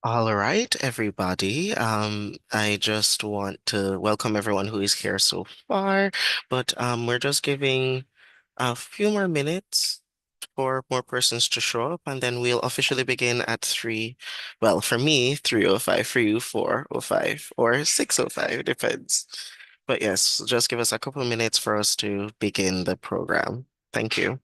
All right, everybody. I just want to welcome everyone who is here so far, but we're just giving a few more minutes for more persons to show up, and then we'll officially begin at three. Well, for me, 3:05, for you, 4:05, or 6:05, depends. But yes, just give us a couple of minutes for us to begin the program. Thank you.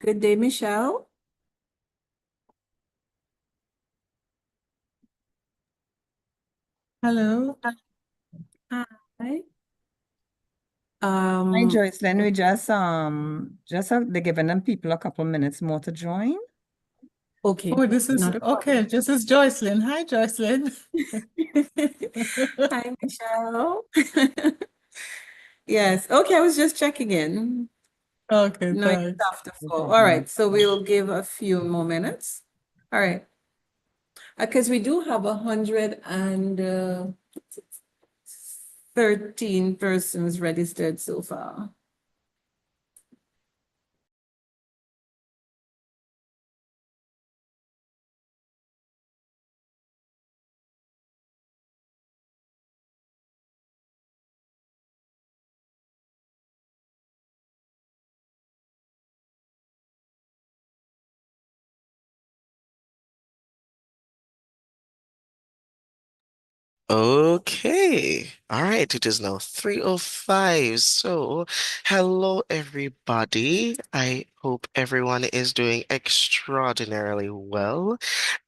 Good day, Michelle. Hello. Hi. Hi, Um, Joycelyn. We just they're giving them people a couple minutes more to join. okay, Oh, this is not a okay. problem. This is Joycelyn. Hi, Joycelyn. Hi, Michelle. Yes, okay, I was just checking in. Okay, No, it's thanks. after 4. All right, so we'll give a few more minutes. All right, because we do have 113 persons registered so far. Okay. All right. It is now 3:05. So, hello, everybody. I hope everyone is doing extraordinarily well.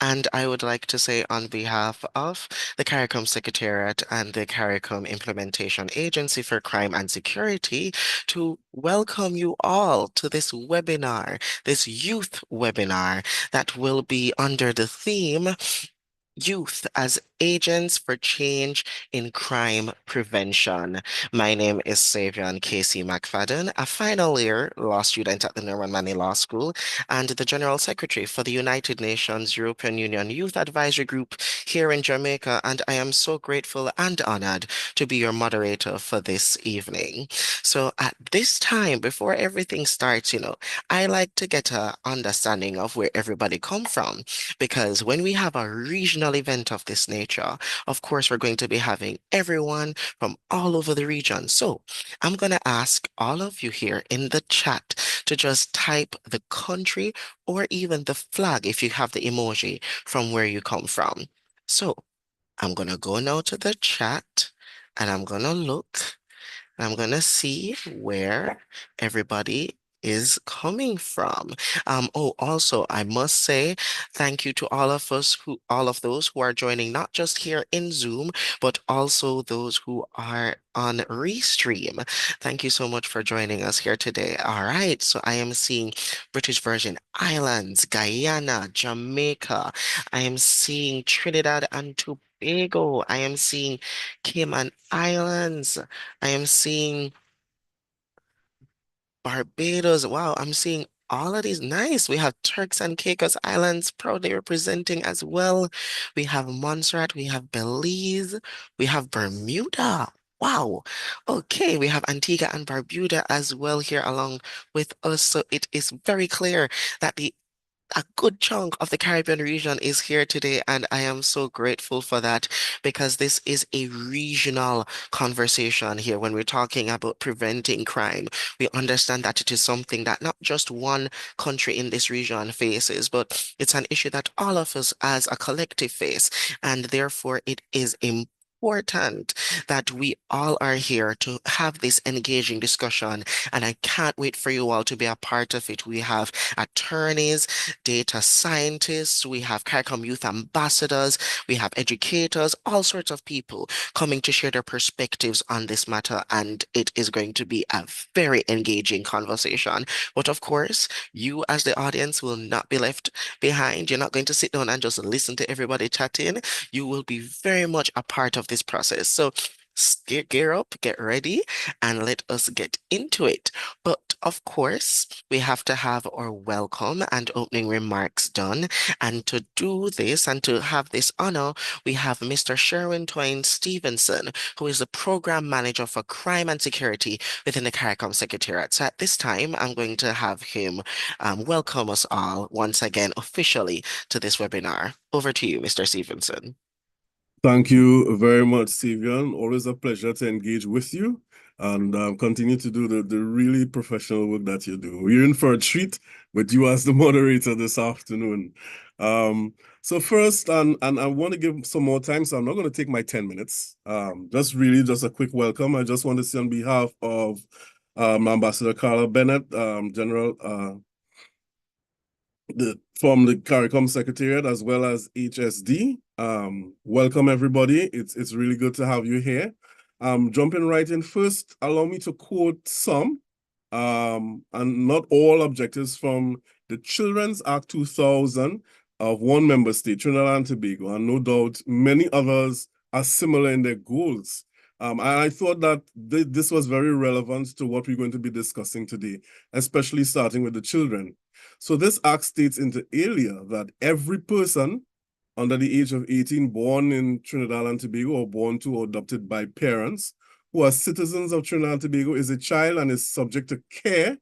And I would like to say, on behalf of the CARICOM Secretariat and the CARICOM Implementation Agency for Crime and Security, to welcome you all to this webinar, this youth webinar that will be under the theme Youth as Agents for Change in Crime Prevention. My name is Savion Casey McFadden, a final year law student at the Norman Manley Law School and the General Secretary for the United Nations European Union Youth Advisory Group here in Jamaica. And I am so grateful and honored to be your moderator for this evening. So at this time, before everything starts, I like to get a understanding of where everybody come from. Because when we have a regional event of this nature, of course, we're going to be having everyone from all over the region. So I'm going to ask all of you here in the chat to just type the country or even the flag if you have the emoji from where you come from. So I'm gonna go now to the chat and I'm gonna look. I'm gonna see where everybody is coming from. Oh, also, I must say thank you to all of those who are joining, not just here in Zoom, but also those who are on Restream. Thank you so much for joining us here today. All right, so I am seeing British Virgin Islands, Guyana, Jamaica. I am seeing Trinidad and Tobago. I am seeing Cayman Islands. I am seeing Barbados. Wow, I'm seeing all of these. Nice. We have Turks and Caicos Islands proudly representing as well. We have Montserrat. We have Belize. We have Bermuda. Wow. Okay, we have Antigua and Barbuda as well here along with us. So it is very clear that the a good chunk of the Caribbean region is here today, and I am so grateful for that because this is a regional conversation here. When we're talking about preventing crime, we understand that it is something that not just one country in this region faces, but it's an issue that all of us as a collective face, and therefore it is important that we all are here to have this engaging discussion, and I can't wait for you all to be a part of it. We have attorneys, data scientists, we have CARICOM youth ambassadors, we have educators, all sorts of people coming to share their perspectives on this matter, and it is going to be a very engaging conversation. But of course, you as the audience will not be left behind. You're not going to sit down and just listen to everybody chatting. You will be very much a part of this process. So gear up, get ready, and let us get into it. But of course, we have to have our welcome and opening remarks done. And to do this and to have this honor, we have Mr. Sherwin Twain Stevenson, who is the Program Manager for Crime and Security within the CARICOM Secretariat. So at this time, I'm going to have him welcome us all once again officially to this webinar. Over to you, Mr. Stevenson. Thank you very much, Savion. Always a pleasure to engage with you and continue to do the really professional work that you do. We're in for a treat with you as the moderator this afternoon. So first, and I want to give some more time, so I'm not going to take my 10 minutes. Just a quick welcome. I just want to say on behalf of Ambassador Carla Bennett, General from the CARICOM Secretariat as well as HSD. Welcome everybody. It's really good to have you here. Jumping right in first, allow me to quote some, and not all objectives from the Children's Act 2000 of one member state, Trinidad and Tobago, and no doubt many others are similar in their goals. I thought that this was very relevant to what we're going to be discussing today, especially starting with the children. So this act states inter alia that every person under the age of 18 born in Trinidad and Tobago or born to or adopted by parents who are citizens of Trinidad and Tobago is a child and is subject to care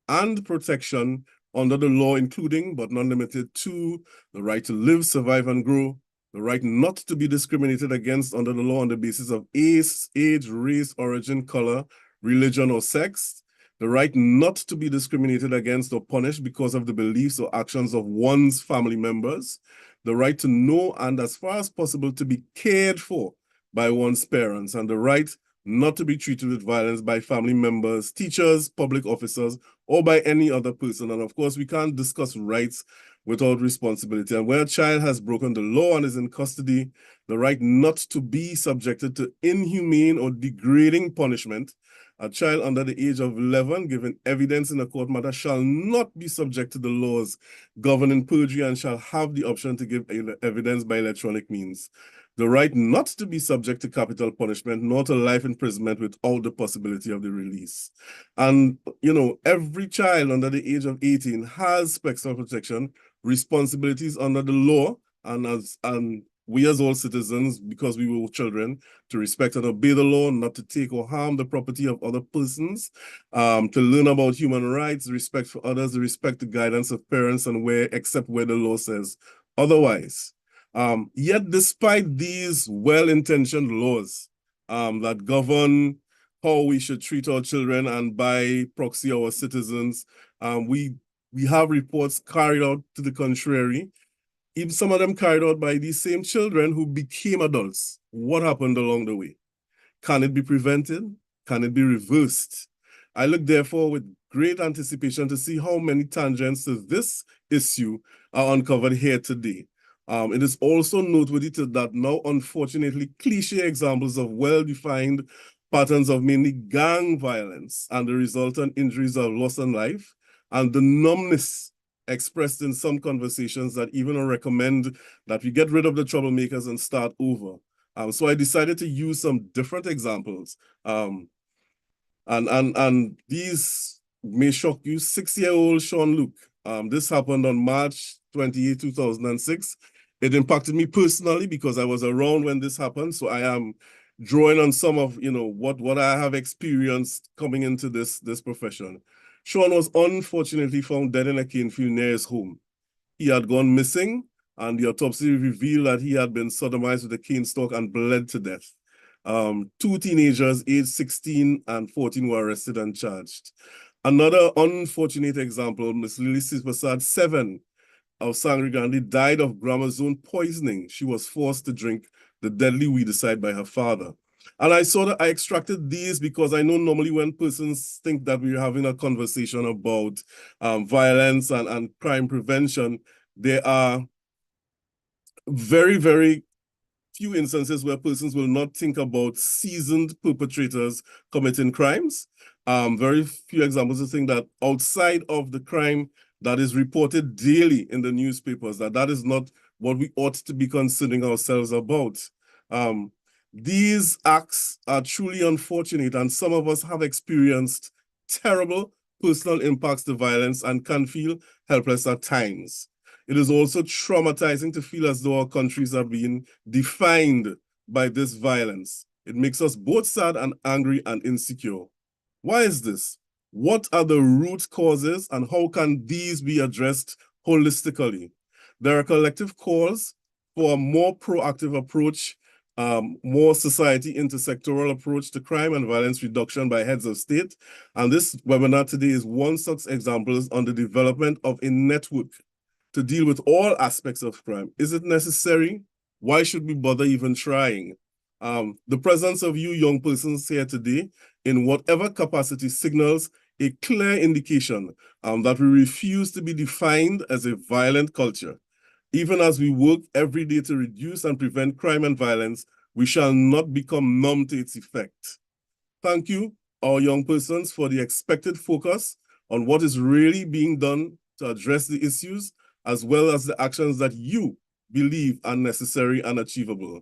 and protection under the law, including but not limited to the right to live, survive, and grow, the right not to be discriminated against under the law on the basis of age, race, origin, color, religion, or sex, the right not to be discriminated against or punished because of the beliefs or actions of one's family members, the right to know and, as far as possible, to be cared for by one's parents, and the right not to be treated with violence by family members, teachers, public officers, or by any other person. And of course, we can't discuss rights without responsibility. And when a child has broken the law and is in custody, the right not to be subjected to inhumane or degrading punishment. A child under the age of 11 given evidence in a court matter shall not be subject to the laws governing perjury and shall have the option to give evidence by electronic means. The right not to be subject to capital punishment, nor to life imprisonment without the possibility of the release. And, you know, every child under the age of 18 has special protection, responsibilities under the law, and we as all citizens, because we were children, to respect and obey the law, not to take or harm the property of other persons, to learn about human rights, respect for others, respect the guidance of parents, and except where the law says otherwise. Yet despite these well-intentioned laws that govern how we should treat our children and by proxy our citizens, we have reports carried out to the contrary. Even some of them carried out by these same children who became adults. What happened along the way? Can it be prevented? Can it be reversed? I look therefore with great anticipation to see how many tangents to this issue are uncovered here today. It is also noteworthy that now, unfortunately, cliche examples of well-defined patterns of mainly gang violence and the resultant injuries of loss and life, and the numbness expressed in some conversations that even recommend that we get rid of the troublemakers and start over. So I decided to use some different examples. And these may shock you. 6-year-old Sean Luke. This happened on March 28, 2006. It impacted me personally because I was around when this happened. So I am drawing on some of what I have experienced coming into this profession. Sean was unfortunately found dead in a cane field near his home. He had gone missing, and the autopsy revealed that he had been sodomized with a cane stalk and bled to death. 2 teenagers, aged 16 and 14, were arrested and charged. Another unfortunate example, Miss Lily Sipasad, 7, of Sangre died of gramazone poisoning. She was forced to drink the deadly weedicide by her father. And I extracted these because I know normally when persons think that we're having a conversation about violence and crime prevention, there are very, very few instances where persons will not think about seasoned perpetrators committing crimes. Very few examples of things that outside of the crime that is reported daily in the newspapers, that is not what we ought to be considering ourselves about. These acts are truly unfortunate, and some of us have experienced terrible personal impacts to violence and can feel helpless at times. It is also traumatizing to feel as though our countries are being defined by this violence. It makes us both sad and angry and insecure. Why is this? What are the root causes and how can these be addressed holistically? There are collective calls for a more proactive approach, more society intersectoral approach to crime and violence reduction by heads of state. And this webinar today is one such example on the development of a network to deal with all aspects of crime. Is it necessary? Why should we bother even trying? The presence of you young persons here today, in whatever capacity, signals a clear indication that we refuse to be defined as a violent culture. Even as we work every day to reduce and prevent crime and violence, we shall not become numb to its effect. Thank you, our young persons, for the expected focus on what is really being done to address the issues, as well as the actions that you believe are necessary and achievable.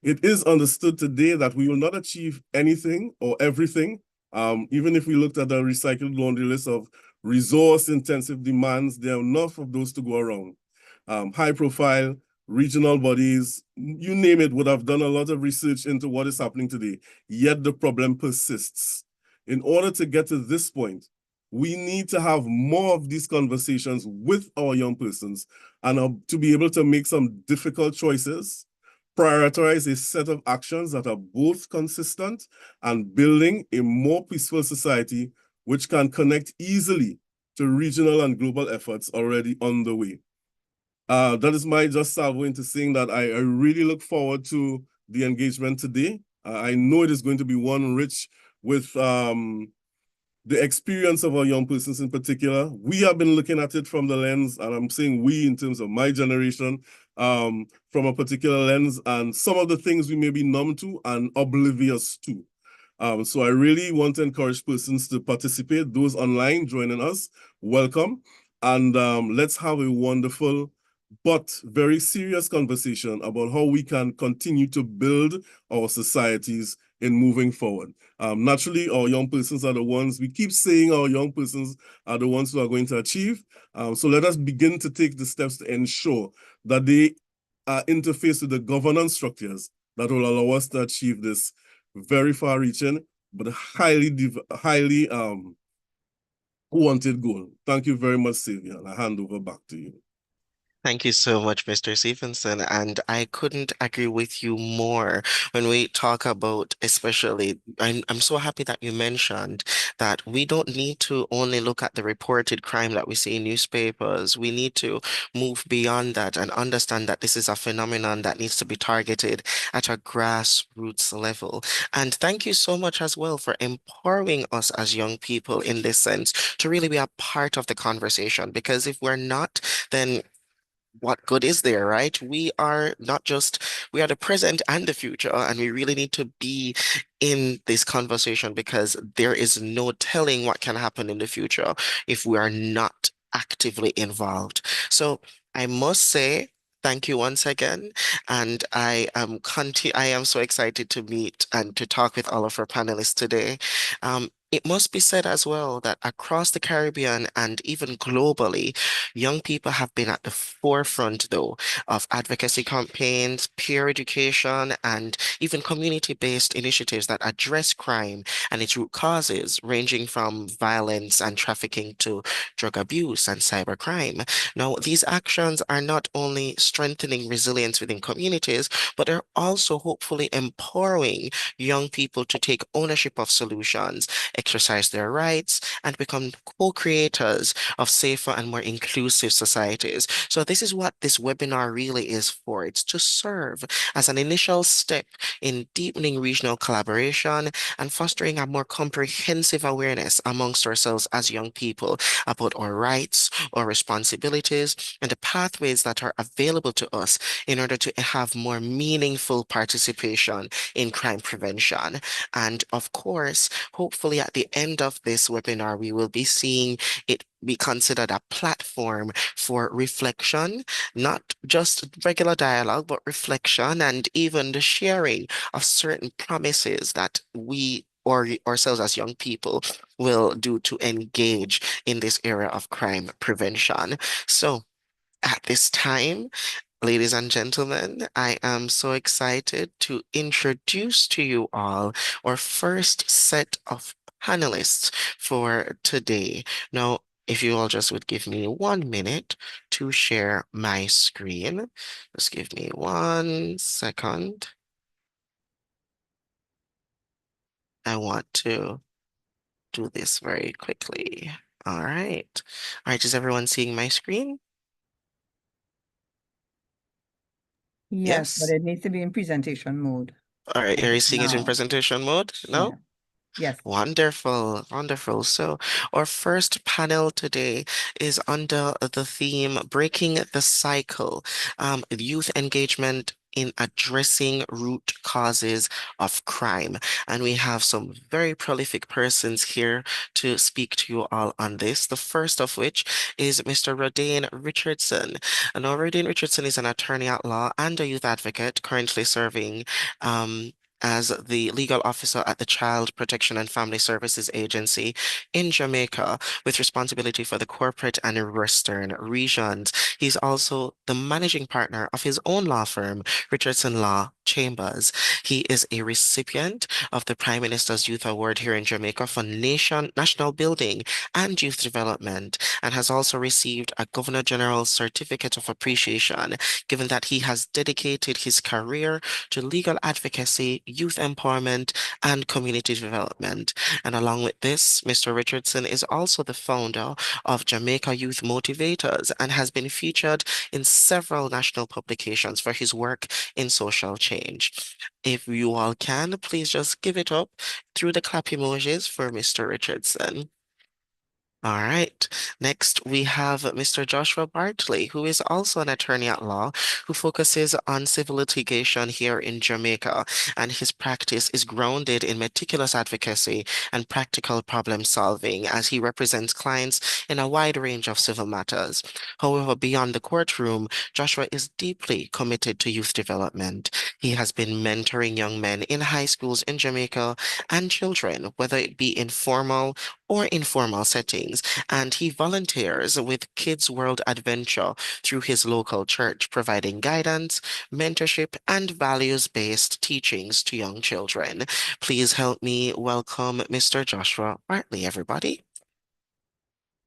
It is understood today that we will not achieve anything or everything, even if we looked at the recycled laundry list of resource-intensive demands, there are enough of those to go around. High-profile, regional bodies, you name it, would have done a lot of research into what is happening today, yet the problem persists. In order to get to this point, we need to have more of these conversations with our young persons and to be able to make some difficult choices, prioritize a set of actions that are both consistent and building a more peaceful society which can connect easily to regional and global efforts already on the way. That is my just salvo into saying that I really look forward to the engagement today. I know it is going to be one rich with the experience of our young persons in particular. We have been looking at it from the lens, and I'm saying we in terms of my generation, from a particular lens, and some of the things we may be numb to and oblivious to. So I really want to encourage persons to participate. Those online joining us, welcome. And let's have a wonderful but very serious conversation about how we can continue to build our societies in moving forward. Naturally, our young persons are the ones, we keep saying our young persons are the ones who are going to achieve. So let us begin to take the steps to ensure that they are interfaced with the governance structures that will allow us to achieve this very far-reaching, but highly wanted goal. Thank you very much, Sylvia. I hand over back to you. Thank you so much, Mr. Stevenson. And I couldn't agree with you more when we talk about, especially, I'm so happy that you mentioned that we don't need to only look at the reported crime that we see in newspapers. We need to move beyond that and understand that this is a phenomenon that needs to be targeted at a grassroots level. And thank you so much as well for empowering us as young people in this sense to really be a part of the conversation. Because if we're not, then what good is there, right? We are not just, we are the present and the future, and we really need to be in this conversation because there is no telling what can happen in the future if we are not actively involved. So I must say, thank you once again, and I am so excited to meet and to talk with all of our panelists today. It must be said as well that across the Caribbean and even globally, young people have been at the forefront, though, of advocacy campaigns, peer education, and even community-based initiatives that address crime and its root causes, ranging from violence and trafficking to drug abuse and cybercrime. Now, these actions are not only strengthening resilience within communities, but they're also hopefully empowering young people to take ownership of solutions, exercise their rights, and become co-creators of safer and more inclusive societies. So this is what this webinar really is for. It's to serve as an initial step in deepening regional collaboration and fostering a more comprehensive awareness amongst ourselves as young people about our rights, our responsibilities, and the pathways that are available to us in order to have more meaningful participation in crime prevention. And of course, hopefully at the end of this webinar, we will be seeing it be considered a platform for reflection, not just regular dialogue, but reflection and even the sharing of certain promises that we or ourselves as young people will do to engage in this area of crime prevention. So at this time, ladies and gentlemen, I am so excited to introduce to you all our first set of panelists for today. Now, if you all just would give me 1 minute to share my screen. Just give me 1 second. I want to do this very quickly. All right. All right, is everyone seeing my screen? Yes, but Yes. it needs to be in presentation mode All right, as are you of seeing it in now. presentation mode? Yeah. No? Yes. Wonderful, wonderful. So, our first panel today is under the theme Breaking the Cycle, Youth Engagement in Addressing Root Causes of Crime. And we have some very prolific persons here to speak to you all on this. The first of which is Mr. Rodane Richardson. And now, Rodane Richardson is an attorney at law and a youth advocate currently serving as the legal officer at the Child Protection and Family Services Agency in Jamaica, with responsibility for the corporate and Western regions. He's also the managing partner of his own law firm, Richardson Law Chambers. He is a recipient of the Prime Minister's Youth Award here in Jamaica for national building and youth development, and has also received a Governor General's Certificate of Appreciation, given that he has dedicated his career to legal advocacy, youth empowerment, and community development. And along with this, Mr. Richardson is also the founder of Jamaica Youth Motivators and has been featured in several national publications for his work in social change. If you all can, please just give it up through the clap emojis for Mr. Richardson. All right. Next, we have Mr. Joshua Bartley, who is also an attorney at law who focuses on civil litigation here in Jamaica, and his practice is grounded in meticulous advocacy and practical problem solving as he represents clients in a wide range of civil matters. However, beyond the courtroom, Joshua is deeply committed to youth development. He has been mentoring young men in high schools in Jamaica and children, whether it be in formal or informal settings, and he volunteers with Kids World Adventure through his local church, providing guidance, mentorship, and values-based teachings to young children. Please help me welcome Mr. Joshua Bartley, everybody.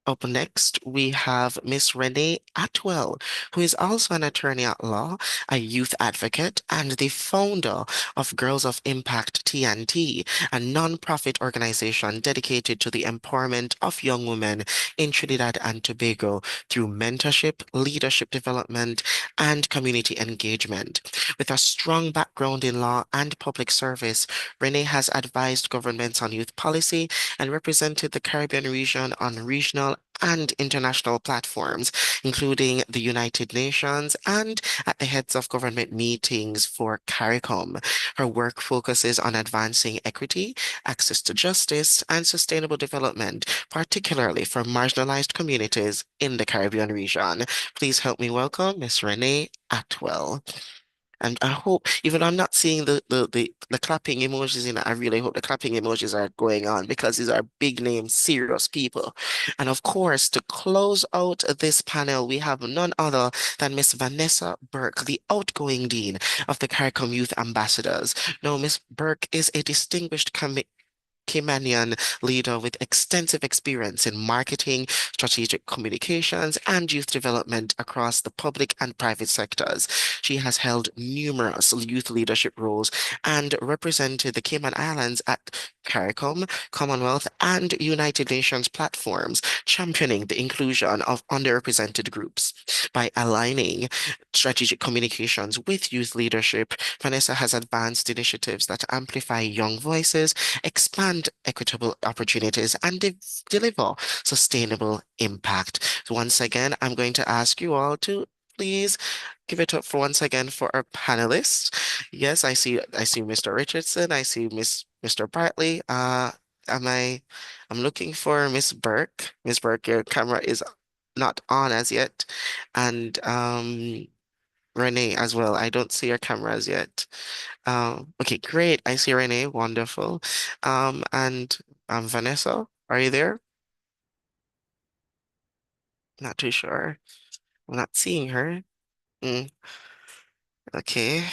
Up next, we have Miss Renee Atwell, who is also an attorney at law, a youth advocate, and the founder of Girls of Impact TNT, a nonprofit organization dedicated to the empowerment of young women in Trinidad and Tobago through mentorship, leadership development, and community engagement. With a strong background in law and public service, Renee has advised governments on youth policy and represented the Caribbean region on regional and international platforms, including the United Nations and at the heads of government meetings for CARICOM. Her work focuses on advancing equity, access to justice, and sustainable development, particularly for marginalized communities in the Caribbean region. Please help me welcome Miss Renee Atwell. And I hope, even though I'm not seeing the clapping emojis in it, I really hope the clapping emojis are going on because these are big name, serious people. And of course, to close out this panel, we have none other than Miss Vanessa Burke, the outgoing Dean of the CARICOM Youth Ambassadors. Now, Miss Burke is a distinguished Caymanian leader with extensive experience in marketing, strategic communications, and youth development across the public and private sectors. She has held numerous youth leadership roles and represented the Cayman Islands at CARICOM, Commonwealth, and United Nations platforms, championing the inclusion of underrepresented groups. By aligning strategic communications with youth leadership, Vanessa has advanced initiatives that amplify young voices, expand equitable opportunities, and deliver sustainable impact. So once again, I'm going to ask you all to please give it up for once again for our panelists. Yes, I see Mr. Richardson, I see Mr. Bartley. I'm looking for Miss Burke. Miss Burke, your camera is not on as yet. And Renee as well. I don't see your cameras yet. Okay, great. I see Renee. Wonderful. And Vanessa, are you there? Not too sure. I'm not seeing her. Mm, okay.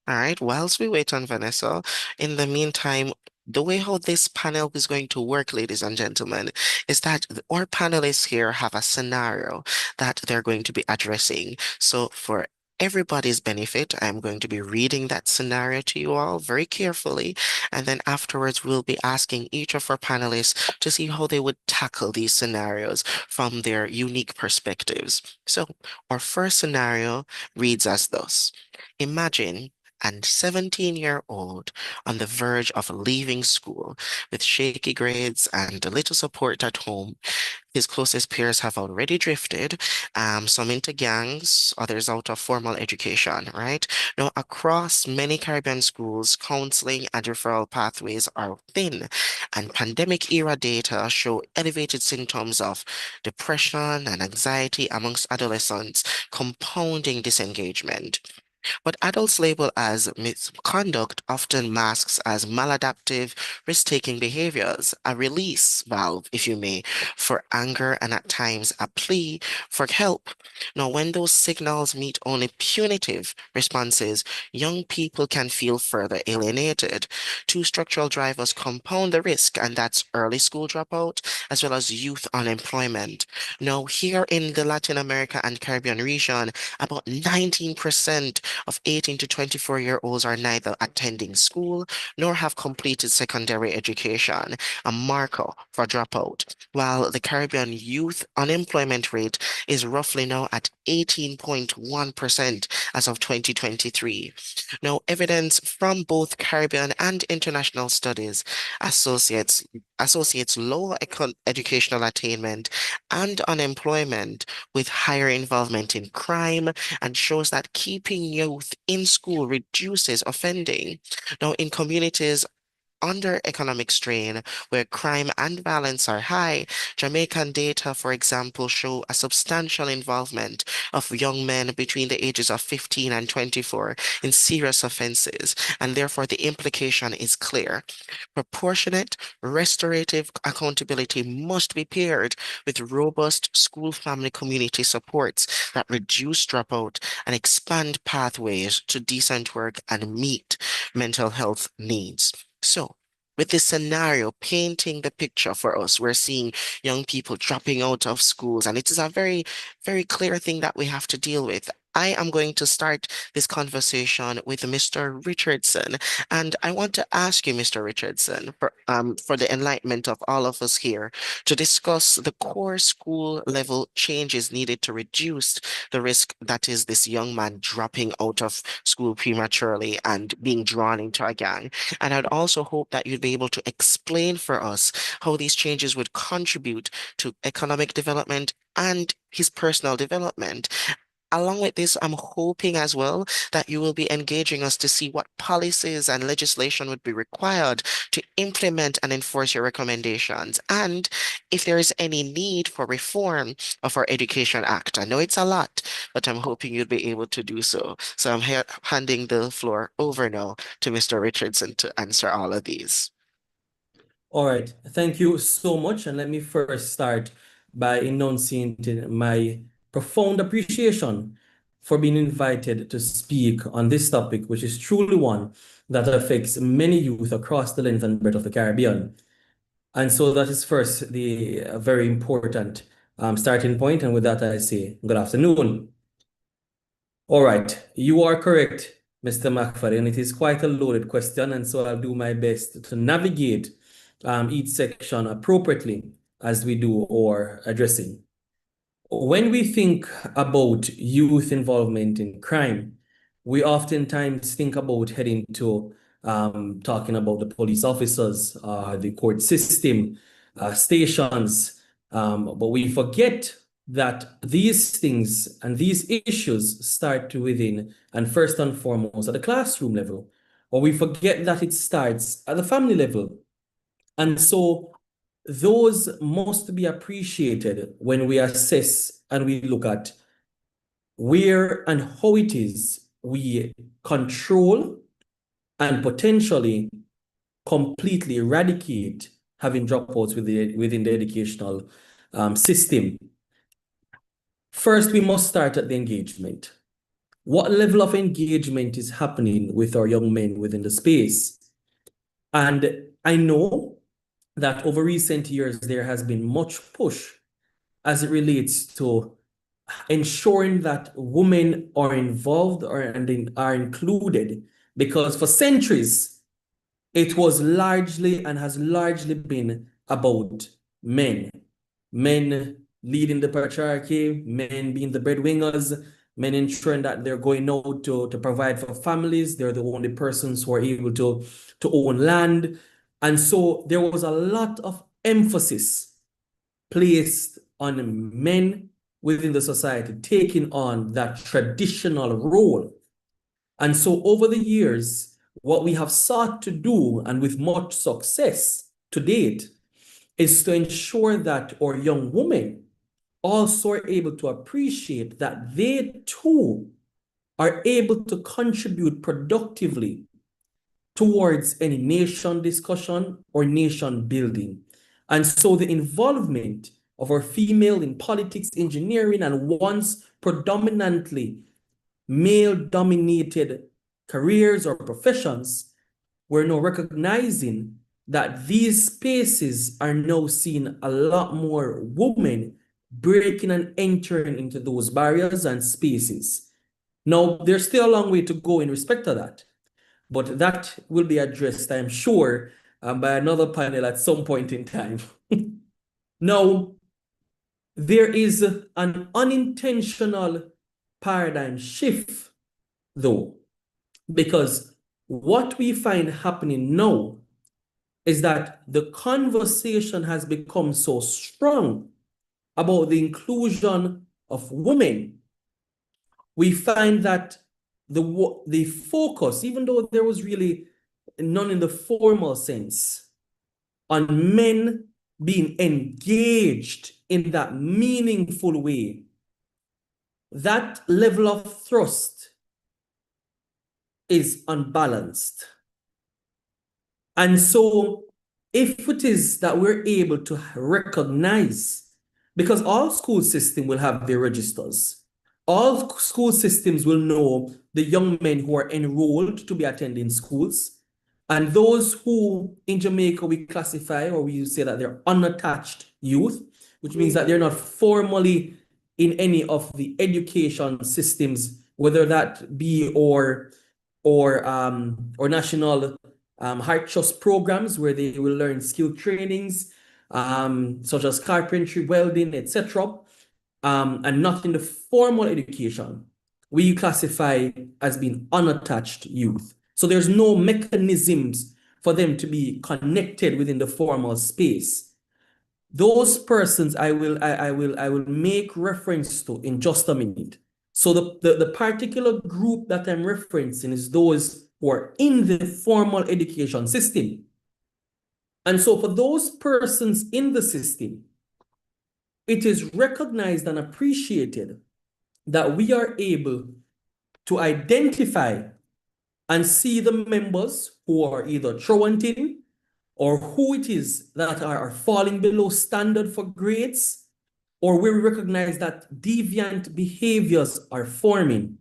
All right. Whilst we wait on Vanessa, in the meantime, the way how this panel is going to work, ladies and gentlemen, is that our panelists here have a scenario that they're going to be addressing. So for everybody's benefit, I'm going to be reading that scenario to you all very carefully. And then afterwards, we'll be asking each of our panelists to see how they would tackle these scenarios from their unique perspectives. So our first scenario reads as thus. Imagine and 17-year-old on the verge of leaving school with shaky grades and little support at home. His closest peers have already drifted, some into gangs, others out of formal education, right? Now, across many Caribbean schools, counseling and referral pathways are thin, and pandemic era data show elevated symptoms of depression and anxiety amongst adolescents, compounding disengagement. What adults label as misconduct often masks as maladaptive, risk-taking behaviors, a release valve, if you may, for anger and at times a plea for help. Now, when those signals meet only punitive responses, young people can feel further alienated. Two structural drivers compound the risk, and that's early school dropout as well as youth unemployment. Now, here in the Latin America and Caribbean region, about 19% of 18 to 24-year-olds are neither attending school nor have completed secondary education, a marker for dropout, while the Caribbean youth unemployment rate is roughly now at 18.1% as of 2023. Now, evidence from both Caribbean and international studies associates lower educational attainment and unemployment with higher involvement in crime and shows that keeping youth in school reduces offending. Now, in communities under economic strain, where crime and violence are high, Jamaican data, for example, show a substantial involvement of young men between the ages of 15 and 24 in serious offenses, and therefore the implication is clear. Proportionate, restorative accountability must be paired with robust school family community supports that reduce dropout and expand pathways to decent work and meet mental health needs. So, with this scenario painting the picture for us. We're seeing young people dropping out of schools, and it is a very, very clear thing that we have to deal with. I am going to start this conversation with Mr. Richardson, and I want to ask you, Mr. Richardson, for the enlightenment of all of us here, to discuss the core school level changes needed to reduce the risk that is this young man dropping out of school prematurely and being drawn into a gang. And I'd also hope that you'd be able to explain for us how these changes would contribute to economic development and his personal development. Along with this, I'm hoping as well that you will be engaging us to see what policies and legislation would be required to implement and enforce your recommendations, and if there is any need for reform of our Education Act. I know it's a lot, but I'm hoping you'll be able to do so. So I'm handing the floor over now to Mr. Richardson to answer all of these. All right, thank you so much. And let me first start by enunciating my profound appreciation for being invited to speak on this topic, which is truly one that affects many youth across the length and breadth of the Caribbean. And so that is first the very important starting point. And with that, I say good afternoon. All right, you are correct, Mr. McFadden, and it is quite a loaded question. And so I'll do my best to navigate each section appropriately as we do our addressing. When we think about youth involvement in crime, we oftentimes think about heading to talking about the police officers, the court system, stations, but we forget that these things and these issues start within and first and foremost at the classroom level, or we forget that it starts at the family level. And so those must be appreciated when we assess and we look at where and how it is we control and potentially completely eradicate having dropouts within the educational system. First, we must start at the engagement. What level of engagement is happening with our young men within the space? And I know that over recent years, there has been much push as it relates to ensuring that women are involved and are included, because for centuries, it was largely and has largely been about men. Men leading the patriarchy, men being the breadwinners, men ensuring that they're going out to provide for families. They're the only persons who are able to own land. And so there was a lot of emphasis placed on men within the society taking on that traditional role. And so over the years, what we have sought to do, and with much success to date, is to ensure that our young women also are able to appreciate that they too are able to contribute productively towards any nation discussion or nation building. And so the involvement of our female in politics, engineering, and once predominantly male-dominated careers or professions, we're now recognizing that these spaces are now seeing a lot more women breaking and entering into those barriers and spaces. Now, there's still a long way to go in respect to that, but that will be addressed, I'm sure, by another panel at some point in time. Now, there is an unintentional paradigm shift, though, because what we find happening now is that the conversation has become so strong about the inclusion of women. We find that the focus, even though there was really none in the formal sense, on men being engaged in that meaningful way, that level of thrust is unbalanced. And so if it is that we're able to recognize, because all school systems will have their registers, all school systems will know the young men who are enrolled to be attending schools. And those who in Jamaica we classify, or we say that they're unattached youth, which means that they're not formally in any of the education systems, whether that be or national Heart Trust programs where they will learn skill trainings, such as carpentry, welding, etc., and not in the formal education, we classify as being unattached youth. So there's no mechanisms for them to be connected within the formal space. Those persons I will make reference to in just a minute. So the particular group that I'm referencing is those who are in the formal education system. And so for those persons in the system, it is recognized and appreciated that we are able to identify and see the members who are either truant in or who it is that are falling below standard for grades, or where we recognize that deviant behaviors are forming.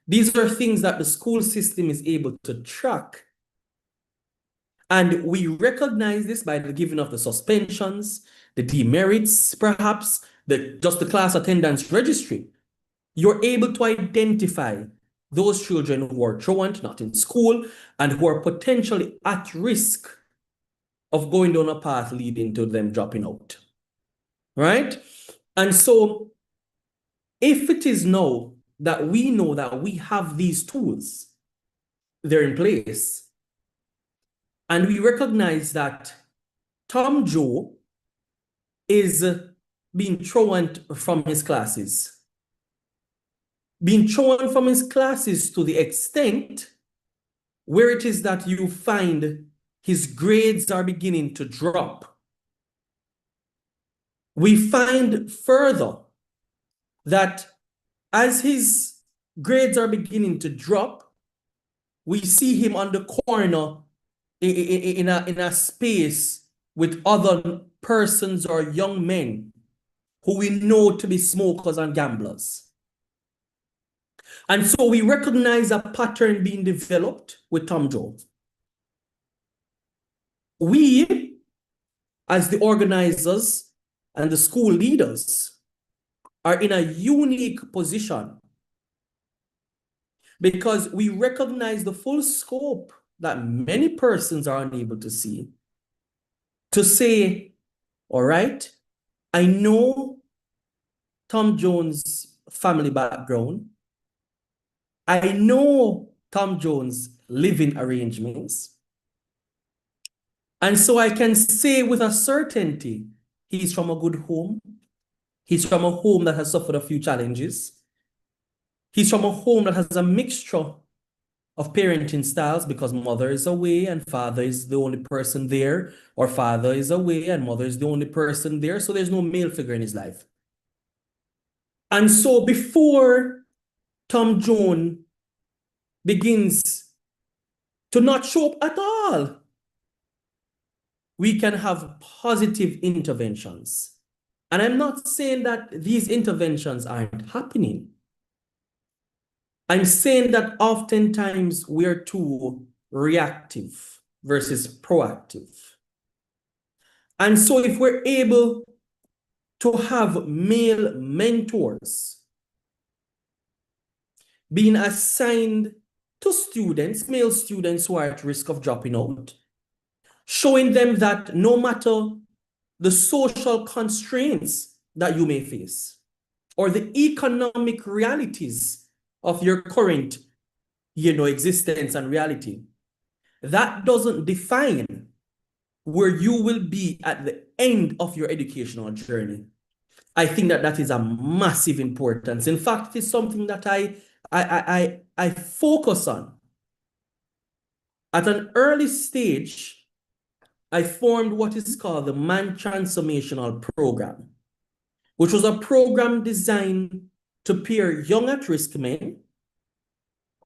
These are things that the school system is able to track. And we recognize this by the giving of the suspensions, the demerits, perhaps, just the class attendance registry. You're able to identify those children who are truant, not in school, and who are potentially at risk of going down a path leading to them dropping out, right? And so if it is now that we know that we have these tools, they're in place, and we recognize that Tom Joe is being truant from his classes, to the extent where it is that you find his grades are beginning to drop. We find further that as his grades are beginning to drop, we see him on the corner in a space with other persons or young men who we know to be smokers and gamblers. And so we recognize a pattern being developed with Tom Joe. We, as the organizers and the school leaders, are in a unique position because we recognize the full scope that many persons are unable to see, to say, all right, I know Tom Jones' family background. I know Tom Jones' living arrangements. And so I can say with a certainty, he's from a good home. He's from a home that has suffered a few challenges. He's from a home that has a mixture of parenting styles because mother is away and father is the only person there, or father is away and mother is the only person there. So there's no male figure in his life. And so before Tom Jones begins to not show up at all, we can have positive interventions. And I'm not saying that these interventions aren't happening. I'm saying that oftentimes we're too reactive versus proactive. And so if we're able to have male mentors being assigned to students, male students who are at risk of dropping out, showing them that no matter the social constraints that you may face or the economic realities of your current, existence and reality, that doesn't define where you will be at the end of your educational journey. I think that that is a massive importance. In fact, it's something that I focus on. At an early stage, I formed what is called the Man Transformational Program, which was a program designed to pair young at-risk men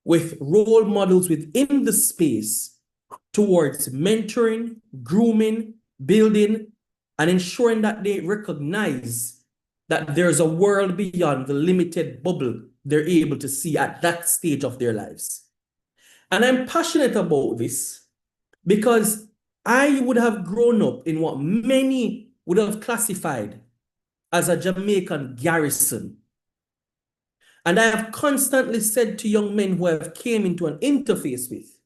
with role models within the space towards mentoring, grooming, building, and ensuring that they recognize that there's a world beyond the limited bubble they're able to see at that stage of their lives. And I'm passionate about this because I would have grown up in what many would have classified as a Jamaican garrison. And I have constantly said to young men who have came into an interface with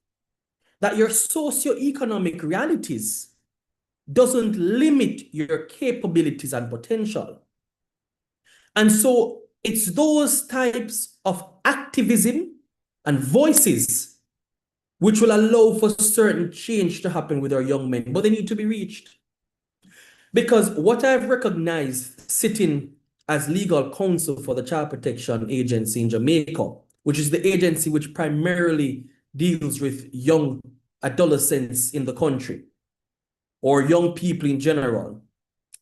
that your socioeconomic realities doesn't limit your capabilities and potential. And so it's those types of activism and voices which will allow for certain change to happen with our young men, but they need to be reached. Because what I've recognized sitting as legal counsel for the Child Protection Agency in Jamaica, which is the agency which primarily deals with young adolescents in the country, or young people in general,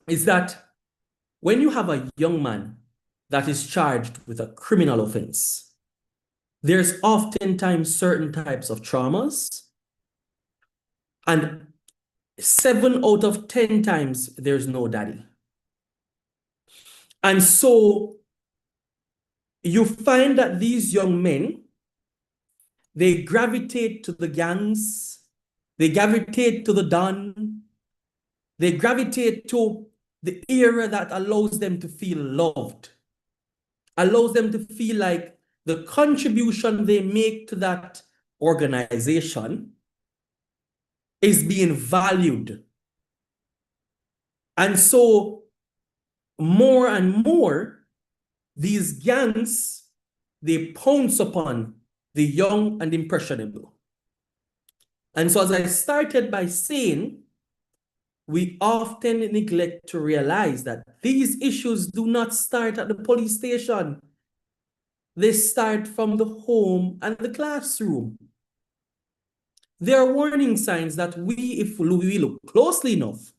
is that when you have a young man that is charged with a criminal offense, there's oftentimes certain types of traumas, and 7 out of 10 times there's no daddy. And so you find that these young men, they gravitate to the gangs, they gravitate to the Don, they gravitate to the era that allows them to feel loved, allows them to feel like the contribution they make to that organization is being valued. And so more and more, these gangs, they pounce upon the young and impressionable. And so as I started by saying, we often neglect to realize that these issues do not start at the police station. They start from the home and the classroom. There are warning signs that if we look closely enough,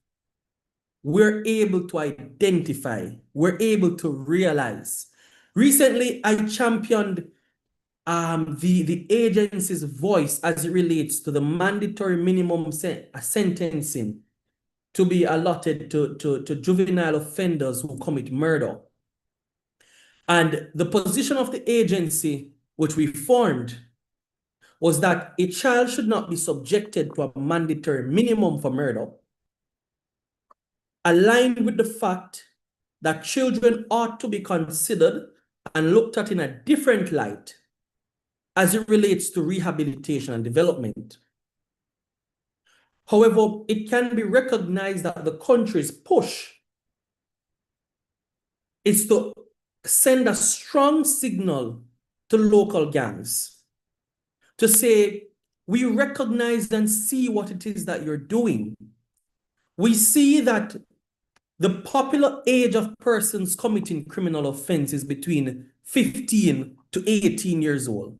we're able to identify, we're able to realize. Recently, I championed the agency's voice as it relates to the mandatory minimum sentencing to be allotted to juvenile offenders who commit murder. And the position of the agency, which we formed, was that a child should not be subjected to a mandatory minimum for murder, aligned with the fact that children ought to be considered and looked at in a different light as it relates to rehabilitation and development. However, it can be recognized that the country's push is to send a strong signal to local gangs to say, we recognize and see what it is that you're doing. We see that the popular age of persons committing criminal offense is between 15 to 18 years old.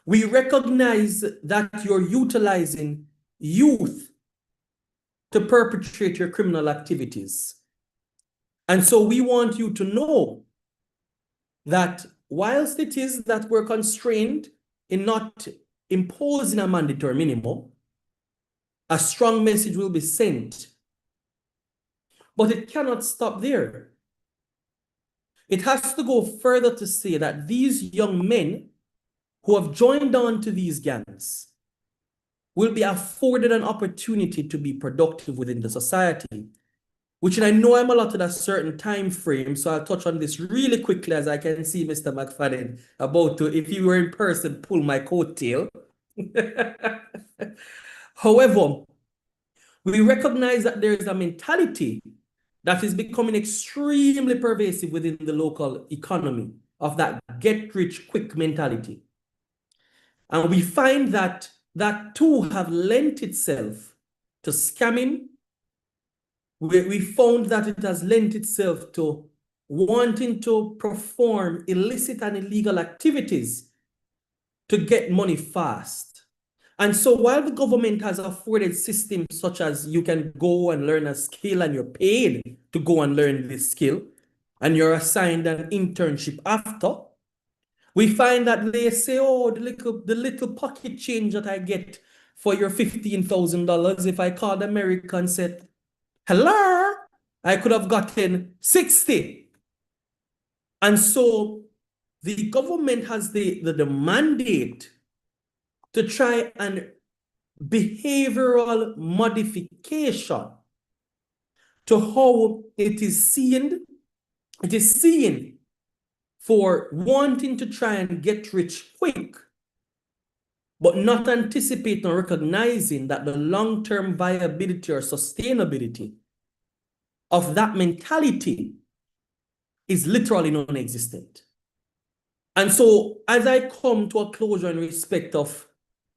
We recognize that you're utilizing youth to perpetrate your criminal activities. And so we want you to know that whilst it is that we're constrained in not imposing a mandatory minimum, a strong message will be sent. But it cannot stop there. It has to go further to say that these young men who have joined on to these gangs will be afforded an opportunity to be productive within the society, which I know I'm allotted a certain time frame, so I'll touch on this really quickly as I can see Mr. McFadden about to, if you were in person, pull my coattail. However, we recognize that there is a mentality that is becoming extremely pervasive within the local economy of that get-rich-quick mentality. And we find that that too have lent itself to scamming. We found that it has lent itself to wanting to perform illicit and illegal activities to get money fast. And so while the government has afforded systems such as you can go and learn a skill and you're paid to go and learn this skill, and you're assigned an internship after, we find that they say, oh, the little pocket change that I get for your $15,000, if I called America and said, hello, I could have gotten 60. And so the government has the mandate to try and behavioral modification to how it is seen for wanting to try and get rich quick, but not anticipating or recognizing that the long-term viability or sustainability of that mentality is literally non-existent. And so as I come to a closure in respect of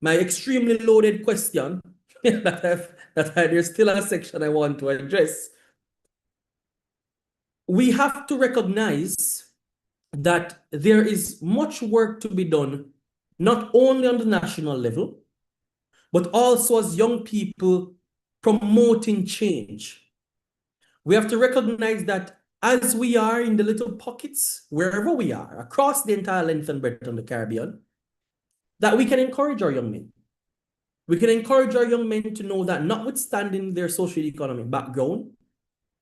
my extremely loaded question, there's still a section I want to address, we have to recognize that there is much work to be done, not only on the national level, but also as young people promoting change. We have to recognize that as we are in the little pockets, wherever we are, across the entire length and breadth of the Caribbean, that we can encourage our young men. We can encourage our young men to know that notwithstanding their socio-economic background,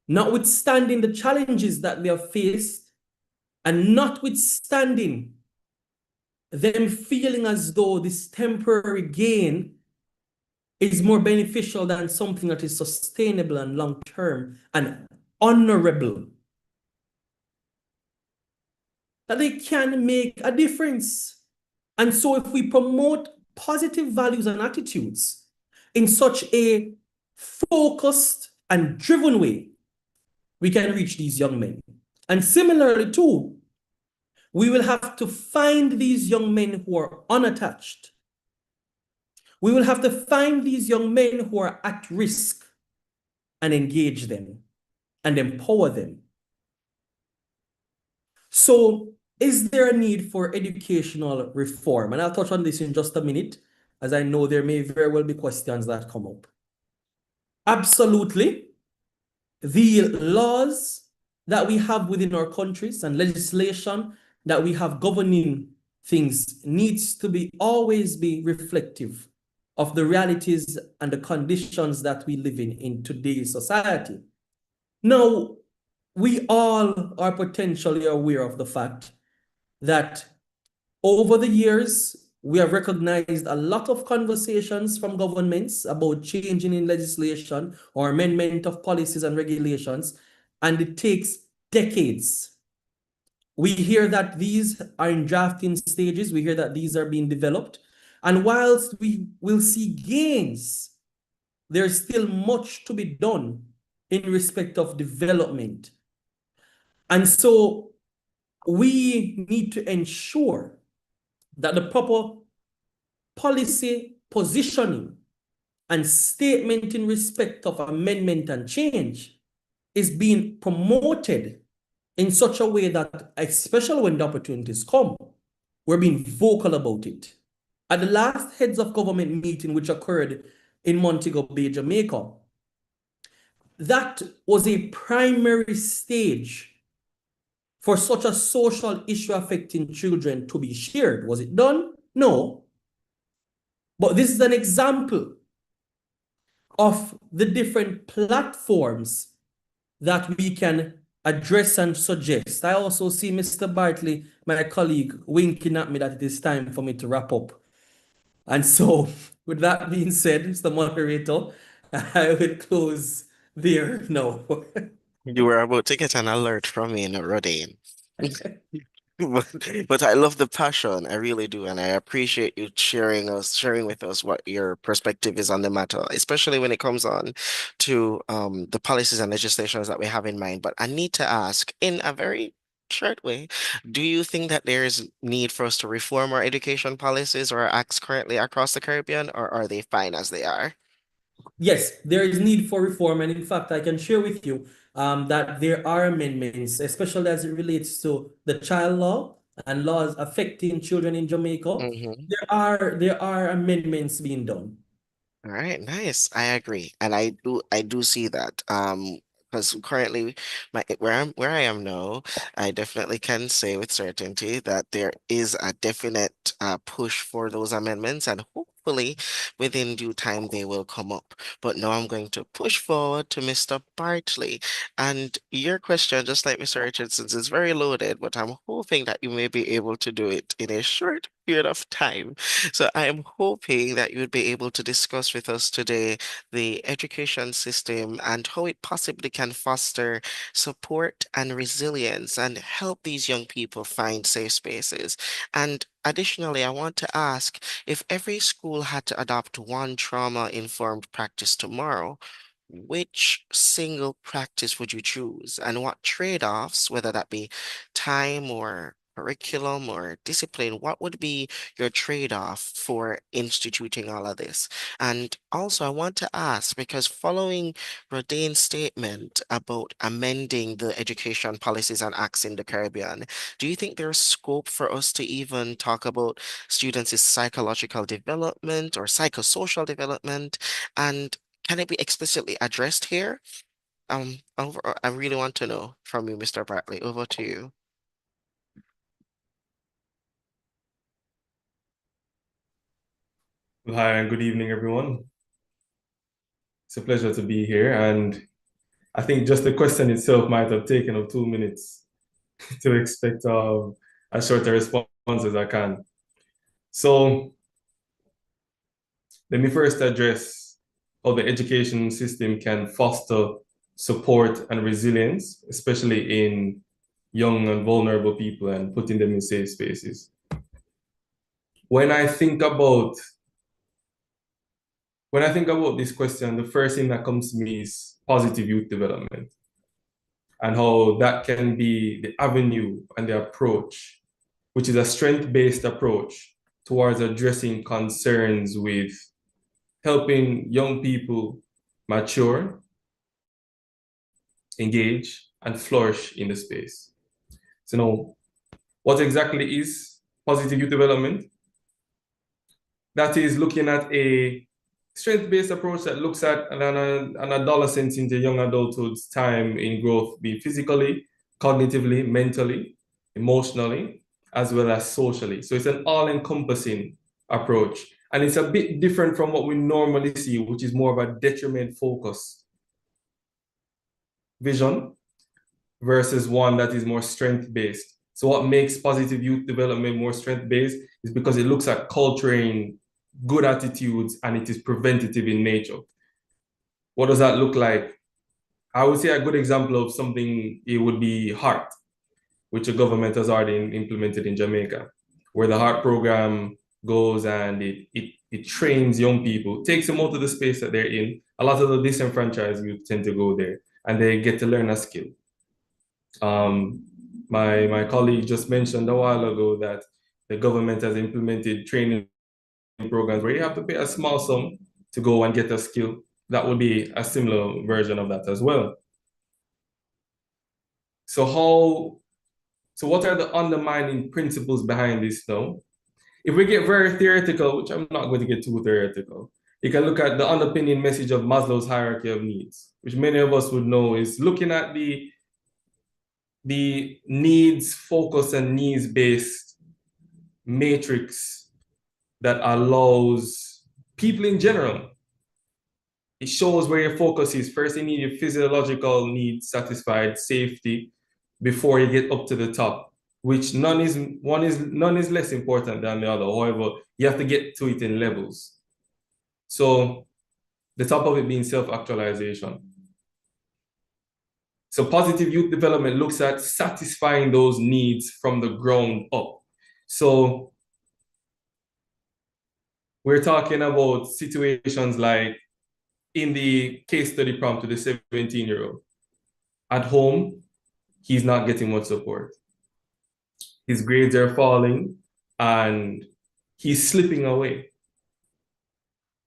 notwithstanding the challenges that they have faced, and notwithstanding them feeling as though this temporary gain is more beneficial than something that is sustainable and long-term and honorable, that they can make a difference. And so if we promote positive values and attitudes in such a focused and driven way, we can reach these young men. And similarly too, we will have to find these young men who are unattached. We will have to find these young men who are at risk and engage them and empower them. So is there a need for educational reform? And I'll touch on this in just a minute, as I know there may very well be questions that come up. Absolutely. The laws that we have within our countries and legislation that we have governing things needs to be always be reflective of the realities and the conditions that we live in today's society. Now, we all are potentially aware of the fact that over the years, we have recognized a lot of conversations from governments about changing in legislation or amendment of policies and regulations, and it takes decades. We hear that these are in drafting stages. We hear that these are being developed. And whilst we will see gains, there's still much to be done in respect of development. And so we need to ensure that the proper policy positioning and statement in respect of amendment and change is being promoted in such a way that, especially when the opportunities come, we're being vocal about it. At the last heads of government meeting, which occurred in Montego Bay, Jamaica, that was a primary stage for such a social issue affecting children to be shared. Was it done? No. But this is an example of the different platforms that we can address and suggest. I also see Mr. Bartley, my colleague, winking at me that it is time for me to wrap up. And so, with that being said, Mr. Moderator, I will close there now. You were about to get an alert from me, Rodine. But I love the passion. I really do. And I appreciate you sharing with us what your perspective is on the matter, especially when it comes on to the policies and legislations that we have in mind. But I need to ask in a very short way, do you think that there is need for us to reform our education policies or our acts currently across the Caribbean, or are they fine as they are? Yes, there is need for reform. And in fact, I can share with you that there are amendments, especially as it relates to the child law and laws affecting children in Jamaica. Mhm. There are amendments being done. All right, nice. I agree. And I do see that. Because currently where I am now, I definitely can say with certainty that there is a definite push for those amendments, and hopefully within due time they will come up. But now I'm going to push forward to Mr. Bartley. And your question, just like Mr. Richardson's, is very loaded, but I'm hoping that you may be able to do it in a short period of time. So I am hoping that you would be able to discuss with us today the education system and how it possibly can foster support and resilience and help these young people find safe spaces. And additionally, I want to ask if every school had to adopt one trauma-informed practice tomorrow, which single practice would you choose and what trade-offs, whether that be time or curriculum or discipline, what would be your trade-off for instituting all of this? And also, I want to ask, because following Rodane's statement about amending the education policies and acts in the Caribbean, do you think there's scope for us to even talk about students' psychological development or psychosocial development? And can it be explicitly addressed here? I really want to know from you, Mr. Bartley. Over to you. Hi, and good evening, everyone. It's a pleasure to be here, and I think just the question itself might have taken up 2 minutes to expect as short a response as I can. So let me first address how the education system can foster support and resilience, especially in young and vulnerable people, and putting them in safe spaces. When I think about this question, the first thing that comes to me is positive youth development and how that can be the avenue and the approach, which is a strength-based approach towards addressing concerns with helping young people mature, engage, and flourish in the space. So now, what exactly is positive youth development? That is looking at a strength-based approach that looks at an adolescent into young adulthood's time in growth, be physically, cognitively, mentally, emotionally, as well as socially. So it's an all-encompassing approach. And it's a bit different from what we normally see, which is more of a detriment focus vision versus one that is more strength-based. So what makes positive youth development more strength-based is because it looks at culturing good attitudes and it is preventative in nature. What does that look like? I would say a good example of something, it would be HEART, which the government has already implemented in Jamaica, where the HEART program goes and it trains young people, takes them out of the space that they're in. A lot of the disenfranchised youth tend to go there and they get to learn a skill. My colleague just mentioned a while ago that the government has implemented training programs where you have to pay a small sum to go and get a skill. That would be a similar version of that as well. So what are the undermining principles behind this now? If we get very theoretical, which I'm not going to get too theoretical, you can look at the underpinning message of Maslow's hierarchy of needs, which many of us would know is looking at the needs focus and needs-based matrix that allows people in general. It shows where your focus is. First, you need your physiological needs satisfied, safety, before you get up to the top, which none is less important than the other. However, you have to get to it in levels. So the top of it being self-actualization. So positive youth development looks at satisfying those needs from the ground up. So we're talking about situations like in the case study prompt to the 17-year-old. At home, he's not getting much support. His grades are falling and he's slipping away.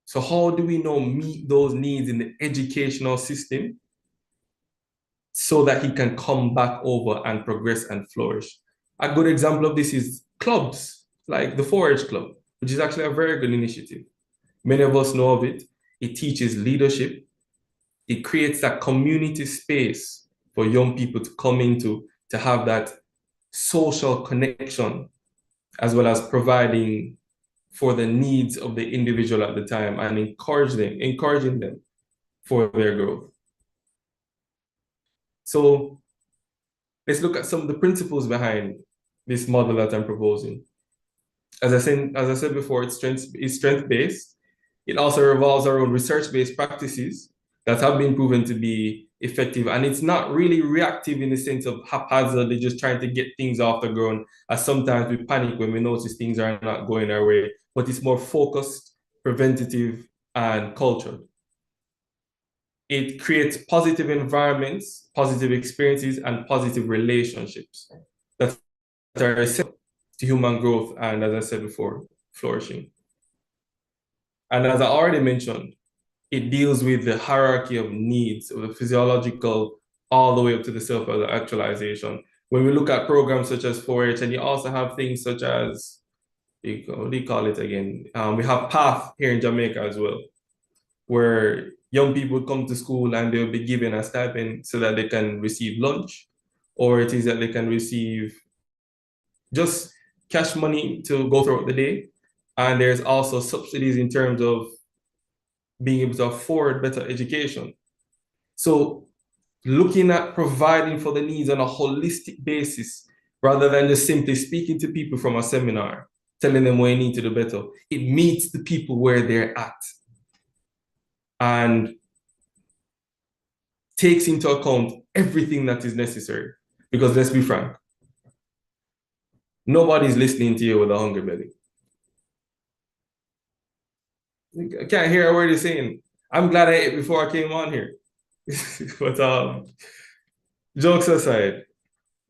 So how do we now meet those needs in the educational system so that he can come back over and progress and flourish? A good example of this is clubs like the 4-H Club, which is actually a very good initiative. Many of us know of it. It teaches leadership. It creates that community space for young people to come into, to have that social connection, as well as providing for the needs of the individual at the time and encouraging them for their growth. So let's look at some of the principles behind this model that I'm proposing. As I said before, it's strength-based. It also revolves around research-based practices that have been proven to be effective. And it's not really reactive in the sense of haphazardly just trying to get things off the ground, as sometimes we panic when we notice things are not going our way, but it's more focused, preventative, and cultured. It creates positive environments, positive experiences, and positive relationships that are essential to human growth and, as I said before, flourishing. And as I already mentioned, it deals with the hierarchy of needs, of the physiological, all the way up to the self-actualization. When we look at programs such as 4-H, and you also have things such as, what do you call it again? We have PATH here in Jamaica as well, where young people come to school and they'll be given a stipend so that they can receive lunch, or it is that they can receive just cash money to go throughout the day. And there's also subsidies in terms of being able to afford better education. So looking at providing for the needs on a holistic basis, rather than just simply speaking to people from a seminar, telling them what they need to do better, it meets the people where they're at and takes into account everything that is necessary. Because let's be frank, nobody's listening to you with a hungry belly. I can't hear a word you're saying. I'm glad I ate before I came on here. But jokes aside,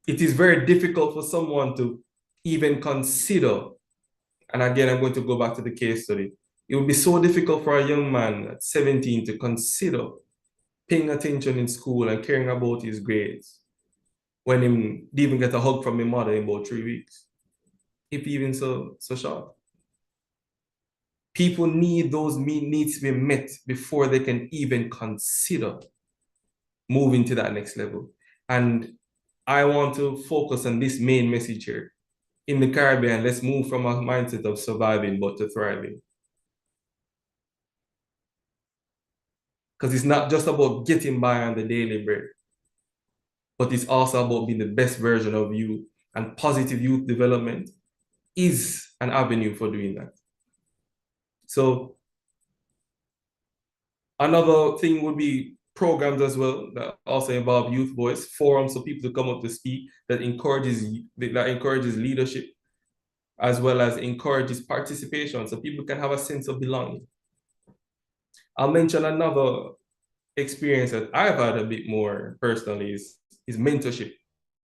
it is very difficult for someone to even consider, and again, I'm going to go back to the case study. It would be so difficult for a young man at 17 to consider paying attention in school and caring about his grades when he didn't even get a hug from his mother in about 3 weeks, if even so short. People need those needs to be met before they can even consider moving to that next level. And I want to focus on this main message here. In the Caribbean, let's move from a mindset of surviving, but to thriving. Because it's not just about getting by on the daily bread, but it's also about being the best version of you, and positive youth development is an avenue for doing that. So another thing would be programs as well that also involve youth voice, forums for people to come up to speak, that encourages leadership, as well as encourages participation so people can have a sense of belonging. I'll mention another experience that I've had a bit more personally is mentorship,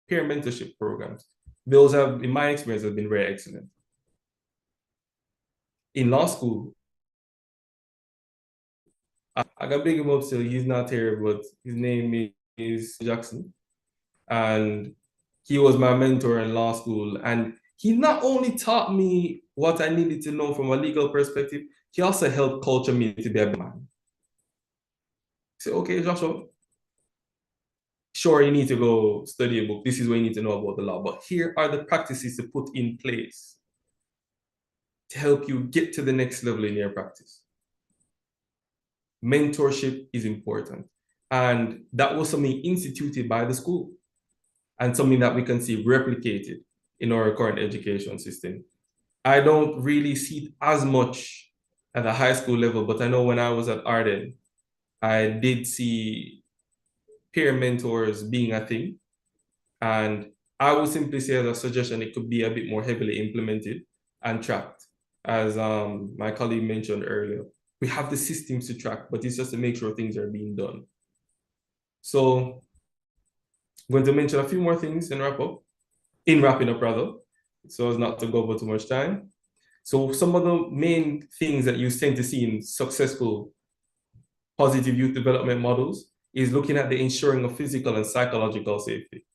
peer mentorship programs. Those have, in my experience, have been very excellent. In law school, I got big him up, so he's not here, but his name is Jackson. And he was my mentor in law school. And he not only taught me what I needed to know from a legal perspective, he also helped culture me to be a better man. Say, okay, Joshua, sure, you need to go study a book. This is what you need to know about the law. But here are the practices to put in place to help you get to the next level in your practice. Mentorship is important. And that was something instituted by the school and something that we can see replicated in our current education system. I don't really see it as much at the high school level, but I know when I was at Arden, I did see peer mentors being a thing. And I would simply say as a suggestion, it could be a bit more heavily implemented and tracked. As my colleague mentioned earlier, we have the systems to track, but it's just to make sure things are being done. So I'm going to mention a few more things in wrapping up rather, so as not to go over too much time. So some of the main things that you tend to see in successful positive youth development models is looking at the ensuring of physical and psychological safety.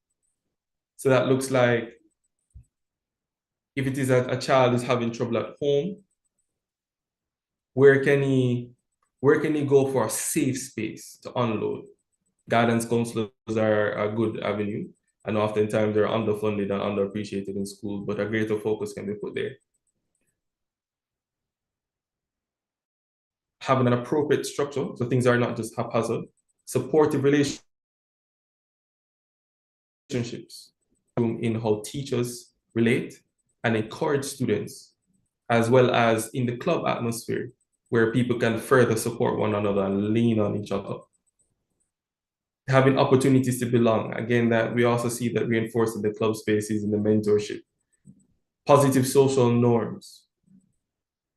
So that looks like if it is a child is having trouble at home, where can he go for a safe space to unload? Guidance counselors are a good avenue, and oftentimes they're underfunded and underappreciated in schools, but a greater focus can be put there. having an appropriate structure, so things are not just haphazard, supportive relationships in how teachers relate and encourage students, as well as in the club atmosphere, where people can further support one another and lean on each other. Having opportunities to belong, again, that we also see that reinforced in the club spaces, in the mentorship. Positive social norms,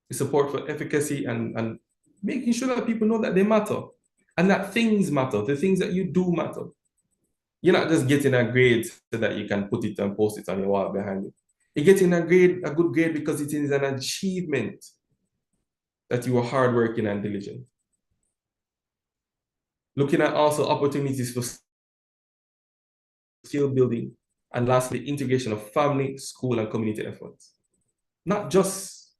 the support for efficacy, and making sure that people know that they matter and that things matter, the things that you do matter. You're not just getting a grade so that you can put it and post it on your wall behind you. You're getting a good grade because it is an achievement that you are hardworking and diligent. Looking at also opportunities for skill building, and lastly, integration of family, school, and community efforts. Not just,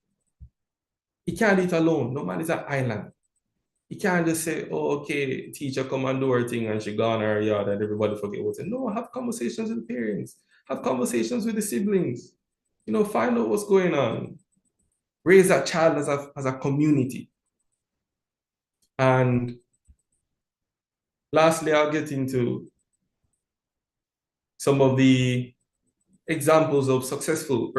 you can't do it alone. No man is an island. You can't just say, oh, okay, teacher come and do her thing and she gone her yard and everybody forget what's it. No, have conversations with the parents, have conversations with the siblings, find out what's going on. Raise that child as a community. And lastly, I'll get into some of the examples of successful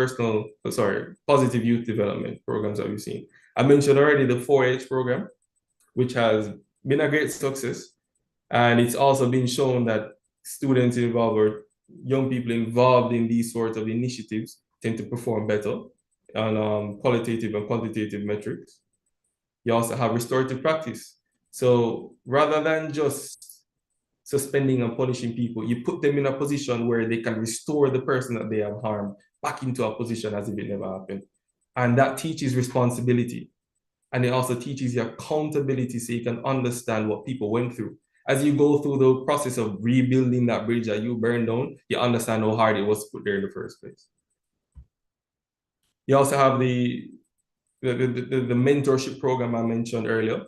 positive youth development programs that we've seen. I mentioned already the 4-H program, which has been a great success. And it's also been shown that students involved or young people involved in these sorts of initiatives tend to perform better on qualitative and quantitative metrics. You also have restorative practice. So rather than just suspending and punishing people, you put them in a position where they can restore the person that they have harmed back into a position as if it never happened. And that teaches responsibility. And it also teaches you accountability so you can understand what people went through. As you go through the process of rebuilding that bridge that you burned down, you understand how hard it was to put there in the first place. You also have the mentorship program I mentioned earlier,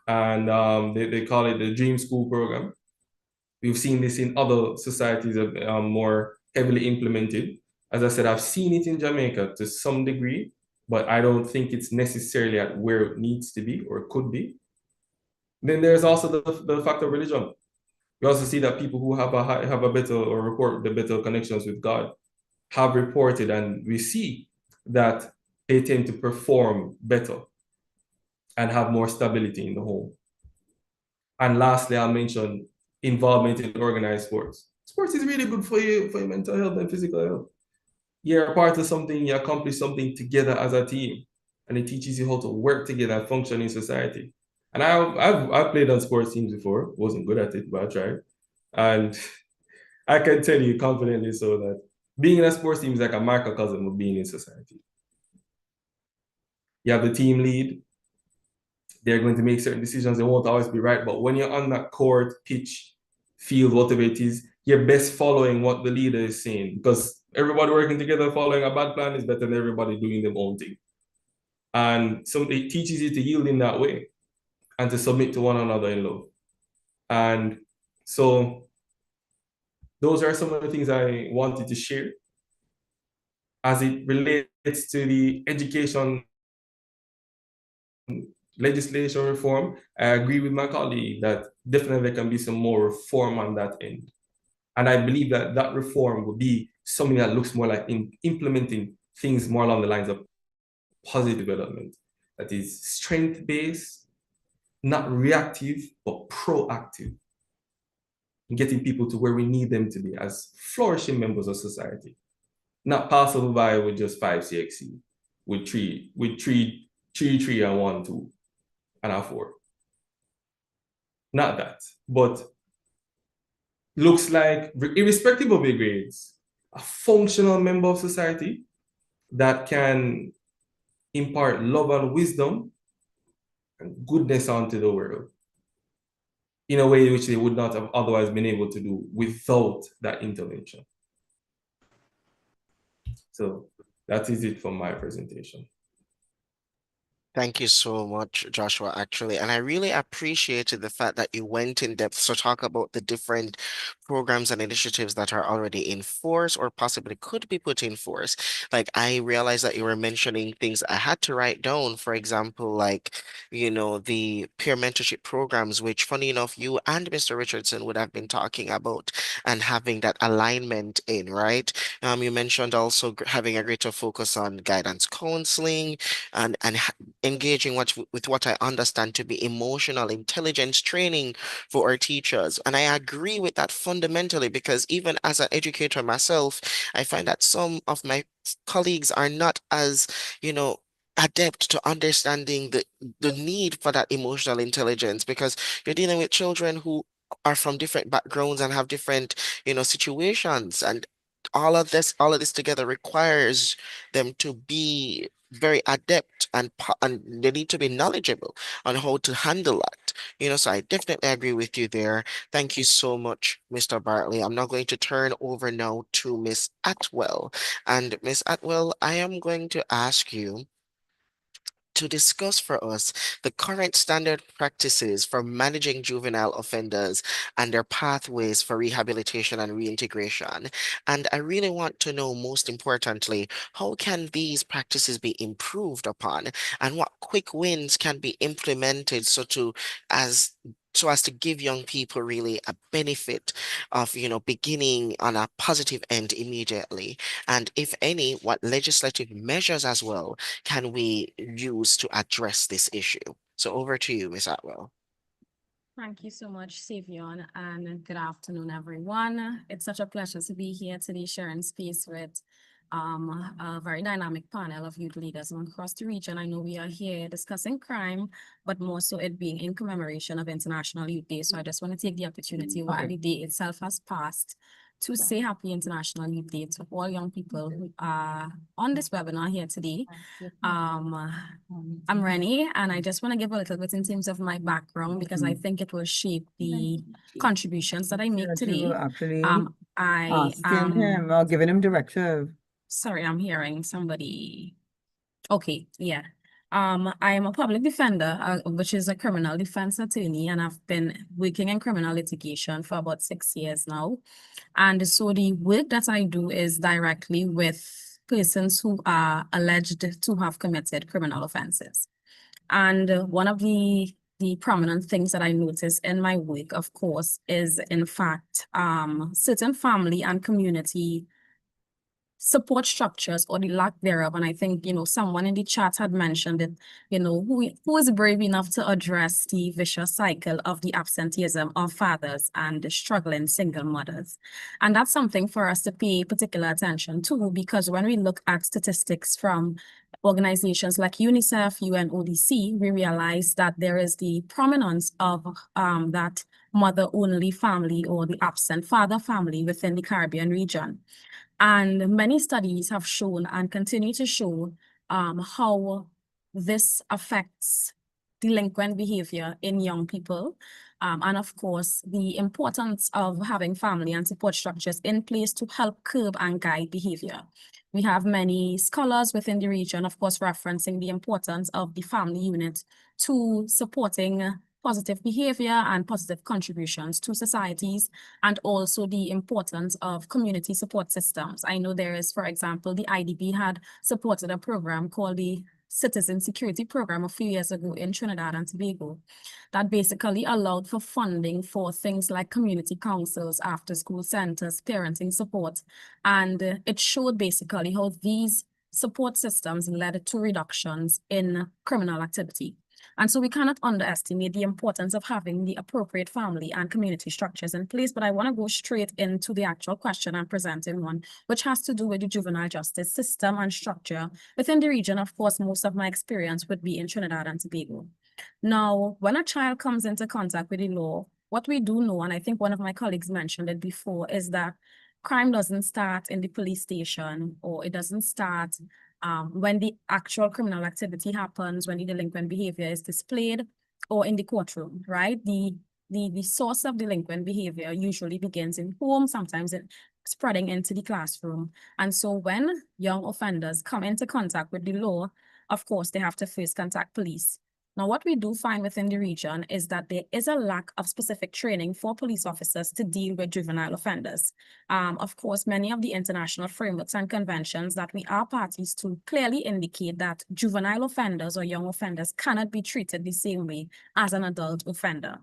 and they call it the Dream School program. We've seen this in other societies more heavily implemented. As I said, I've seen it in Jamaica to some degree, but I don't think it's necessarily at where it needs to be or could be. Then there's also the factor of religion. We also see that people who have a better or report the better connections with God have reported, and we see that they tend to perform better and have more stability in the home. And lastly, I'll mention involvement in organized sports. Sports is really good for your mental health and physical health. You're a part of something, you accomplish something together as a team, and it teaches you how to work together and function in society. And I've played on sports teams before, wasn't good at it, but I tried. And I can tell you confidently so that being in a sports team is like a microcosm of being in society. You have the team lead. They're going to make certain decisions. They won't always be right, but when you're on that court, pitch, field, whatever it is, you're best following what the leader is saying, because everybody working together following a bad plan is better than everybody doing their own thing. And so it teaches you to yield in that way and to submit to one another in love. And so those are some of the things I wanted to share as it relates to the education legislation reform. I agree with my colleague that definitely there can be some more reform on that end. And I believe that that reform would be something that looks more like implementing things more along the lines of positive development, that is strength-based, not reactive, but proactive, in getting people to where we need them to be as flourishing members of society, not passable by with just 5 CXC, with 3, 3, and 1, 2, and a 4. Not that, but looks like, irrespective of your grades, a functional member of society that can impart love and wisdom and goodness onto the world in a way which they would not have otherwise been able to do without that intervention. So that is it for my presentation. Thank you so much, Joshua, actually. And I really appreciated the fact that you went in depth to talk about the different programs and initiatives that are already in force or possibly could be put in force. Like, I realized that you were mentioning things I had to write down, for example, like, the peer mentorship programs, which, funny enough, you and Mr. Richardson would have been talking about and having that alignment in, right? You mentioned also having a greater focus on guidance counseling and engaging with what I understand to be emotional intelligence training for our teachers. And I agree with that fundamentally because even as an educator myself, I find that some of my colleagues are not as, you know, adept to understanding the need for that emotional intelligence because you're dealing with children who are from different backgrounds and have different, situations. And all of this together requires them to be very adept and they need to be knowledgeable on how to handle that. So I definitely agree with you there. Thank you so much, Mr. Bartley. I'm now going to turn over now to Miss Atwell. And Miss Atwell, I am going to ask you to discuss for us the current standard practices for managing juvenile offenders and their pathways for rehabilitation and reintegration. And I really want to know, most importantly, how can these practices be improved upon and what quick wins can be implemented as so as to give young people really a benefit of, beginning on a positive end immediately. And if any, what legislative measures as well can we use to address this issue? So over to you, Ms. Atwell. Thank you so much, Savion, and good afternoon, everyone. It's such a pleasure to be here today sharing space with a very dynamic panel of youth leaders from across the region. I know we are here discussing crime, but more so it being in commemoration of International Youth Day. So I just want to take the opportunity while the day itself has passed to say Happy International Youth Day to all young people who are on this webinar here today. I'm Rennie, and I just want to give a little bit in terms of my background because I think it will shape the contributions that I make That you today. were actually I asking him or giving him directive. sorry, I'm hearing somebody. Okay, yeah. I am a public defender, which is a criminal defense attorney, and I've been working in criminal litigation for about 6 years now. And so the work that I do is directly with persons who are alleged to have committed criminal offenses. And one of the prominent things that I notice in my work, of course, is in fact certain family and community support structures or the lack thereof. And I think, someone in the chat had mentioned it, who is brave enough to address the vicious cycle of the absenteeism of fathers and the struggling single mothers. And that's something for us to pay particular attention to, because when we look at statistics from organizations like UNICEF, UNODC, we realize that there is the prominence of that mother-only family or the absent father family within the Caribbean region. And many studies have shown and continue to show how this affects delinquent behavior in young people. And of course, the importance of having family and support structures in place to help curb and guide behavior. We have many scholars within the region, of course, referencing the importance of the family unit to supporting positive behavior and positive contributions to societies, and also the importance of community support systems. I know there is, for example, the IDB had supported a program called the Citizen Security Program a few years ago in Trinidad and Tobago that basically allowed for funding for things like community councils, after school centers, parenting support. And it showed basically how these support systems led to reductions in criminal activity. And so we cannot underestimate the importance of having the appropriate family and community structures in place. But I want to go straight into the actual question I'm presenting one, which has to do with the juvenile justice system and structure within the region. Of course, most of my experience would be in Trinidad and Tobago. Now, when a child comes into contact with the law, what we do know, and I think one of my colleagues mentioned it before, is that crime doesn't start in the police station, or it doesn't start when the actual criminal activity happens, when the delinquent behavior is displayed, or in the courtroom, right? The source of delinquent behavior usually begins in home, sometimes it spreading into the classroom. And so when young offenders come into contact with the law, of course, they have to first contact police. Now, what we do find within the region is that there is a lack of specific training for police officers to deal with juvenile offenders. Of course, many of the international frameworks and conventions that we are parties to clearly indicate that juvenile offenders or young offenders cannot be treated the same way as an adult offender.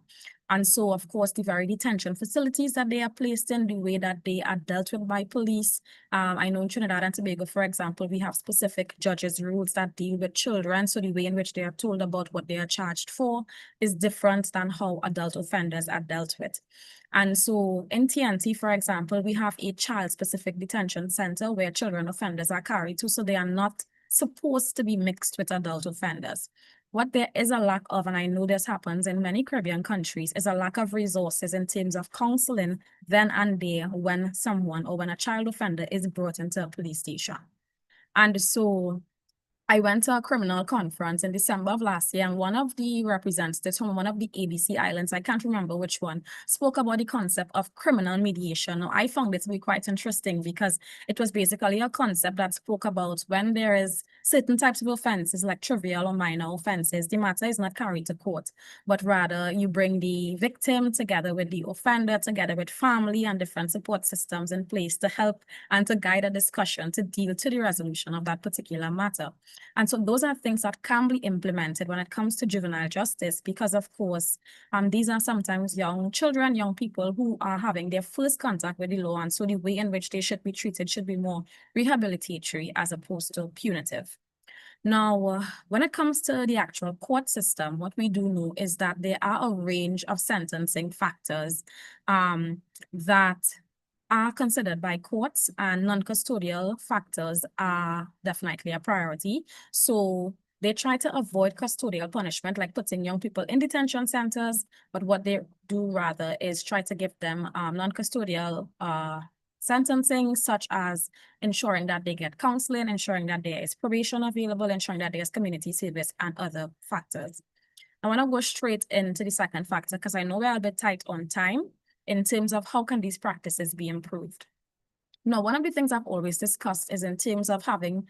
And so, of course, the very detention facilities that they are placed in, the way that they are dealt with by police. I know in Trinidad and Tobago, for example, we have specific judges' rules that deal with children. So the way in which they are told about what they are charged for is different than how adult offenders are dealt with. And so in TNT, for example, we have a child-specific detention center where children offenders are carried to, so they are not supposed to be mixed with adult offenders. What there is a lack of, and I know this happens in many Caribbean countries, is a lack of resources in terms of counseling then and there when someone or when a child offender is brought into a police station. And so I went to a criminal conference in December of last year, and one of the representatives from one of the ABC islands, I can't remember which one, spoke about the concept of criminal mediation. Now, I found it to be quite interesting because it was basically a concept that spoke about when there is certain types of offenses like trivial or minor offenses, the matter is not carried to court, but rather you bring the victim together with the offender, together with family and different support systems in place to help and to guide a discussion to deal to the resolution of that particular matter. And so those are things that can be implemented when it comes to juvenile justice, because of course, these are sometimes young children, young people who are having their first contact with the law. And so the way in which they should be treated should be more rehabilitatory as opposed to punitive. Now, when it comes to the actual court system, what we do know is that there are a range of sentencing factors that are considered by courts, and non-custodial factors are definitely a priority. So they try to avoid custodial punishment, like putting young people in detention centers, but what they do rather is try to give them non-custodial sentencing, such as ensuring that they get counseling, ensuring that there is probation available, ensuring that there's community service and other factors. I want to go straight into the second factor because I know we're a bit tight on time in terms of how can these practices be improved. Now, one of the things I've always discussed is in terms of having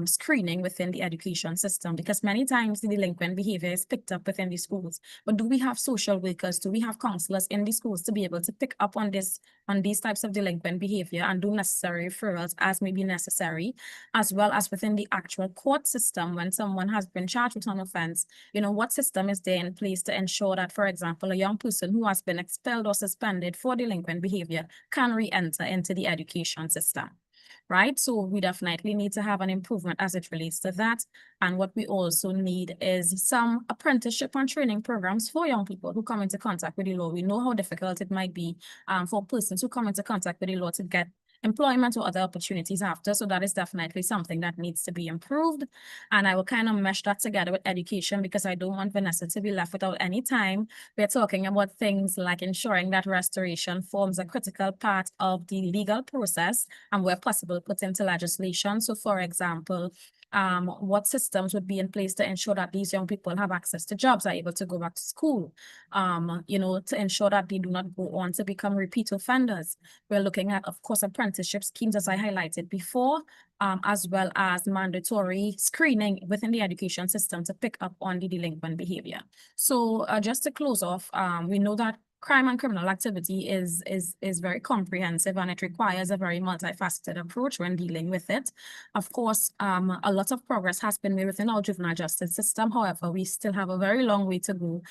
screening within the education system, because many times the delinquent behavior is picked up within the schools. But do we have social workers? Do we have counselors in the schools to be able to pick up on these types of delinquent behavior and do necessary referrals as may be necessary, as well as within the actual court system when someone has been charged with an offense? You know, what system is there in place to ensure that, for example, a young person who has been expelled or suspended for delinquent behavior can re-enter into the education system, right? So we definitely need to have an improvement as it relates to that. And what we also need is some apprenticeship and training programs for young people who come into contact with the law. We know how difficult it might be for persons who come into contact with the law to get employment or other opportunities after. So that is definitely something that needs to be improved. And I will kind of mesh that together with education because I don't want Vanessa to be left without any time. We're talking about things like ensuring that restoration forms a critical part of the legal process and where possible put into legislation. So for example, what systems would be in place to ensure that these young people have access to jobs, are able to go back to school, you know, to ensure that they do not go on to become repeat offenders. We're looking at, of course, apprenticeship schemes, as I highlighted before, as well as mandatory screening within the education system to pick up on the delinquent behavior. So just to close off, we know that crime and criminal activity is very comprehensive and it requires a very multifaceted approach when dealing with it. Of course, a lot of progress has been made within our juvenile justice system. However, we still have a very long way to go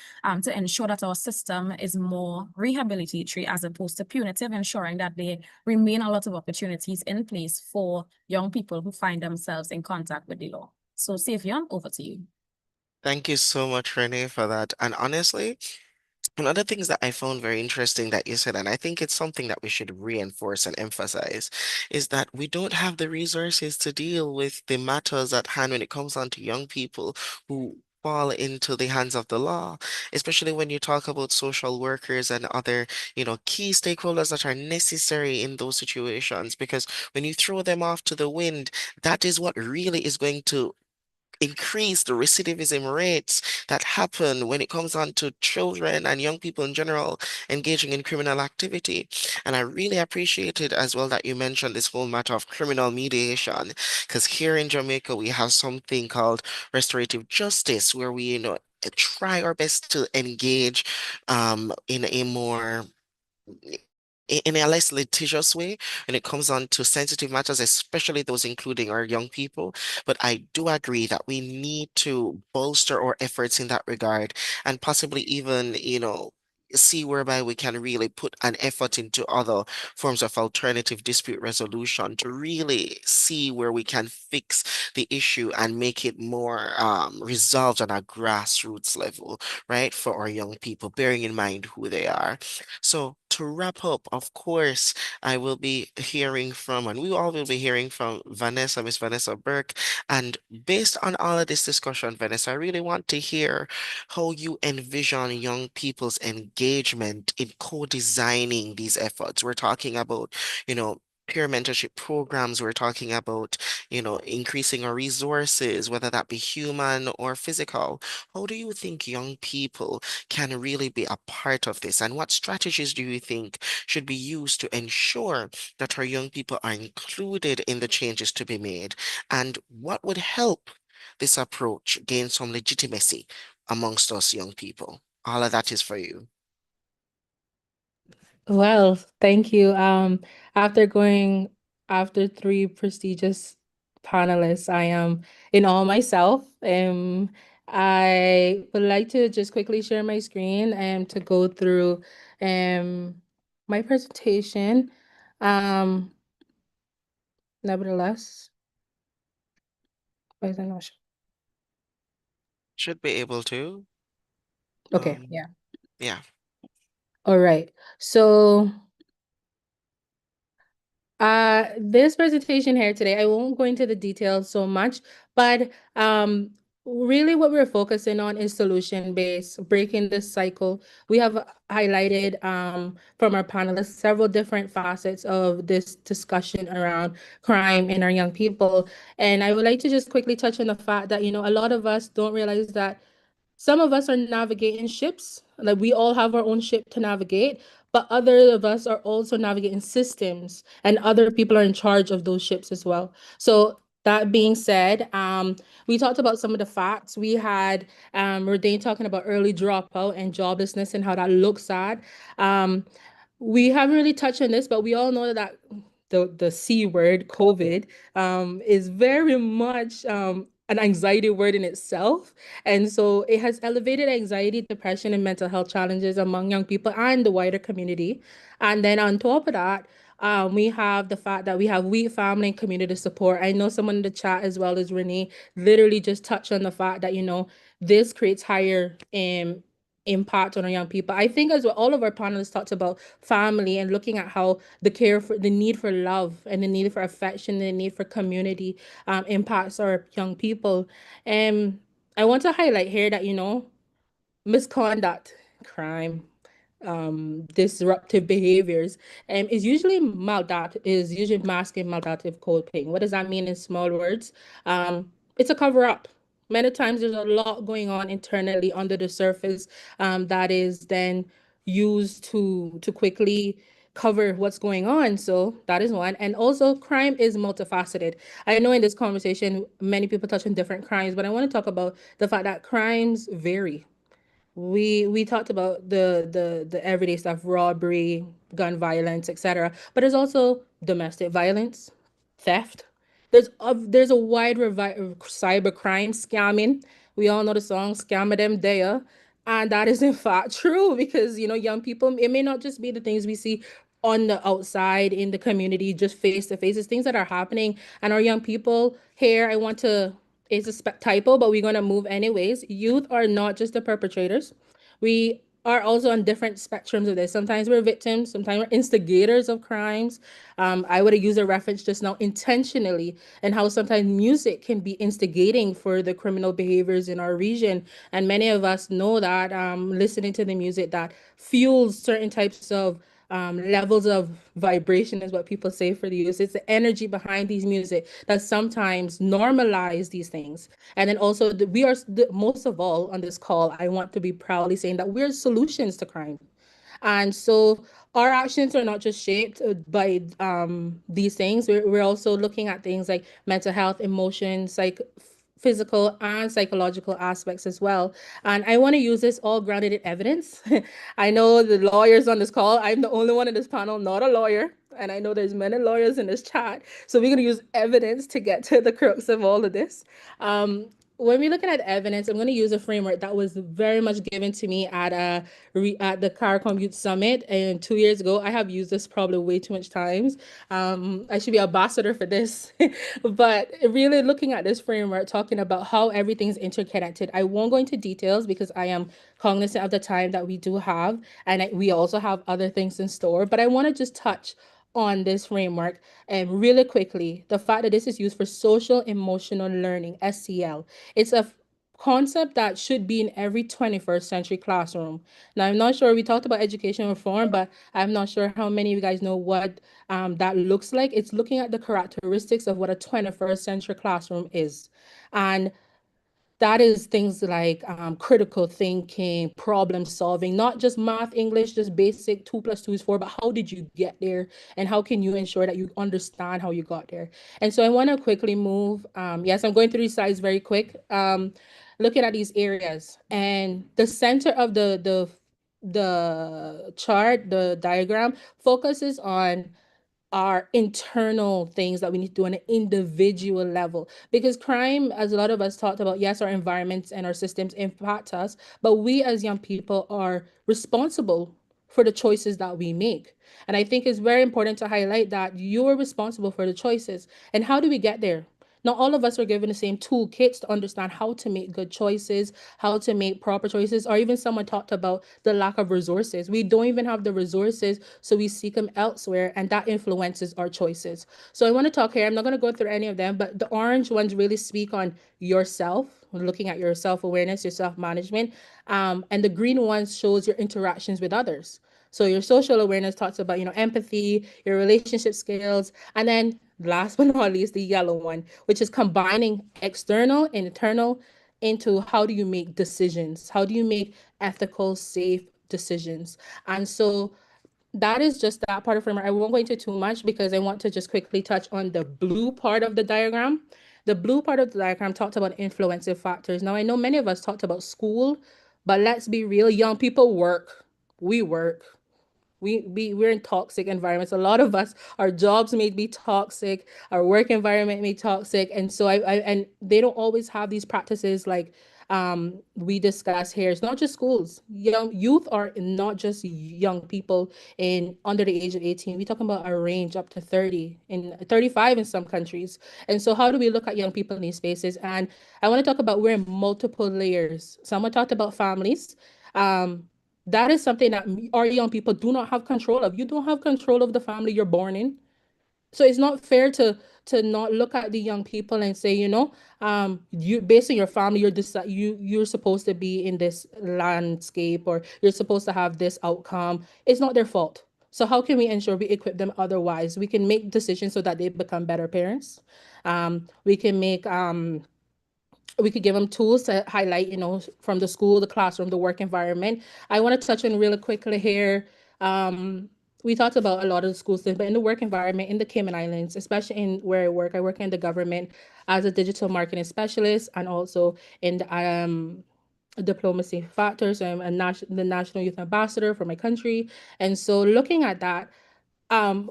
to ensure that our system is more rehabilitatory as opposed to punitive, ensuring that there remain a lot of opportunities in place for young people who find themselves in contact with the law. So, Savion, over to you. Thank you so much, Renee, for that. And honestly, one of the things that I found very interesting that you said, and I think it's something that we should reinforce and emphasize, is that we don't have the resources to deal with the matters at hand when it comes down to young people who fall into the hands of the law, especially when you talk about social workers and other, key stakeholders that are necessary in those situations. Because when you throw them off to the wind, that is what really is going to increase the recidivism rates that happen when it comes on to children and young people in general engaging in criminal activity. And I really appreciated as well that you mentioned this whole matter of criminal mediation, because here in Jamaica we have something called restorative justice, where we, try our best to engage in a more in a less litigious way when it comes on to sensitive matters, especially those including our young people. But I do agree that we need to bolster our efforts in that regard and possibly even, see whereby we can really put an effort into other forms of alternative dispute resolution to really see where we can fix the issue and make it more resolved on a grassroots level, right, for our young people, bearing in mind who they are. So to wrap up, of course, I will be hearing from, and we all will be hearing from Vanessa, Miss Vanessa Burke. And based on all of this discussion, Vanessa, I really want to hear how you envision young people's engagement in co-designing these efforts. We're talking about, peer mentorship programs. We're talking about, increasing our resources, whether that be human or physical. How do you think young people can really be a part of this? And what strategies do you think should be used to ensure that our young people are included in the changes to be made? And what would help this approach gain some legitimacy amongst us young people? All of that is for you. Well, thank you. After three prestigious panelists, I am in awe myself. I would like to just quickly share my screen and to go through my presentation. Nevertheless, why is it not Should be able to. okay, Um, yeah. yeah. All right. So this presentation here today, I won't go into the details so much, but really what we're focusing on is solution-based, breaking this cycle. We have highlighted from our panelists several different facets of this discussion around crime in our young people. And I would like to just quickly touch on the fact that, a lot of us don't realize that some of us are navigating ships, like we all have our own ship to navigate, but other of us are also navigating systems, and other people are in charge of those ships as well. So that being said, we talked about some of the facts. We had Rodane talking about early dropout and joblessness and how that looks sad. We haven't really touched on this, but we all know that the C word, COVID, is very much an anxiety word in itself. And so it has elevated anxiety, depression, and mental health challenges among young people and the wider community. And then on top of that, we have the fact that we have weak family and community support. I know someone in the chat as well as Renee literally just touched on the fact that, this creates higher impact on our young people. I think as well, all of our panelists talked about family and looking at how the need for love and the need for affection, and the need for community impacts our young people. And I want to highlight here that, misconduct, crime, disruptive behaviors, is usually masking maladaptive coping. What does that mean in small words? It's a cover up. Many times there's a lot going on internally under the surface that is then used to quickly cover what's going on. So that is one. And also crime is multifaceted. I know in this conversation, many people touch on different crimes, but I want to talk about the fact that crimes vary. We talked about the everyday stuff, robbery, gun violence, etc. But there's also domestic violence, theft. There's a wide cyber crime, scamming. We all know the song "Scammer Them There," and that is in fact true because young people. It may not just be the things we see on the outside in the community, just face to face. It's things that are happening, and our young people here. I want to it's a typo, but we're going to move anyways. Youth are not just the perpetrators. We are also on different spectrums of this. Sometimes we're victims, sometimes we're instigators of crimes. I would have used a reference just now intentionally, and how sometimes music can be instigating for the criminal behaviors in our region. And many of us know that listening to the music that fuels certain types of levels of vibration is what people say for the youth. It's the energy behind these music that sometimes normalize these things. And then also we are most of all on this call, I want to be proudly saying that we're solutions to crime. And so our actions are not just shaped by these things. We're also looking at things like mental health, emotions, physical and psychological aspects as well. And I want to use this all grounded in evidence. I know the lawyers on this call, I'm the only one in this panel, not a lawyer. And I know there's many lawyers in this chat. So we're going to use evidence to get to the crux of all of this. When we're looking at evidence, I'm going to use a framework that was very much given to me at the CARICOM Youth Summit and 2 years ago. I have used this probably way too much times. I should be ambassador for this. But really looking at this framework, talking about how everything's interconnected. I won't go into details because I am cognizant of the time that we do have, and we also have other things in store. But I want to just touch on this framework and really quickly the fact that this is used for social emotional learning, SEL. It's a concept that should be in every 21st century classroom. Now, I'm not sure, we talked about education reform, but I'm not sure how many of you guys know what that looks like. It's looking at the characteristics of what a 21st century classroom is. And that is things like critical thinking, problem solving, not just math, English, just basic 2 + 2 is 4, but how did you get there? And how can you ensure that you understand how you got there? And so I want to quickly move. Yes, I'm going through these slides very quick. Looking at these areas, and the center of the chart, the diagram, focuses on our internal things that we need to do on an individual level. Because crime, as a lot of us talked about, yes, our environments and our systems impact us, but we as young people are responsible for the choices that we make. And I think it's very important to highlight that you're responsible for the choices. And how do we get there? Not all of us are given the same toolkits to understand how to make good choices, how to make proper choices, or even someone talked about the lack of resources. We don't even have the resources, so we seek them elsewhere, and that influences our choices. So I want to talk here. I'm not going to go through any of them, but the orange ones really speak on yourself, looking at your self-awareness, your self-management, and the green ones shows your interactions with others. So your social awareness talks about, empathy, your relationship skills, and then last but not least, the yellow one, which is combining external and internal into how do you make decisions? How do you make ethical, safe decisions? And so that is just that part of framework. I won't go into too much because I want to just quickly touch on the blue part of the diagram. The blue part of the diagram talked about influencing factors. Now, I know many of us talked about school, but let's be real, young people work. We work. We're in toxic environments. A lot of us, our jobs may be toxic, our work environment may be toxic. And so and they don't always have these practices like we discuss here. It's not just schools. Young youth are not just young people in under the age of 18. We're talking about a range up to 30 and 35 in some countries. And so how do we look at young people in these spaces? And I want to talk about we're in multiple layers. Someone talked about families. That is something that our young people do not have control of. You don't have control of the family you're born in. So it's not fair to not look at the young people and say, you based on your family, you're supposed to be in this landscape or you're supposed to have this outcome. It's not their fault. So how can we ensure we equip them otherwise? We can make decisions so that they become better parents. We can make we could give them tools to highlight, from the school, the classroom, the work environment. I want to touch on really quickly here. We talked about a lot of the school things, but in the work environment, in the Cayman Islands, especially in where I work in the government as a digital marketing specialist and also in the diplomacy factors. I'm the National Youth Ambassador for my country. And so looking at that,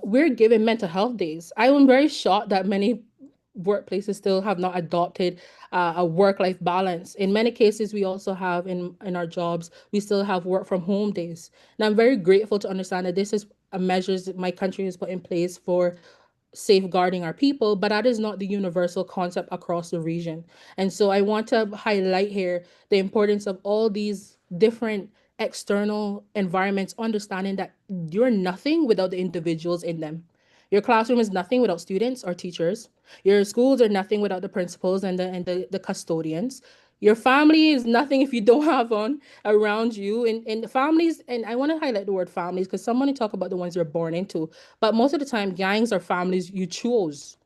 we're given mental health days. I am very shocked that many workplaces still have not adopted a work-life balance. In many cases, we also have in our jobs, we still have work from home days. And I'm very grateful to understand that this is a measures that my country has put in place for safeguarding our people, but that is not the universal concept across the region. And so I want to highlight here the importance of all these different external environments, understanding that you're nothing without the individuals in them. Your classroom is nothing without students or teachers. Your schools are nothing without the principals and the custodians. Your family is nothing if you don't have one around you. And families, and I want to highlight the word families because someone talk about the ones you're born into, but most of the time, gangs are families you chose.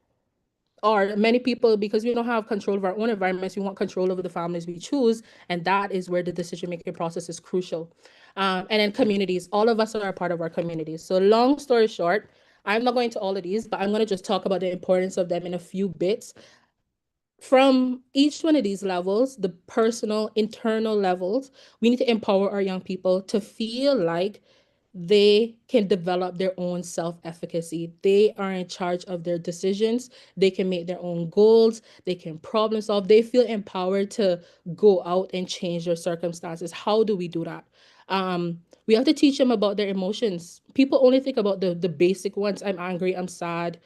Or many people, because we don't have control of our own environments, we want control over the families we choose, and that is where the decision-making process is crucial. And then communities, all of us are a part of our communities. So long story short, I'm not going to all of these, but I'm going to just talk about the importance of them in a few bits. From each one of these levels, the personal, internal levels, we need to empower our young people to feel like they can develop their own self-efficacy. They are in charge of their decisions. They can make their own goals. They can problem solve. They feel empowered to go out and change their circumstances. How do we do that? We have to teach them about their emotions. People only think about the basic ones. I'm angry, I'm sad,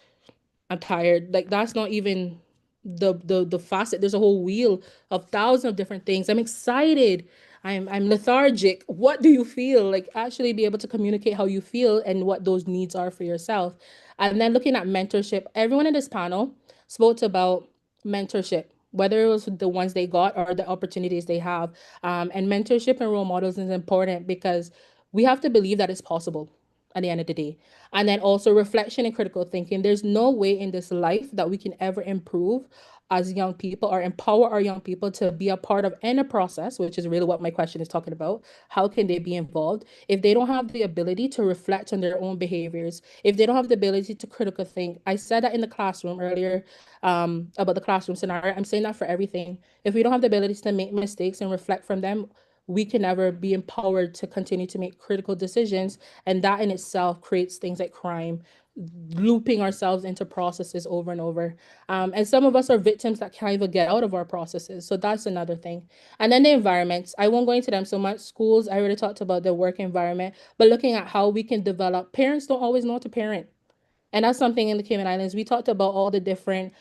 I'm tired. Like that's not even the facet. There's a whole wheel of thousands of different things. I'm excited. I'm lethargic. What do you feel? Like actually be able to communicate how you feel and what those needs are for yourself. And then looking at mentorship, everyone in this panel spoke about mentorship, whether it was the ones they got or the opportunities they have. And mentorship and role models is important because we have to believe that it's possible at the end of the day. And then also reflection and critical thinking. There's no way in this life that we can ever improve as young people or empower our young people to be a part of any process, which is really what my question is talking about. How can they be involved if they don't have the ability to reflect on their own behaviors, if they don't have the ability to critical think? I said that in the classroom earlier about the classroom scenario. I'm saying that for everything. If we don't have the ability to make mistakes and reflect from them, we can never be empowered to continue to make critical decisions. And that in itself creates things like crime, looping ourselves into processes over and over. And some of us are victims that can't even get out of our processes. So that's another thing. And then the environments, I won't go into them so much. Schools, I already talked about the work environment, but looking at how we can develop, parents don't always know how to parent. And that's something in the Cayman Islands. We talked about all the different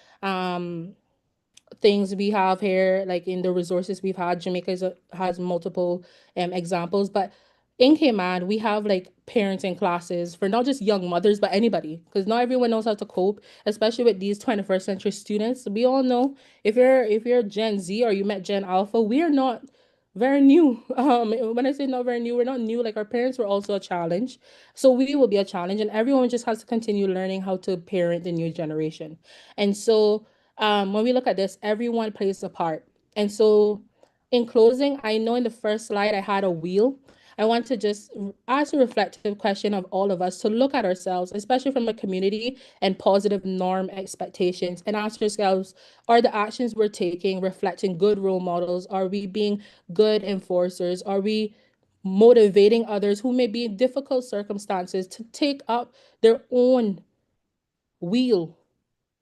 things we have here, like in the resources we've had. Jamaica has multiple examples, but in Cayman, we have like parenting classes for not just young mothers, but anybody, because not everyone knows how to cope, especially with these 21st century students. We all know if you're Gen Z or you met Gen Alpha, we are not very new. When I say not very new, we're not new. Like our parents were also a challenge, so we will be a challenge, and everyone just has to continue learning how to parent the new generation. And so when we look at this, everyone plays a part. And so, in closing, I know in the first slide I had a wheel. I want to just ask a reflective question of all of us to look at ourselves, especially from a community and positive norm expectations, and ask ourselves, are the actions we're taking reflecting good role models? Are we being good enforcers? Are we motivating others who may be in difficult circumstances to take up their own wheel,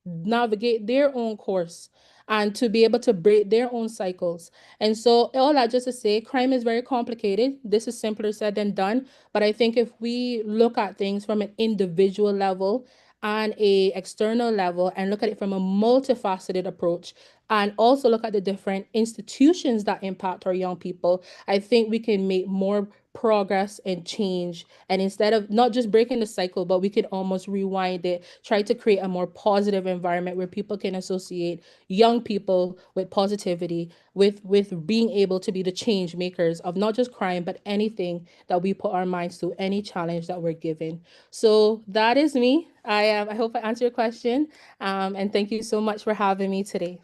navigate their own course, and to be able to break their own cycles? And so all that just to say, crime is very complicated. This is simpler said than done. But I think if we look at things from an individual level and a external level and look at it from a multifaceted approach and also look at the different institutions that impact our young people, I think we can make more progress and change. And instead of not just breaking the cycle, but we can almost rewind it, try to create a more positive environment where people can associate young people with positivity, with being able to be the change makers of not just crime, but anything that we put our minds to, any challenge that we're given. So that is me. I hope I answered your question. And thank you so much for having me today.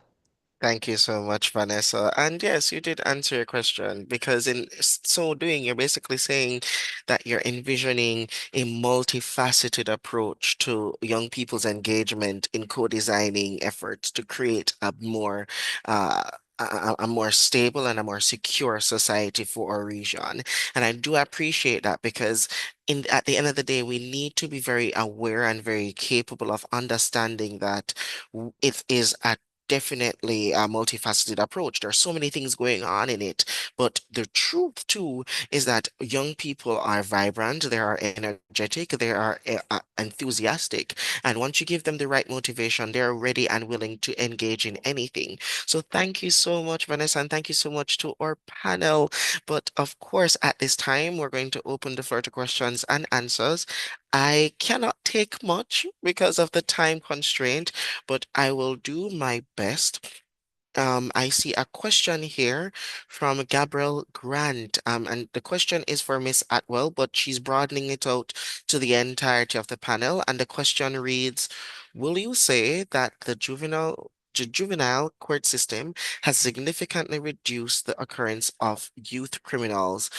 Thank you so much, Vanessa. And yes, you did answer your question because in so doing, you're basically saying that you're envisioning a multifaceted approach to young people's engagement in co-designing efforts to create uh, a more stable and a more secure society for our region. And I do appreciate that because at the end of the day, we need to be very aware and very capable of understanding that it is a definitely a multifaceted approach. There are so many things going on in it, but the truth too is that young people are vibrant, they are energetic, they are enthusiastic, and once you give them the right motivation, they are ready and willing to engage in anything. So thank you so much, Vanessa, and thank you so much to our panel. But of course, at this time, we're going to open the floor to questions and answers. I cannot take much because of the time constraint, but I will do my best I see a question here from Gabriel Grant. And the question is for Miss Atwell, but she's broadening it out to the entirety of the panel. And the question reads, will you say that the juvenile court system has significantly reduced the occurrence of youth criminals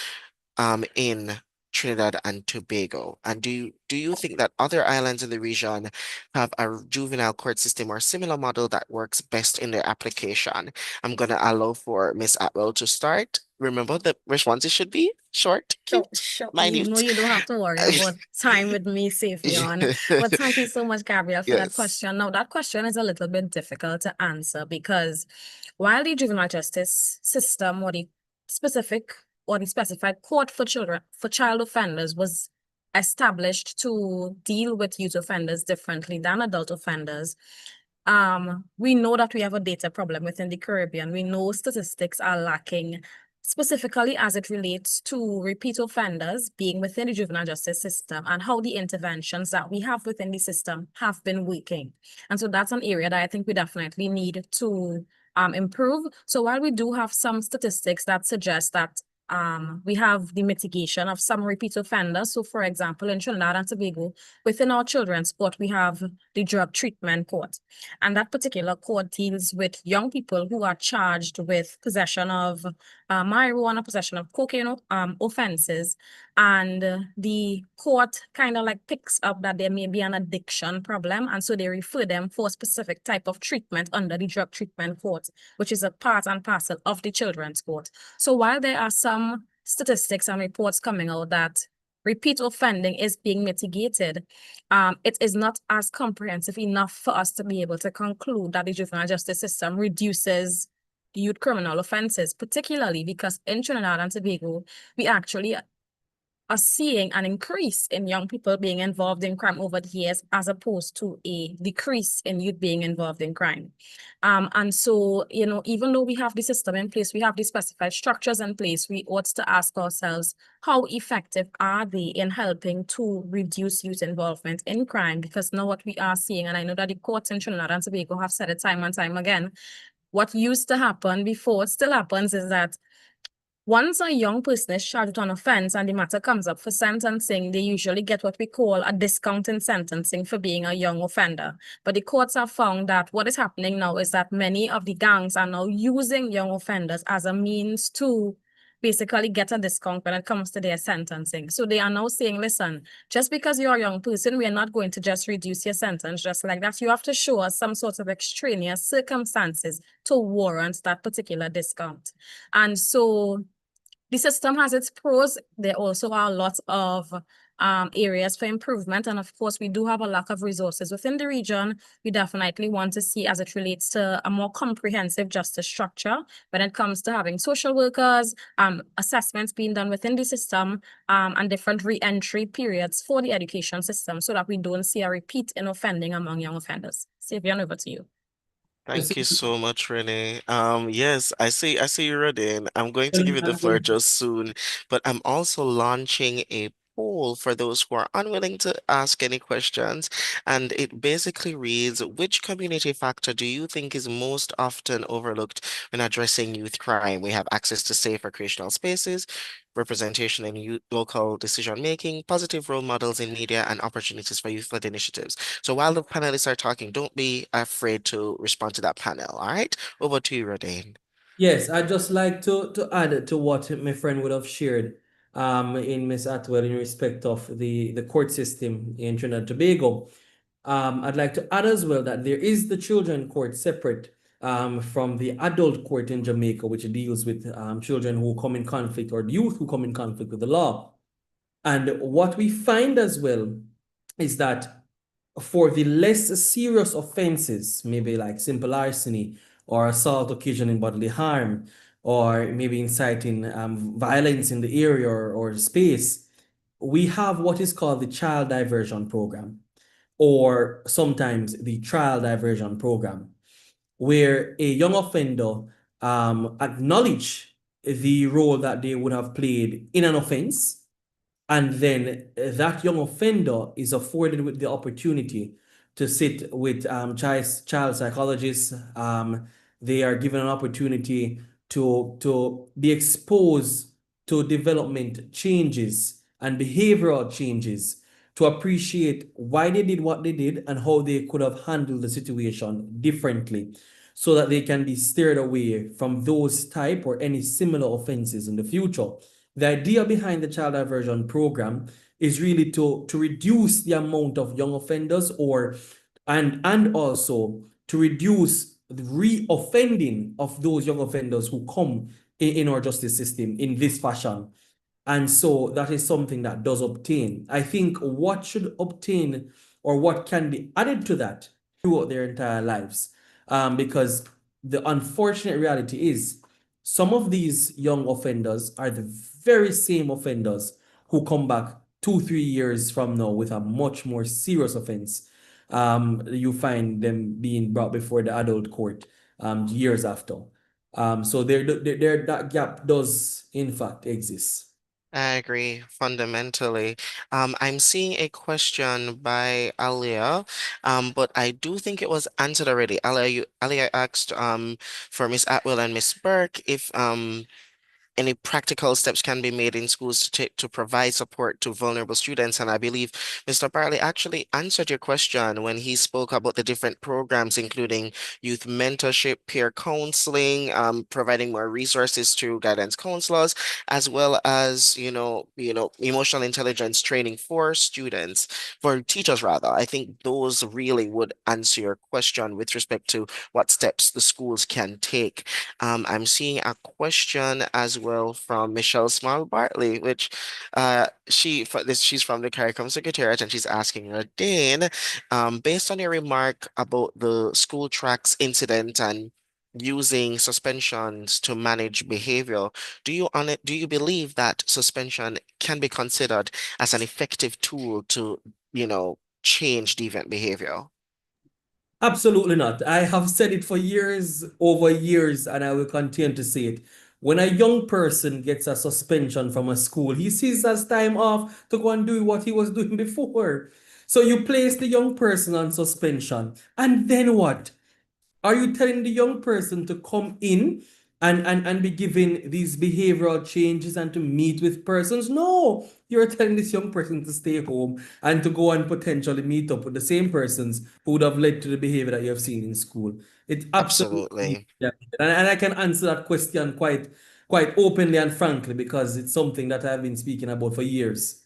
in Trinidad and Tobago? And do you think that other islands in the region have a juvenile court system or similar model that works best in their application? I'm gonna allow for Miss Atwell to start. Remember, the responses should be short, Sure, cute, sure. minute. No, you don't have to worry about time with me, Savion. But thank you so much, Gabriel, for that Yes. question. Now, that question is a little bit difficult to answer because while the juvenile justice system or the specified court for child offenders was established to deal with youth offenders differently than adult offenders, we know that we have a data problem within the Caribbean. We know statistics are lacking, specifically as it relates to repeat offenders being within the juvenile justice system and how the interventions that we have within the system have been working. And so that's an area that I think we definitely need to improve. So while we do have some statistics that suggest that we have the mitigation of some repeat offenders. So for example, in Trinidad and Tobago, within our children's court, we have the drug treatment court. And that particular court deals with young people who are charged with possession of marijuana, possession of cocaine offenses. And the court kind of like picks up that there may be an addiction problem. And so they refer them for a specific type of treatment under the drug treatment court, which is a part and parcel of the children's court. So while there are some statistics and reports coming out that repeat offending is being mitigated, it is not as comprehensive enough for us to be able to conclude that the juvenile justice system reduces youth criminal offenses, particularly because in Trinidad and Tobago, we actually are seeing an increase in young people being involved in crime over the years, as opposed to a decrease in youth being involved in crime. And so, you know, even though we have the system in place, we have the specified structures in place, we ought to ask ourselves, how effective are they in helping to reduce youth involvement in crime? Because now what we are seeing, and I know that the courts in Trinidad and Tobago have said it time and time again, what used to happen before, it still happens, is that once a young person is charged with an offense and the matter comes up for sentencing, they usually get what we call a discount in sentencing for being a young offender. But the courts have found that what is happening now is that many of the gangs are now using young offenders as a means to basically get a discount when it comes to their sentencing. So they are now saying, listen, just because you're a young person, we are not going to just reduce your sentence just like that. You have to show us some sort of extraneous circumstances to warrant that particular discount. And so the system has its pros. There also are lots of areas for improvement. And of course, we do have a lack of resources within the region. We definitely want to see, as it relates to a more comprehensive justice structure when it comes to having social workers, assessments being done within the system, and different re-entry periods for the education system so that we don't see a repeat in offending among young offenders. Savion, over to you. Thank you so much, Renee. Yes, I see you, Rodin. I'm going to give you the floor just soon, but I'm also launching a poll for those who are unwilling to ask any questions. And it basically reads, which community factor do you think is most often overlooked when addressing youth crime? We have access to safe recreational spaces, representation in youth, local decision making, positive role models in media, and opportunities for youth-led initiatives. So while the panelists are talking, don't be afraid to respond to that panel. All right, over to you, Rodin. Yes, I'd just like to add to what my friend would have shared in Ms. Atwell in respect of the court system in Trinidad and Tobago. I'd like to add as well that there is the children court separate from the adult court in Jamaica, which deals with children who come in conflict or youth who come in conflict with the law. And what we find as well is that for the less serious offenses, maybe like simple larceny or assault occasioning bodily harm, or maybe inciting violence in the area or space, we have what is called the child diversion program, or sometimes the trial diversion program, where a young offender acknowledge the role that they would have played in an offense, and then that young offender is afforded with the opportunity to sit with child psychologists, They are given an opportunity to be exposed to development changes and behavioral changes, to appreciate why they did what they did and how they could have handled the situation differently, so that they can be steered away from those type or any similar offenses in the future. The idea behind the child diversion program is really to reduce the amount of young offenders, and also to reduce the reoffending of those young offenders who come in our justice system in this fashion. And so that is something that does obtain. I think what should obtain, or what can be added to that throughout their entire lives, because the unfortunate reality is some of these young offenders are the very same offenders who come back 2-3 years from now with a much more serious offense. You find them being brought before the adult court years after. So that gap does in fact exist. I agree fundamentally. I'm seeing a question by Alia, but I do think it was answered already. Alia asked for Miss Atwell and Miss Burke if any practical steps can be made in schools to provide support to vulnerable students. And I believe Mr. Barley actually answered your question when he spoke about the different programs, including youth mentorship, peer counseling, providing more resources to guidance counselors, as well as, emotional intelligence training for students, for teachers rather. I think those really would answer your question with respect to what steps the schools can take. I'm seeing a question as well from Michelle Small Bartley, which she's from the CARICOM Secretariat, and she's asking Dane, based on your remark about the school tracks incident and using suspensions to manage behavior, do you believe that suspension can be considered as an effective tool to, change deviant behavior? Absolutely not. I have said it for years, over years, and I will continue to say it. When a young person gets a suspension from a school, he sees as time off to go and do what he was doing before. So you place the young person on suspension, and then what? Are you telling the young person to come in and be given these behavioral changes and to meet with persons? No, you're telling this young person to stay home and to go and potentially meet up with the same persons who would have led to the behavior that you have seen in school. It absolutely, Absolutely. and I can answer that question quite openly and frankly, because it's something that I've been speaking about for years.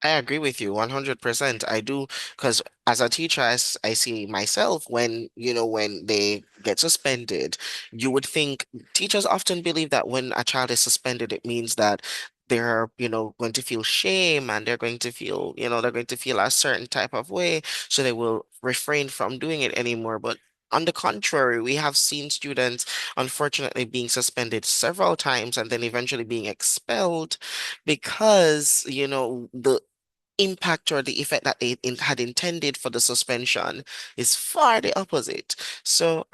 I agree with you 100%. I do, because as a teacher, I see myself when they get suspended, you would think teachers often believe that when a child is suspended, it means that they're, going to feel shame and they're going to feel a certain type of way, so they will refrain from doing it anymore. But on the contrary, we have seen students unfortunately being suspended several times and then eventually being expelled because, the impact or the effect that they had intended for the suspension is far the opposite. So,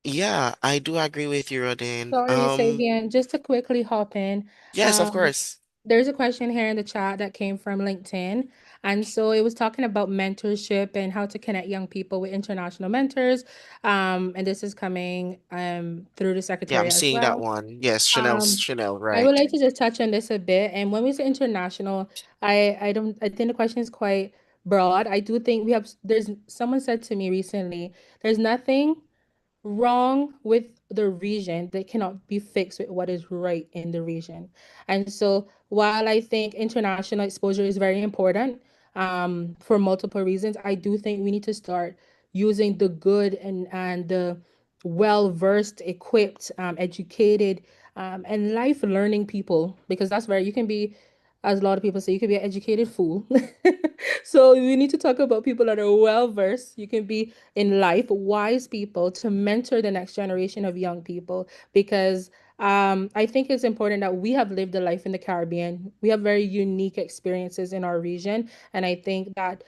yeah, I do agree with you, Rodin. Sorry, Savian, just to quickly hop in. Yes, of Um, course. there's a question here in the chat that came from LinkedIn. And so it was talking about mentorship and how to connect young people with international mentors. And this is coming through the Yeah, I'm Secretariat as seeing that well. one. Yes, Um, Chanel, I would right. like to just touch on this a bit. And when we say international, I think the question is quite broad. I do think there's someone said to me recently, there's nothing wrong with the region that cannot be fixed with what is right in the region. And so while I think international exposure is very important for multiple reasons, I do think we need to start using the good and the well-versed, equipped, educated, and life learning people, because that's where you can be, as a lot of people say, you can be an educated fool. So we need to talk about people that are well-versed. You can be in life, wise people to mentor the next generation of young people, because I think it's important that we have lived a life in the Caribbean. We have very unique experiences in our region, and I think that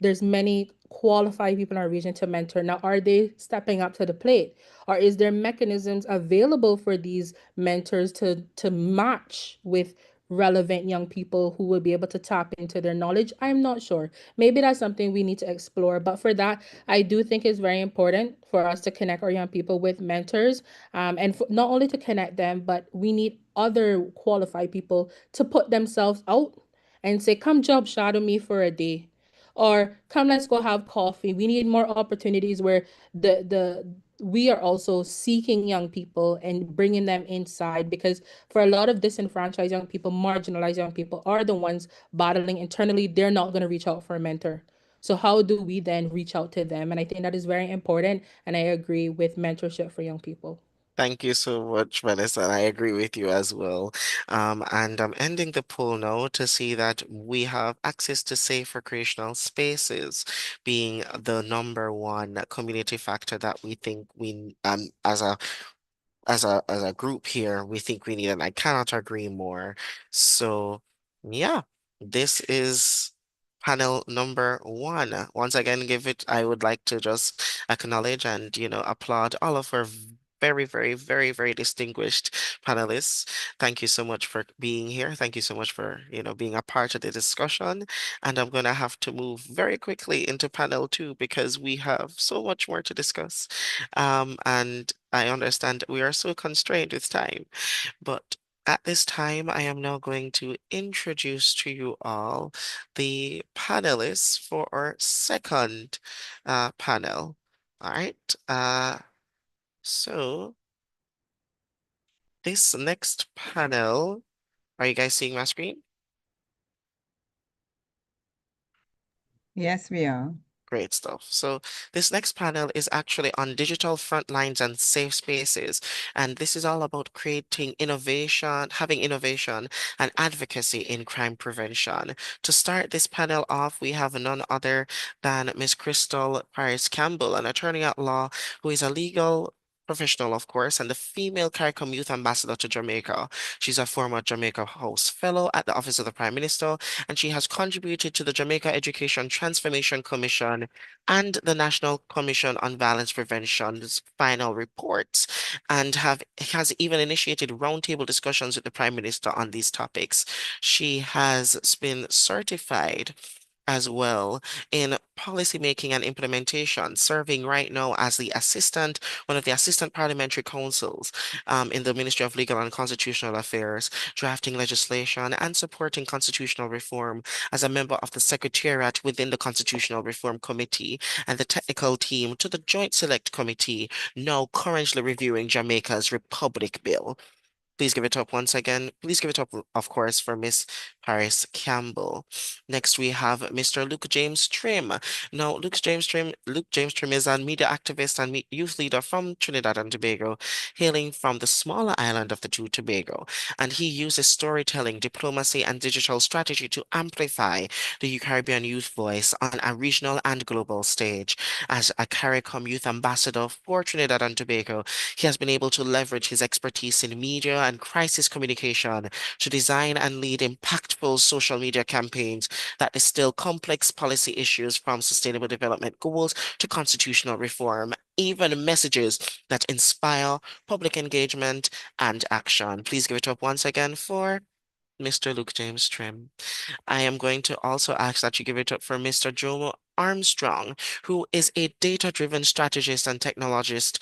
there's many qualified people in our region to mentor. Now, are they stepping up to the plate, or is there mechanisms available for these mentors to match with relevant young people who will be able to tap into their knowledge? I'm not sure. Maybe that's something we need to explore. But for that, I do think it's very important for us to connect our young people with mentors, and not only to connect them, but we need other qualified people to put themselves out and say, come job shadow me for a day. Or come, let's go have coffee. We need more opportunities where the we are also seeking young people and bringing them inside, because for a lot of disenfranchised young people, marginalized young people are the ones battling internally. They're not going to reach out for a mentor. So how do we then reach out to them? And I think that is very important. And I agree with mentorship for young people. Thank you so much, Vanessa. And I agree with you as well. And I'm ending the poll now to see that we have access to safe recreational spaces being the number one community factor that we think we as a group here, we think we need, and I cannot agree more. So yeah, this is panel number one. Once again, I would like to just acknowledge and, applaud all of our very, very, very, very distinguished panelists. Thank you so much for being here. Thank you so much for, being a part of the discussion. And I'm gonna have to move very quickly into panel two because we have so much more to discuss. And I understand we are so constrained with time, but at this time, I am now going to introduce to you all the panelists for our second panel. All right. So this next panel, are you guys seeing my screen? Yes, we are. Great stuff. So this next panel is actually on digital front lines and safe spaces. And this is all about creating innovation, having innovation and advocacy in crime prevention. To start this panel off, we have none other than Ms. Crystal Paris Campbell, an attorney at law who is a legal professional, of course, and the female CARICOM Youth Ambassador to Jamaica. She's a former Jamaica House Fellow at the Office of the Prime Minister, and she has contributed to the Jamaica Education Transformation Commission and the National Commission on Violence Prevention's final reports, and has even initiated roundtable discussions with the Prime Minister on these topics. She has been certified as well in policymaking and implementation, serving right now as one of the assistant parliamentary counsels in the Ministry of Legal and Constitutional Affairs, drafting legislation and supporting constitutional reform as a member of the Secretariat within the Constitutional Reform Committee and the technical team to the Joint Select Committee, now currently reviewing Jamaica's Republic Bill. Please give it up once again. Please give it up, of course, for Miss Paris Campbell. Next, we have Mr. Luke James Trim. Now, Luke James Trim is a media activist and youth leader from Trinidad and Tobago, hailing from the smaller island of the two Tobago. And he uses storytelling, diplomacy, and digital strategy to amplify the Caribbean youth voice on a regional and global stage. As a CARICOM youth ambassador for Trinidad and Tobago, he has been able to leverage his expertise in media and crisis communication to design and lead impactful social media campaigns that distill complex policy issues from sustainable development goals to constitutional reform, even messages that inspire public engagement and action. Please give it up once again for Mr. Luke James Trim. I am going to also ask that you give it up for Mr. Jomo Armstrong, who is a data-driven strategist and technologist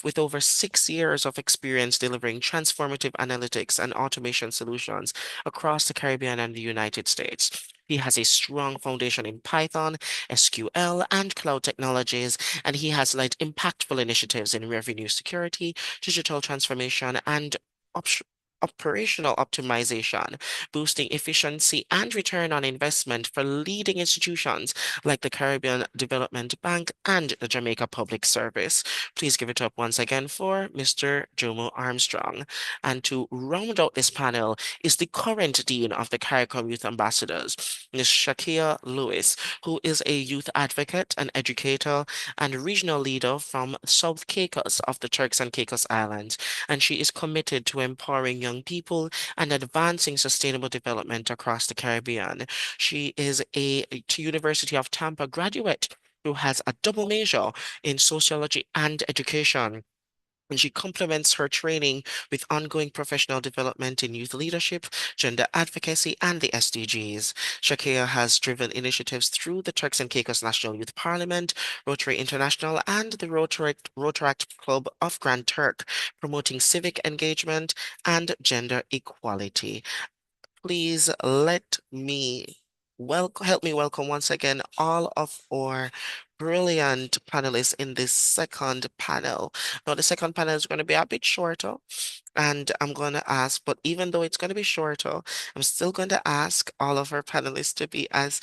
with over 6 years of experience delivering transformative analytics and automation solutions across the Caribbean and the United States. He has a strong foundation in Python, SQL, and cloud technologies, and he has led impactful initiatives in revenue security, digital transformation, and operational optimization, boosting efficiency and return on investment for leading institutions like the Caribbean Development Bank and the Jamaica Public Service. Please give it up once again for Mr. Jomo Armstrong. And to round out this panel is the current Dean of the CARICOM Youth Ambassadors, Ms. Shakia Lewis, who is a youth advocate, an educator, and regional leader from South Caicos of the Turks and Caicos Islands, and she is committed to empowering young people and advancing sustainable development across the Caribbean. She is a University of Tampa graduate who has a double major in sociology and education. And she complements her training with ongoing professional development in youth leadership, gender advocacy, and the SDGs. Shakea has driven initiatives through the Turks and Caicos National Youth Parliament, Rotary International, and the Rotaract Club of Grand Turk, promoting civic engagement and gender equality. Please help me welcome once again all of our brilliant panelists in this second panel. Now, the second panel is going to be a bit shorter, and I'm going to ask, but even though it's going to be shorter, I'm still going to ask all of our panelists to be as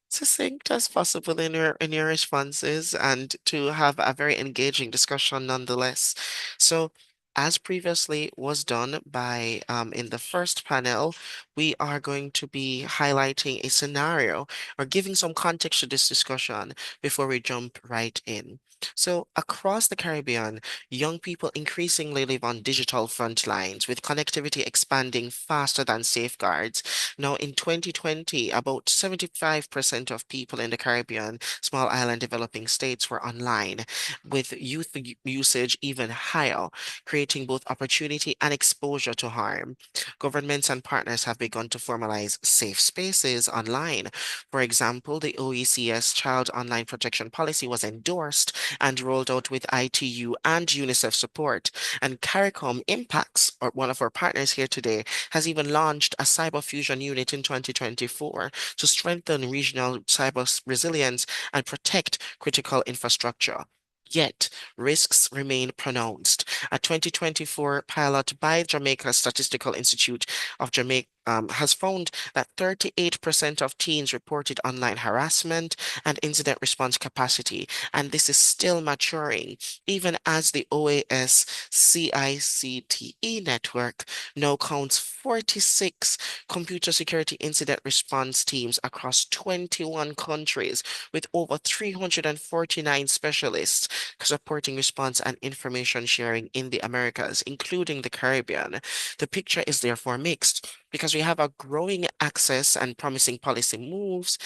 succinct as possible in your responses and to have a very engaging discussion nonetheless. So, as previously was done by in the first panel, we are going to be highlighting a scenario or giving some context to this discussion before we jump right in. So, across the Caribbean, young people increasingly live on digital front lines, with connectivity expanding faster than safeguards. Now, in 2020, about 75% of people in the Caribbean, small island developing states were online, with youth usage even higher, creating both opportunity and exposure to harm. Governments and partners have begun to formalize safe spaces online. For example, the OECS Child Online Protection Policy was endorsed and rolled out with ITU and UNICEF support. And CARICOM Impacts, or one of our partners here today, has even launched a cyber fusion unit in 2024 to strengthen regional cyber resilience and protect critical infrastructure. Yet, risks remain pronounced. A 2024 pilot by Jamaica Statistical Institute of Jamaica has found that 38% of teens reported online harassment and incident response capacity, and this is still maturing, even as the OAS CICTE network now counts 46 computer security incident response teams across 21 countries, with over 349 specialists supporting response and information sharing in the Americas, including the Caribbean. The picture is therefore mixed because we have a growing access and promising policy moves,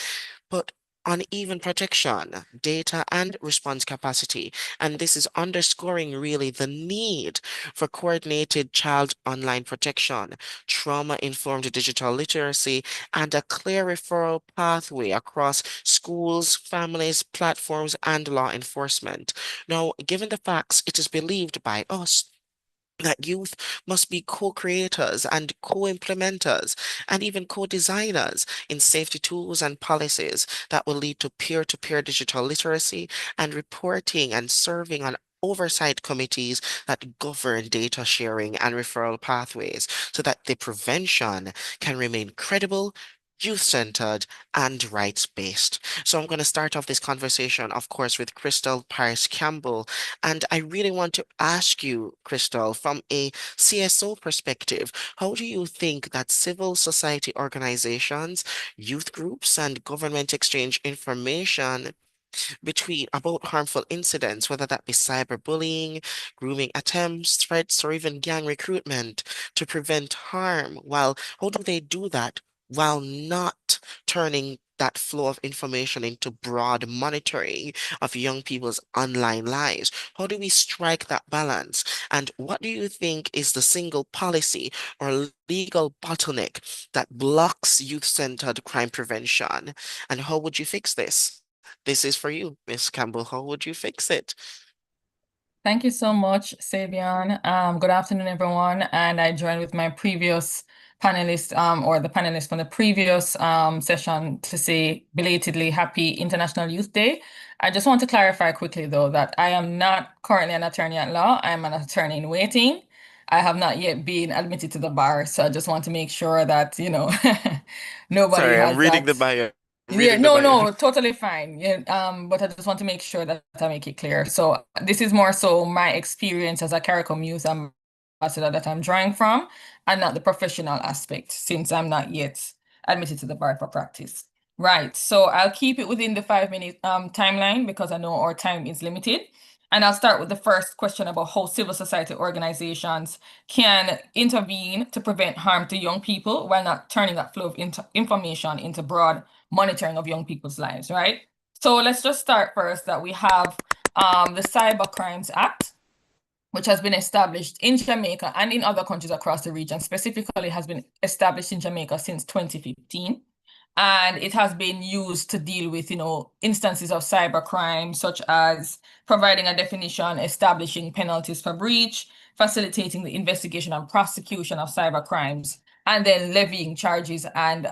but uneven protection, data, and response capacity. And this is underscoring really the need for coordinated child online protection, trauma-informed digital literacy, and a clear referral pathway across schools, families, platforms, and law enforcement. Now, given the facts, it is believed by us that youth must be co-creators and co-implementers and even co-designers in safety tools and policies that will lead to peer-to-peer digital literacy and reporting and serving on oversight committees that govern data sharing and referral pathways so that the prevention can remain credible, youth-centered, and rights-based. So I'm going to start off this conversation, of course, with Crystal Paris Campbell, and I really want to ask you, Crystal, from a CSO perspective, how do you think that civil society organizations, youth groups, and government exchange information between about harmful incidents, whether that be cyberbullying, grooming attempts, threats, or even gang recruitment to prevent harm? While how do they do that while not turning that flow of information into broad monitoring of young people's online lives? How do we strike that balance? And what do you think is the single policy or legal bottleneck that blocks youth-centered crime prevention? And how would you fix this? This is for you, Miss Campbell. How would you fix it? Thank you so much, Savion. Good afternoon, everyone. And I joined with my previous panelist, or the panelist from the previous session to say belatedly happy International Youth Day. I just want to clarify quickly, though, that I am not currently an attorney at law. I'm an attorney in waiting. I have not yet been admitted to the bar, so I just want to make sure that, nobody Sorry, I'm has reading the that. bio. I'm Yeah, reading the no, bio. no, totally fine. Yeah, but I just want to make sure that I make it clear. So this is more so my experience as a CARICOM youth ambassador that I'm drawing from, and not the professional aspect, since I'm not yet admitted to the bar for practice. Right. So I'll keep it within the 5-minute timeline because I know our time is limited. And I'll start with the first question about how civil society organizations can intervene to prevent harm to young people while not turning that flow of information into broad monitoring of young people's lives, right? So let's just start first that we have the Cyber Crimes Act. which has been established in Jamaica and in other countries across the region, specifically has been established in Jamaica since 2015. And it has been used to deal with, instances of cybercrime, such as providing a definition, establishing penalties for breach, facilitating the investigation and prosecution of cybercrimes, and then levying charges and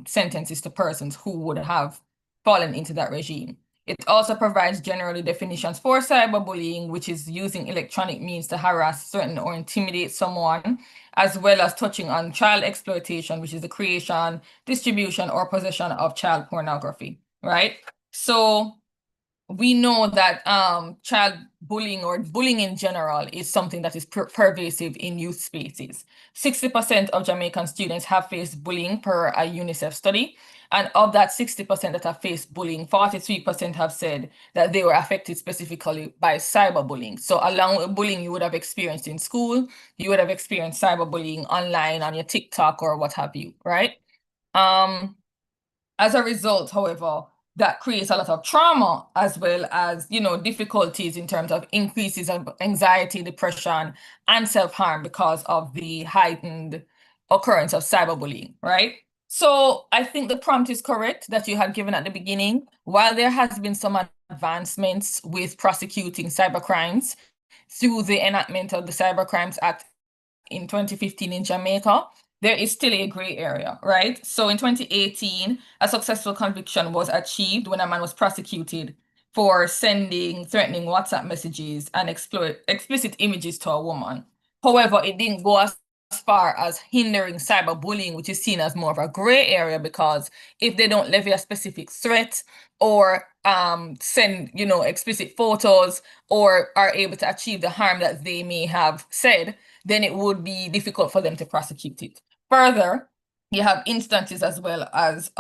sentences to persons who would have fallen into that regime. It also provides generally definitions for cyberbullying, which is using electronic means to harass, threaten, or intimidate someone, as well as touching on child exploitation, which is the creation, distribution, or possession of child pornography, right? So we know that child bullying or bullying in general is something that is pervasive in youth spaces. 60% of Jamaican students have faced bullying per a UNICEF study. And of that 60% that have faced bullying, 43% have said that they were affected specifically by cyberbullying. So along with bullying you would have experienced in school, you would have experienced cyberbullying online on your TikTok or what have you, right? As a result, however, that creates a lot of trauma as well as, difficulties in terms of increases of anxiety, depression, and self-harm because of the heightened occurrence of cyberbullying, right? So I think the prompt is correct that you had given at the beginning. While there has been some advancements with prosecuting cybercrimes through the enactment of the Cybercrimes Act in 2015 in Jamaica, there is still a gray area, right? So in 2018, a successful conviction was achieved when a man was prosecuted for sending threatening WhatsApp messages and explicit images to a woman. However, it didn't go as far as hindering cyberbullying, which is seen as more of a gray area, because if they don't levy a specific threat or send, explicit photos or are able to achieve the harm that they may have said, then it would be difficult for them to prosecute it. Further, you have instances as well as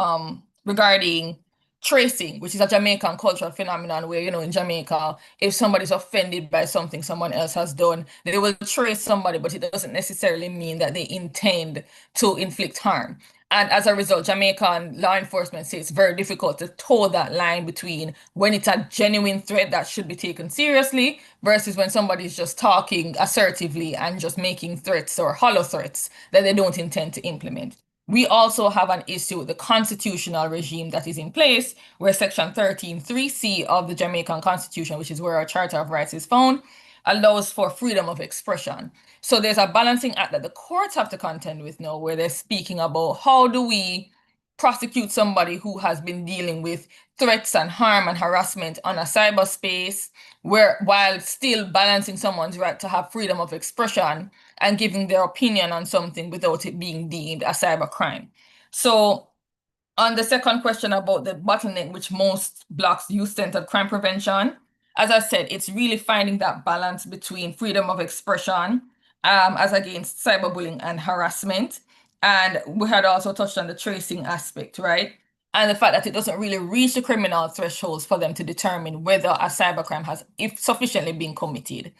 regarding tracing, which is a Jamaican cultural phenomenon where, in Jamaica, if somebody's offended by something someone else has done, they will trace somebody, but it doesn't necessarily mean that they intend to inflict harm. And as a result, Jamaican law enforcement say it's very difficult to toe that line between when it's a genuine threat that should be taken seriously versus when somebody's just talking assertively and just making threats or hollow threats that they don't intend to implement. We also have an issue with the constitutional regime that is in place, where Section 13(3)(c) of the Jamaican Constitution, which is where our Charter of Rights is found, allows for freedom of expression. So there's a balancing act that the courts have to contend with now, where they're speaking about how do we prosecute somebody who has been dealing with threats and harm and harassment on a cyberspace, while still balancing someone's right to have freedom of expression and giving their opinion on something without it being deemed a cybercrime. So on the second question about the bottleneck, which most blocks youth-centered crime prevention, as I said, it's really finding that balance between freedom of expression as against cyberbullying and harassment. And we had also touched on the tracing aspect, right? And the fact that it doesn't really reach the criminal thresholds for them to determine whether a cybercrime has sufficiently been committed.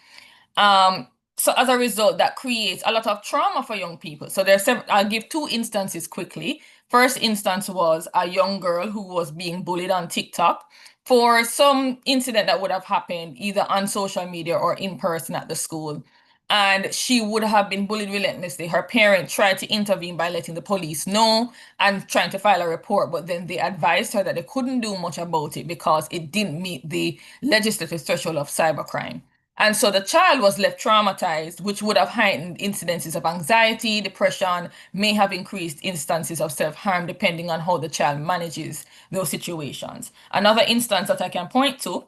So as a result, that creates a lot of trauma for young people. So I'll give two instances quickly. First instance was a young girl who was being bullied on TikTok for some incident that would have happened either on social media or in person at the school. And she would have been bullied relentlessly. Her parent tried to intervene by letting the police know and trying to file a report, but then they advised her that they couldn't do much about it because it didn't meet the legislative threshold of cybercrime. And so the child was left traumatized, which would have heightened incidences of anxiety, depression, may have increased instances of self-harm, depending on how the child manages those situations. Another instance that I can point to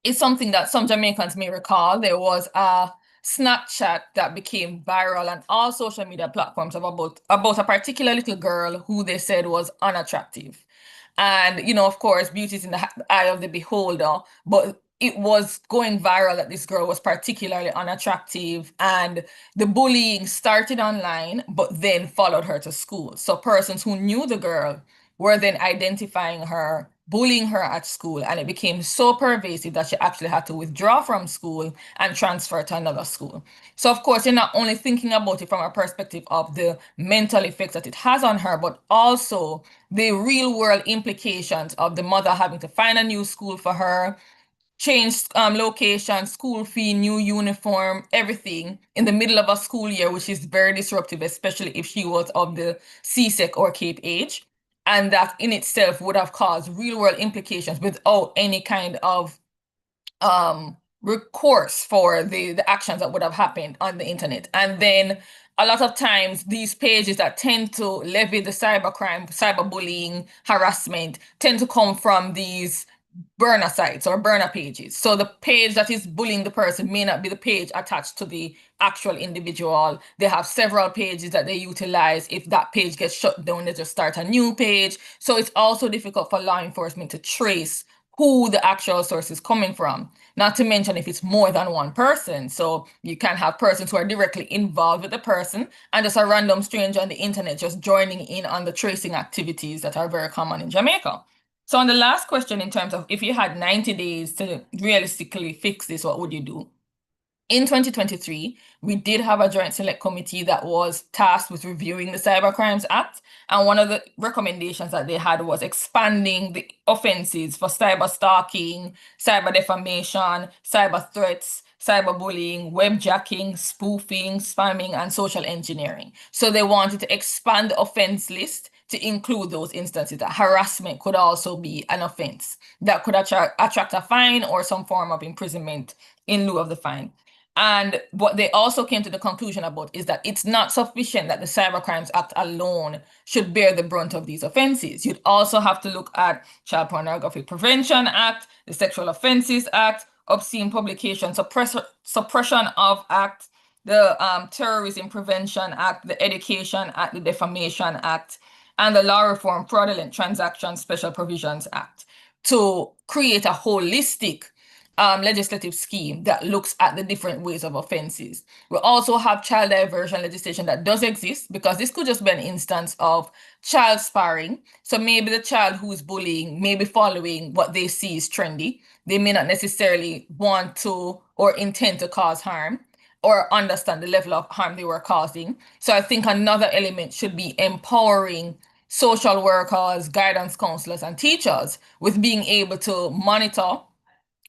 is something that some Jamaicans may recall. There was a Snapchat that became viral on all social media platforms about a particular little girl who they said was unattractive. And, of course, beauty is in the eye of the beholder, but it was going viral that this girl was particularly unattractive, and the bullying started online, but then followed her to school. So persons who knew the girl were then identifying her, bullying her at school, and it became so pervasive that she actually had to withdraw from school and transfer to another school. So of course, you're not only thinking about it from a perspective of the mental effects that it has on her, but also the real world implications of the mother having to find a new school for her, change location, school fee, new uniform, everything in the middle of a school year, which is very disruptive, especially if she was of the CSEC or CAPE age. And that in itself would have caused real world implications without any kind of recourse for the actions that would have happened on the internet. And then a lot of times these pages that tend to levy the cybercrime, cyberbullying, harassment tend to come from these burner sites or burner pages. So the page that is bullying the person may not be the page attached to the actual individual. They have several pages that they utilize. If that page gets shut down, they just start a new page. So it's also difficult for law enforcement to trace who the actual source is coming from. Not to mention if it's more than one person. So you can have persons who are directly involved with the person and just a random stranger on the internet just joining in on the tracing activities that are very common in Jamaica. So on the last question, in terms of if you had 90 days to realistically fix this, what would you do? In 2023, we did have a joint select committee that was tasked with reviewing the Cybercrimes Act. And one of the recommendations that they had was expanding the offenses for cyber stalking, cyber defamation, cyber threats, cyberbullying, webjacking, spoofing, spamming, and social engineering. So they wanted to expand the offense list to include those instances. That harassment could also be an offense that could attract a fine or some form of imprisonment in lieu of the fine. And what they also came to the conclusion about is that it's not sufficient that the Cybercrimes Act alone should bear the brunt of these offenses. You'd also have to look at Child Pornography Prevention Act, the Sexual Offenses Act, Obscene Publication Suppression of Act, the Terrorism Prevention Act, the Education Act, the Defamation Act, and the Law Reform Fraudulent Transaction Special Provisions Act to create a holistic legislative scheme that looks at the different ways of offenses. We also have child diversion legislation that does exist, because this could just be an instance of child sparring. So maybe the child who's bullying may be following what they see is trendy. They may not necessarily want to or intend to cause harm or understand the level of harm they were causing. So I think another element should be empowering social workers, guidance counselors, and teachers with being able to monitor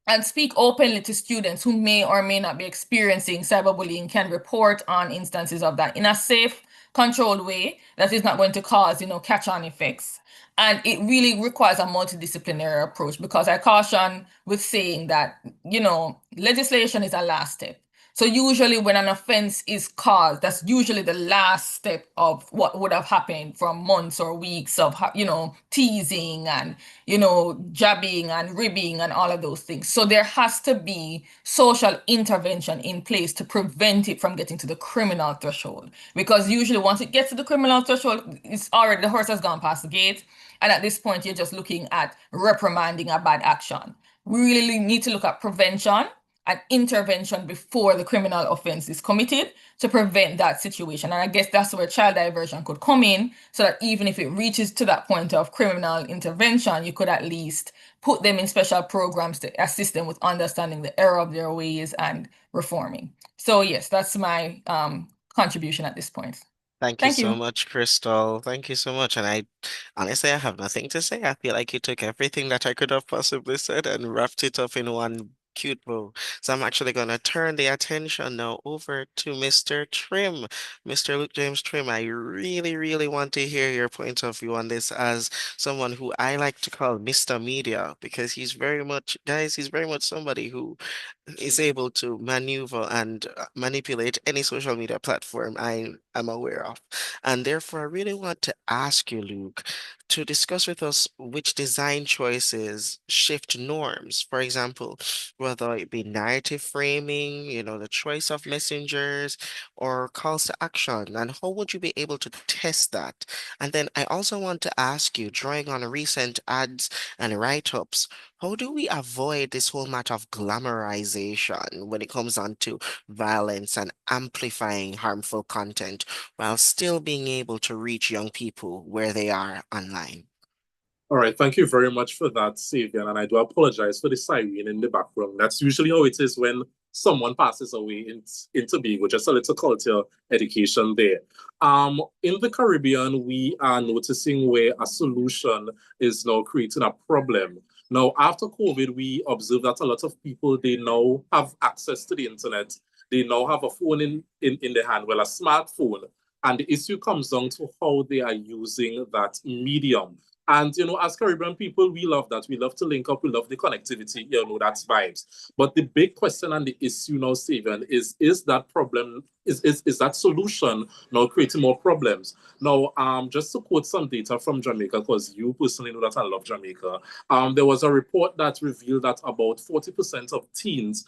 and speak openly to students who may or may not be experiencing cyberbullying, can report on instances of that in a safe, controlled way that is not going to cause, catch-on effects. And it really requires a multidisciplinary approach, because I caution with saying that, legislation is a last step. So usually when an offense is caused, that's usually the last step of what would have happened from months or weeks of, teasing and, jabbing and ribbing and all of those things. So there has to be social intervention in place to prevent it from getting to the criminal threshold. Because usually once it gets to the criminal threshold, it's already, the horse has gone past the gate. And at this point, you're just looking at reprimanding a bad action. We really need to look at prevention and intervention before the criminal offense is committed to prevent that situation. And I guess that's where child diversion could come in, so that even if it reaches to that point of criminal intervention, you could at least put them in special programs to assist them with understanding the error of their ways and reforming. So yes, that's my contribution at this point. Thank you Thank so you. much, Crystal. Thank you so much. And I honestly, I have nothing to say. I feel like you took everything that I could have possibly said and wrapped it up in one cute bow. So I'm actually going to turn the attention now over to Mr. Trim. Mr. Luke James Trim, I really, really want to hear your point of view on this as someone who I like to call Mr. Media, because he's very much, guys, he's very much somebody who is able to maneuver and manipulate any social media platform I am aware of. And therefore, I really want to ask you, Luke, to discuss with us which design choices shift norms. For example, whether it be narrative framing, the choice of messengers or calls to action, and how would you be able to test that? And then I also want to ask you, drawing on recent ads and write-ups, how do we avoid this whole matter of glamorization when it comes on to violence and amplifying harmful content while still being able to reach young people where they are online? All right, thank you very much for that, Savian. And I do apologize for the siren in the background. That's usually how it is when someone passes away into being, with just a little culture education there. In the Caribbean, we are noticing where a solution is now creating a problem. Now, after COVID, we observe that a lot of people, they now have access to the internet. They now have a phone in their hand, well, a smartphone. And the issue comes down to how they are using that medium. And, you know, as Caribbean people, we love that. We love to link up. We love the connectivity. You know, that's vibes. But the big question and the issue now, Savian, is that problem, is that solution now creating more problems? Now, just to quote some data from Jamaica, because you personally know that I love Jamaica, there was a report that revealed that about 40% of teens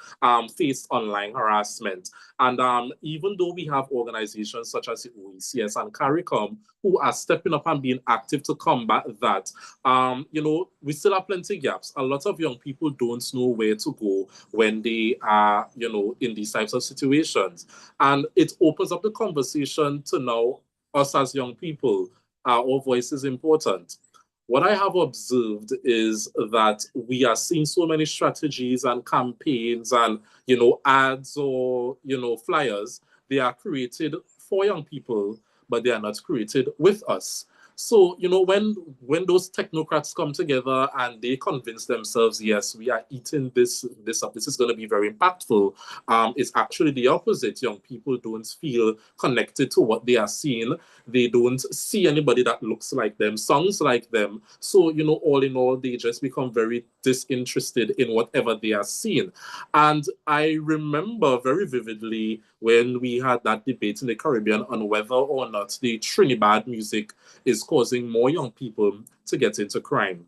faced online harassment. And even though we have organizations such as the OECS and CARICOM who are stepping up and being active to combat that, you know, we still have plenty of gaps. A lot of young people don't know where to go when they are, you know, in these types of situations. And it opens up the conversation to now us as young people, our voice is important. What I have observed is that we are seeing so many strategies and campaigns and, you know, ads or, you know, flyers. They are created for young people, but they are not created with us. So, you know, when those technocrats come together and they convince themselves, yes, we are eating this up, this is going to be very impactful, it's actually the opposite. Young people don't feel connected to what they are seeing. They don't see anybody that looks like them, sounds like them. So, you know, all in all, they just become very disinterested in whatever they are seeing. And I remember very vividly when we had that debate in the Caribbean on whether or not the Trinidad music is causing more young people to get into crime.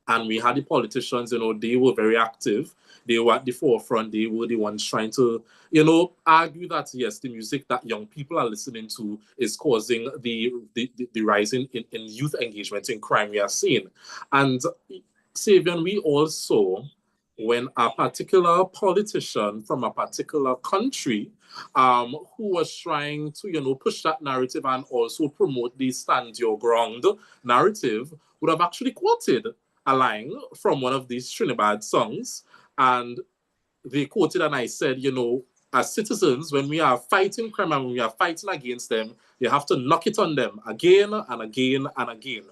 And we had the politicians, you know, they were very active. They were at the forefront. They were the ones trying to, you know, argue that, yes, the music that young people are listening to is causing the rise in youth engagement in crime we are seeing. And, Savian, we also, when a particular politician from a particular country who was trying to, you know, push that narrative and also promote the stand your ground narrative, would have actually quoted a line from one of these Trinidad songs. And they quoted, and I said, you know, as citizens, when we are fighting crime and when we are fighting against them, you have to knock it on them again and again and again.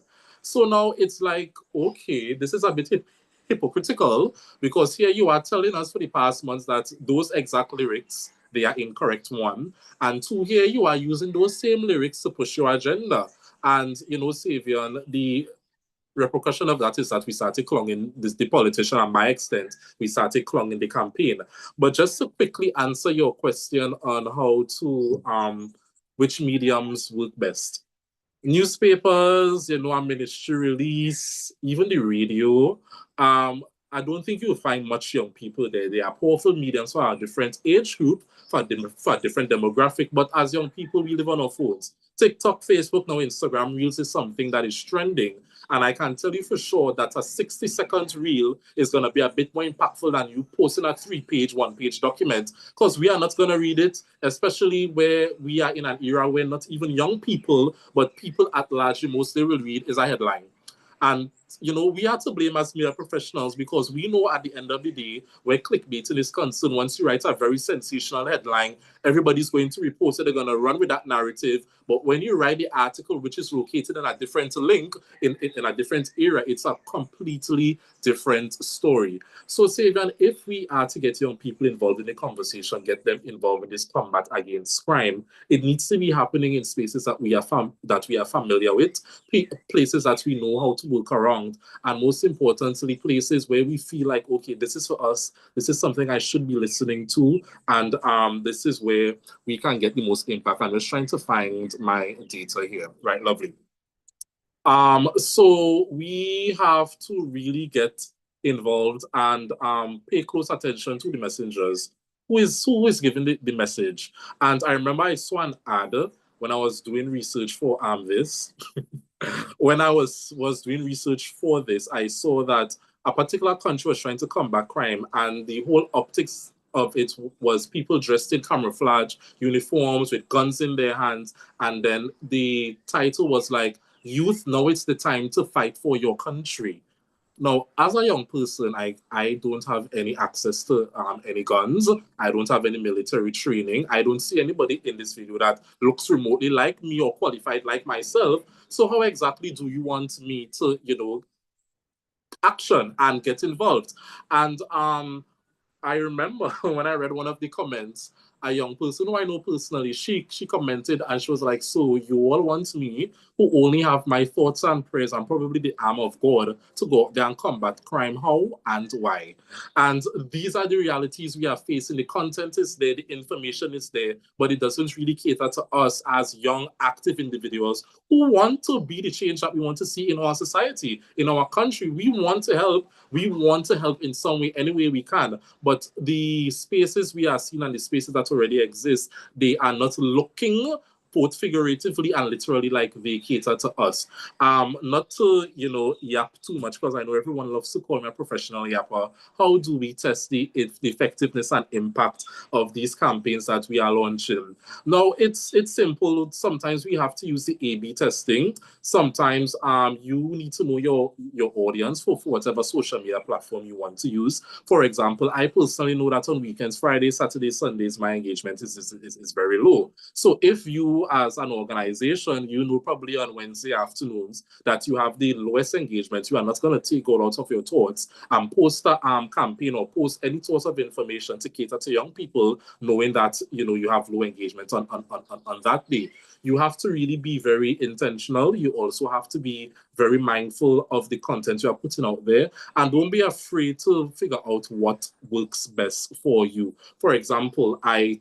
So now it's like, okay, this is a bit hypocritical, because here you are telling us for the past months that those exact lyrics, they are incorrect, one. And two, here you are using those same lyrics to push your agenda. And, you know, Savian, the repercussion of that is that we started clunging, the politician, and by extent, we started clunging the campaign. But just to quickly answer your question on how to, which mediums work best. Newspapers, you know, a ministry release, even the radio. I don't think you'll find much young people there. They are powerful mediums for a different age group, for a different demographic. But as young people, we live on our phones. TikTok, Facebook, now Instagram Reels is something that is trending. And I can tell you for sure that a 60-second reel is going to be a bit more impactful than you posting a 3-page, 1-page document, because we are not going to read it, especially where we are in an era where not even young people, but people at large, the most they will read is a headline. And, you know, we are to blame as media professionals, because we know at the end of the day, where clickbaiting is concerned, once you write a very sensational headline, everybody's going to report it, they're going to run with that narrative. But when you write the article, which is located in a different link, in a different era, it's a completely different story. So, Savian, if we are to get young people involved in the conversation, get them involved in this combat against crime, it needs to be happening in spaces that we are familiar with, places that we know how to work around, and most importantly, places where we feel like, okay, this is for us, this is something I should be listening to, and this is where we can get the most impact. I'm just trying to find my data here. Right, lovely. So we have to really get involved and pay close attention to the messengers. Who is giving the message? And I remember I saw an ad when I was doing research for this. When I was doing research for this, I saw that a particular country was trying to combat crime, and the whole optics of it was people dressed in camouflage uniforms with guns in their hands. And then the title was like, "Youth, now it's the time to fight for your country." Now, as a young person, I don't have any access to any guns. I don't have any military training. I don't see anybody in this video that looks remotely like me or qualified like myself. So how exactly do you want me to, you know, action and get involved. And I remember when I read one of the comments, a young person who I know personally, she commented and she was like, so you all want me, who only have my thoughts and prayers and probably the arm of God, to go out there and combat crime? How and why? And these are the realities we are facing. The content is there, the information is there, but it doesn't really cater to us as young, active individuals who want to be the change that we want to see in our society, in our country. We want to help. We want to help in some way, any way we can. But the spaces we are seeing and the spaces that already exist, they are not looking both figuratively and literally like they cater to us. Not to, yap too much, because I know everyone loves to call me a professional yapper. How do we test the effectiveness and impact of these campaigns that we are launching? Now, it's simple. Sometimes we have to use the A/B testing. Sometimes you need to know your audience for whatever social media platform you want to use. For example, I personally know that on weekends, Fridays, Saturdays, Sundays, my engagement is very low. So if you as an organization, you know probably on Wednesday afternoons that you have the lowest engagement, you are not going to take God out of your thoughts and post a campaign or post any sort of information to cater to young people, knowing that you have low engagement on that day. You have to really be very intentional. You also have to be very mindful of the content you are putting out there, and don't be afraid to figure out what works best for you. For example, I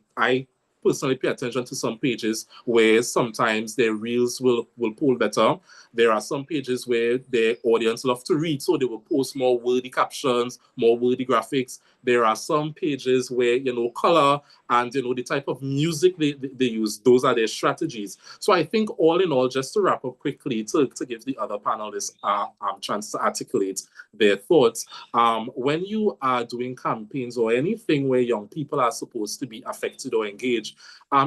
personally pay attention to some pages where sometimes their reels will pull better. There are some pages where their audience love to read, so they will post more wordy captions, more wordy graphics. There are some pages where, color and, the type of music they use, those are their strategies. So I think all in all, just to wrap up quickly, to give the other panelists a chance to articulate their thoughts, when you are doing campaigns or anything where young people are supposed to be affected or engaged,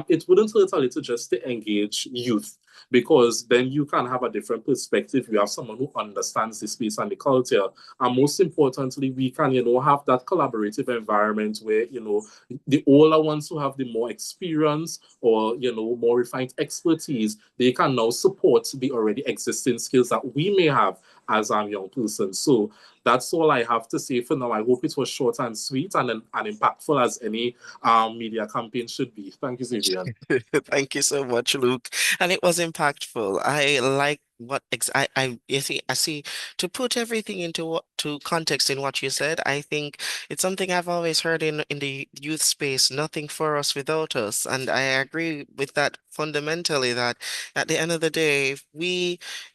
it wouldn't hurt a little just to engage youth, because then you can have a different perspective. You have someone who understands the space and the culture. And most importantly, we can, have that collaborative environment where, the older ones who have the more experience or, more refined expertise, they can now support the already existing skills that we may have as young persons. So that's all I have to say for now. I hope it was short and sweet and impactful as any media campaign should be. Thank you, Xavier. Thank you so much, Luke. And it was impactful. I like what I see, to put everything to context in what you said. I think it's something I've always heard in the youth space, nothing for us without us. And I agree with that fundamentally, that at the end of the day,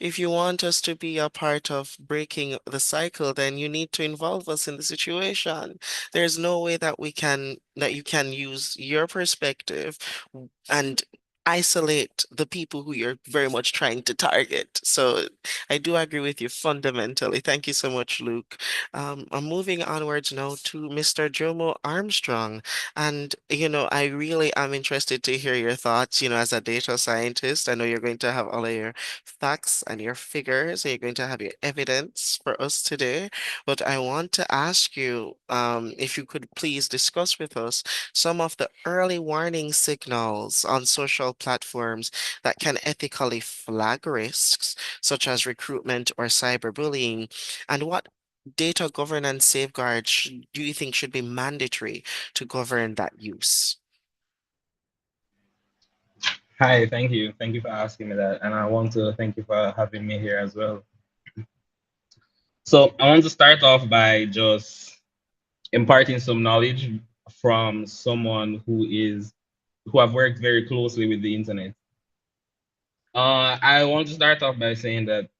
if you want us to be a part of breaking the cycle, then you need to involve us in the situation. There's no way that you can use your perspective and isolate the people who you're very much trying to target. So I do agree with you fundamentally. Thank you so much, Luke. I'm moving onwards now to Mr. Jomo Armstrong. And, I really am interested to hear your thoughts, as a data scientist. I know you're going to have all of your facts and your figures, and you're going to have your evidence for us today. But I want to ask you, if you could please discuss with us some of the early warning signals on social platforms that can ethically flag risks, such as recruitment or cyberbullying, and what data governance safeguards do you think should be mandatory to govern that use? Hi, thank you. Thank you for asking me that. And I want to thank you for having me here as well. So I want to start off by just imparting some knowledge from someone who have worked very closely with the internet. I want to start off by saying that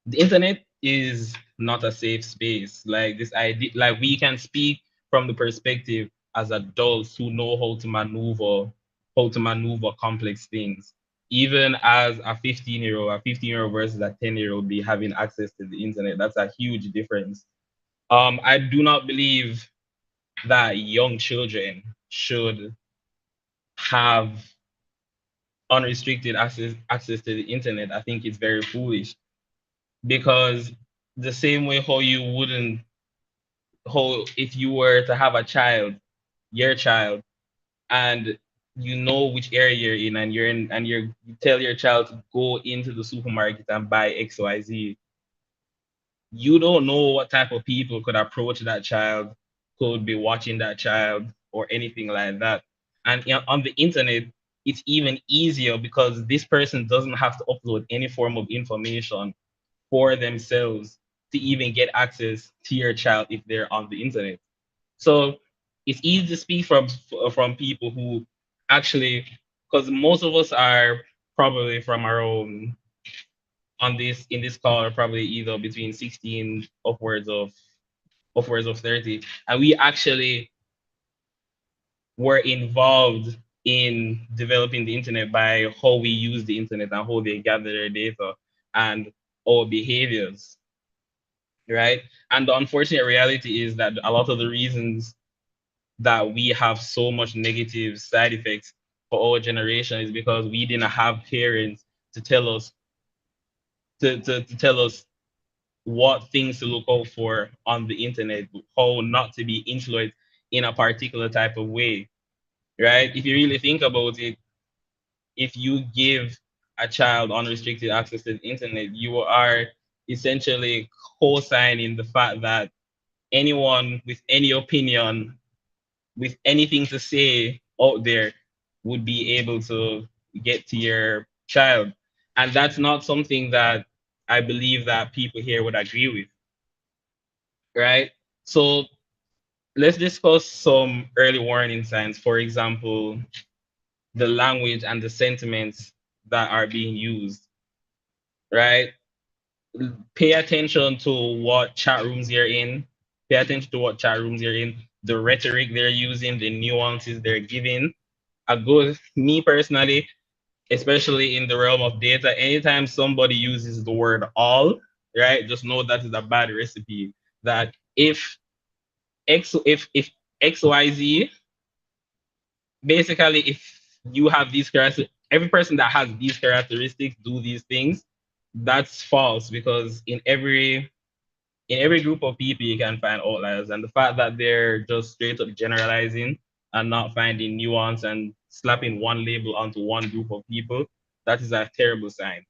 the internet is not a safe space. Like this idea, like we can speak from the perspective as adults who know how to maneuver complex things. Even as a 15-year-old versus a 10-year-old be having access to the internet, that's a huge difference. I do not believe that young children should have unrestricted access to the internet. I think it's very foolish, because the same way if you were to have a child, your child, and you know which area you're in, and you tell your child to go into the supermarket and buy XYZ, you don't know what type of people could approach that child, could be watching that child, or anything like that. And on the internet, it's even easier because this person doesn't have to upload any form of information for themselves to even get access to your child if they're on the internet. So it's easy to speak from people who actually, because most of us are probably from our own in this call are probably either between 16 upwards of 30, and we actually were involved in developing the internet by how we use the internet and how they gather their data and our behaviors, right? And the unfortunate reality is that a lot of the reasons that we have so much negative side effects for our generation is because we didn't have parents to tell us to tell us what things to look out for on the internet, how not to be influenced in a particular type of way, right? If you really think about it, if you give a child unrestricted access to the internet, you are essentially co-signing the fact that anyone with any opinion, with anything to say out there, would be able to get to your child. And that's not something that I believe that people here would agree with, right? So let's discuss some early warning signs. For example, the language and the sentiments that are being used, right? Pay attention to what chat rooms you're in. Pay attention to what chat rooms you're in, the rhetoric they're using, the nuances they're giving. Me personally, especially in the realm of data, anytime somebody uses the word all, right, just know that is a bad recipe. That if XYZ, basically if you have these characteristics, every person that has these characteristics do these things, that's false, because in every group of people you can find outliers, and the fact that they're just straight up generalizing and not finding nuance and slapping one label onto one group of people, that is a terrible sign,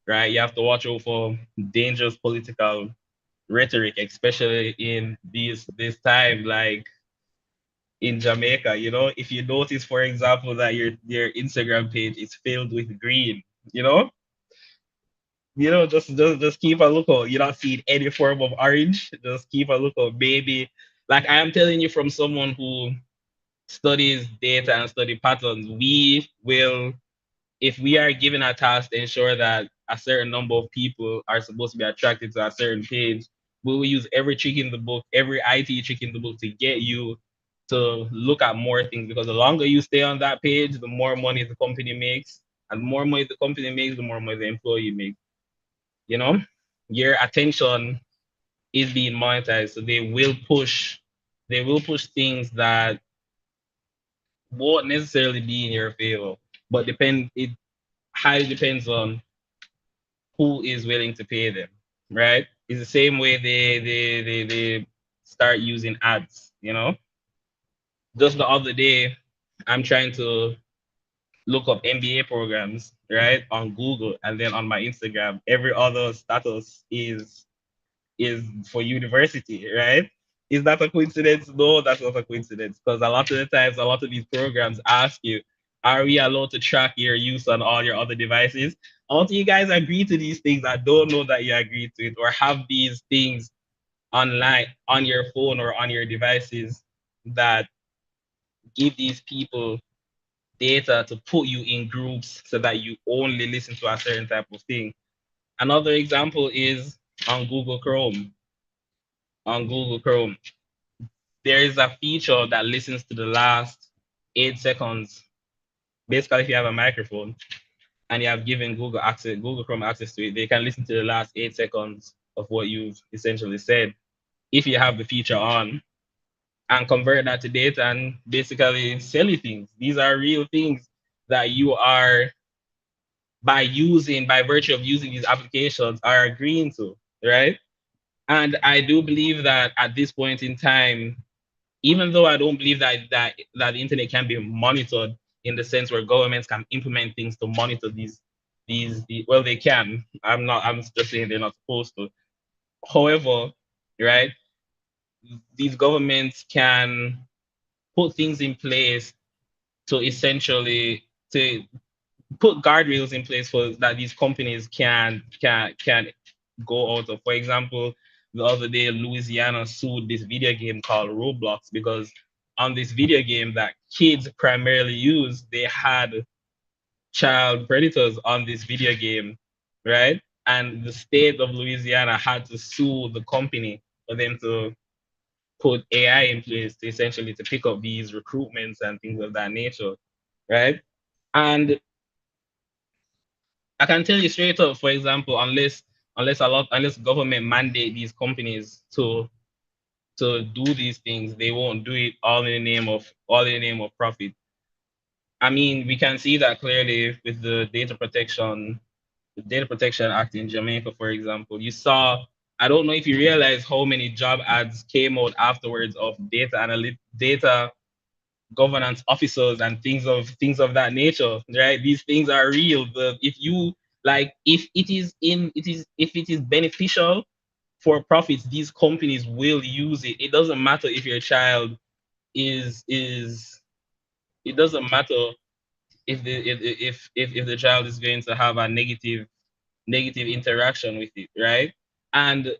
right? You have to watch out for dangerous political rhetoric, especially in this time, like in Jamaica. You know, if you notice, for example, that your Instagram page is filled with green, you know, just keep a lookout. You're not seeing any form of orange. Just keep a lookout. Maybe, like I am telling you from someone who studies data and study patterns, we will, if we are given a task to ensure that a certain number of people are supposed to be attracted to a certain page, we will use every trick in the book, every IT trick in the book to get you to look at more things, because the longer you stay on that page, the more money the company makes. And the more money the company makes, the more money the employee makes. You know, your attention is being monetized, so they will push things that won't necessarily be in your favor, but it highly depends on who is willing to pay them, right? It's the same way they start using ads, you know? Just the other day, I'm trying to look up MBA programs, right, on Google, and then on my Instagram, every other status is for university, right? Is that a coincidence? No, that's not a coincidence, because a lot of the times, a lot of these programs ask you, are we allowed to track your use on all your other devices? Until you guys agree to these things, I don't know that you agree to it, or have these things online on your phone or on your devices that give these people data to put you in groups so that you only listen to a certain type of thing. Another example is on Google Chrome. On Google Chrome, there is a feature that listens to the last 8 seconds. Basically, if you have a microphone and you have given Google Chrome access to it, they can listen to the last 8 seconds of what you've essentially said if you have the feature on, and convert that to data and basically sell you things. These are real things that you are, by virtue of using these applications, are agreeing to, right? And I do believe that at this point in time, even though I don't believe that the internet can be monitored in the sense where governments can implement things to monitor these, well, they can. I'm just saying they're not supposed to. However, right, these governments can put things in place to essentially to put guardrails in place for that these companies can go out of. For example, the other day, Louisiana sued this video game called Roblox because on this video game that kids primarily use, they had child predators on this video game, right? And the state of Louisiana had to sue the company for them to put AI in place to essentially to pick up these recruitments and things of that nature, right? And I can tell you straight up, for example, unless government mandate these companies to do these things, they won't do it all in the name of profit. I mean, we can see that clearly with the Data Protection Act in Jamaica, for example. You saw, I don't know if you realize how many job ads came out afterwards of data governance officers and things of that nature, right? These things are real. If you like, if it is beneficial for profits, these companies will use it. It doesn't matter if your child is it doesn't matter if the child is going to have a negative interaction with it, right? And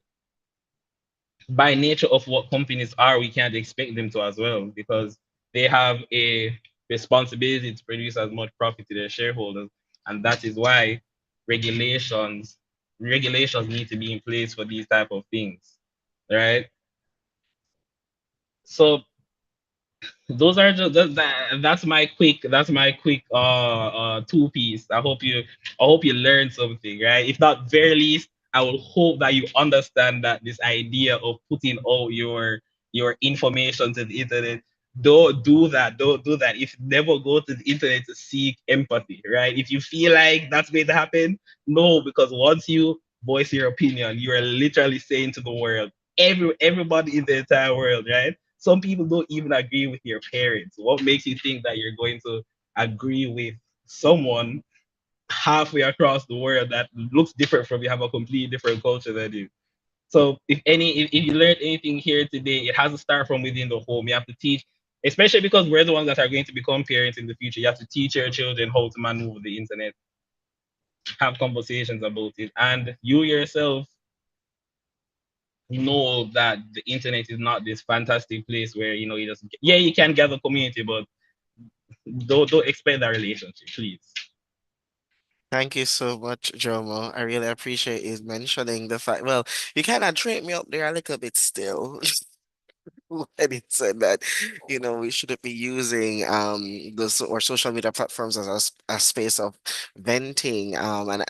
by nature of what companies are, we can't expect them to as well, because they have a responsibility to produce as much profit to their shareholders. And that is why regulations need to be in place for these type of things, right? So those are just that's my quick two piece. I hope you learned something, right? If not, very least, I will hope that you understand that this idea of putting all your information to the internet, don't do that. If never go to the internet to seek empathy, right? If you feel like that's going to happen, no, because once you voice your opinion, you are literally saying to the world, everybody in the entire world, right? Some people don't even agree with your parents. What makes you think that you're going to agree with someone halfway across the world that looks different from you, have a completely different culture than you? So if you learned anything here today, it has to start from within the home. You have to teach, especially because we're the ones that are going to become parents in the future. You have to teach your children how to maneuver the internet, have conversations about it, and you yourself know that the internet is not this fantastic place where you just you can gather community, but don't expect that relationship, please. Thank you so much, Jomo. I really appreciate you mentioning the fact. Well, you kind of dragged me up there a little bit still. When it said that, we shouldn't be using or social media platforms as a space of venting and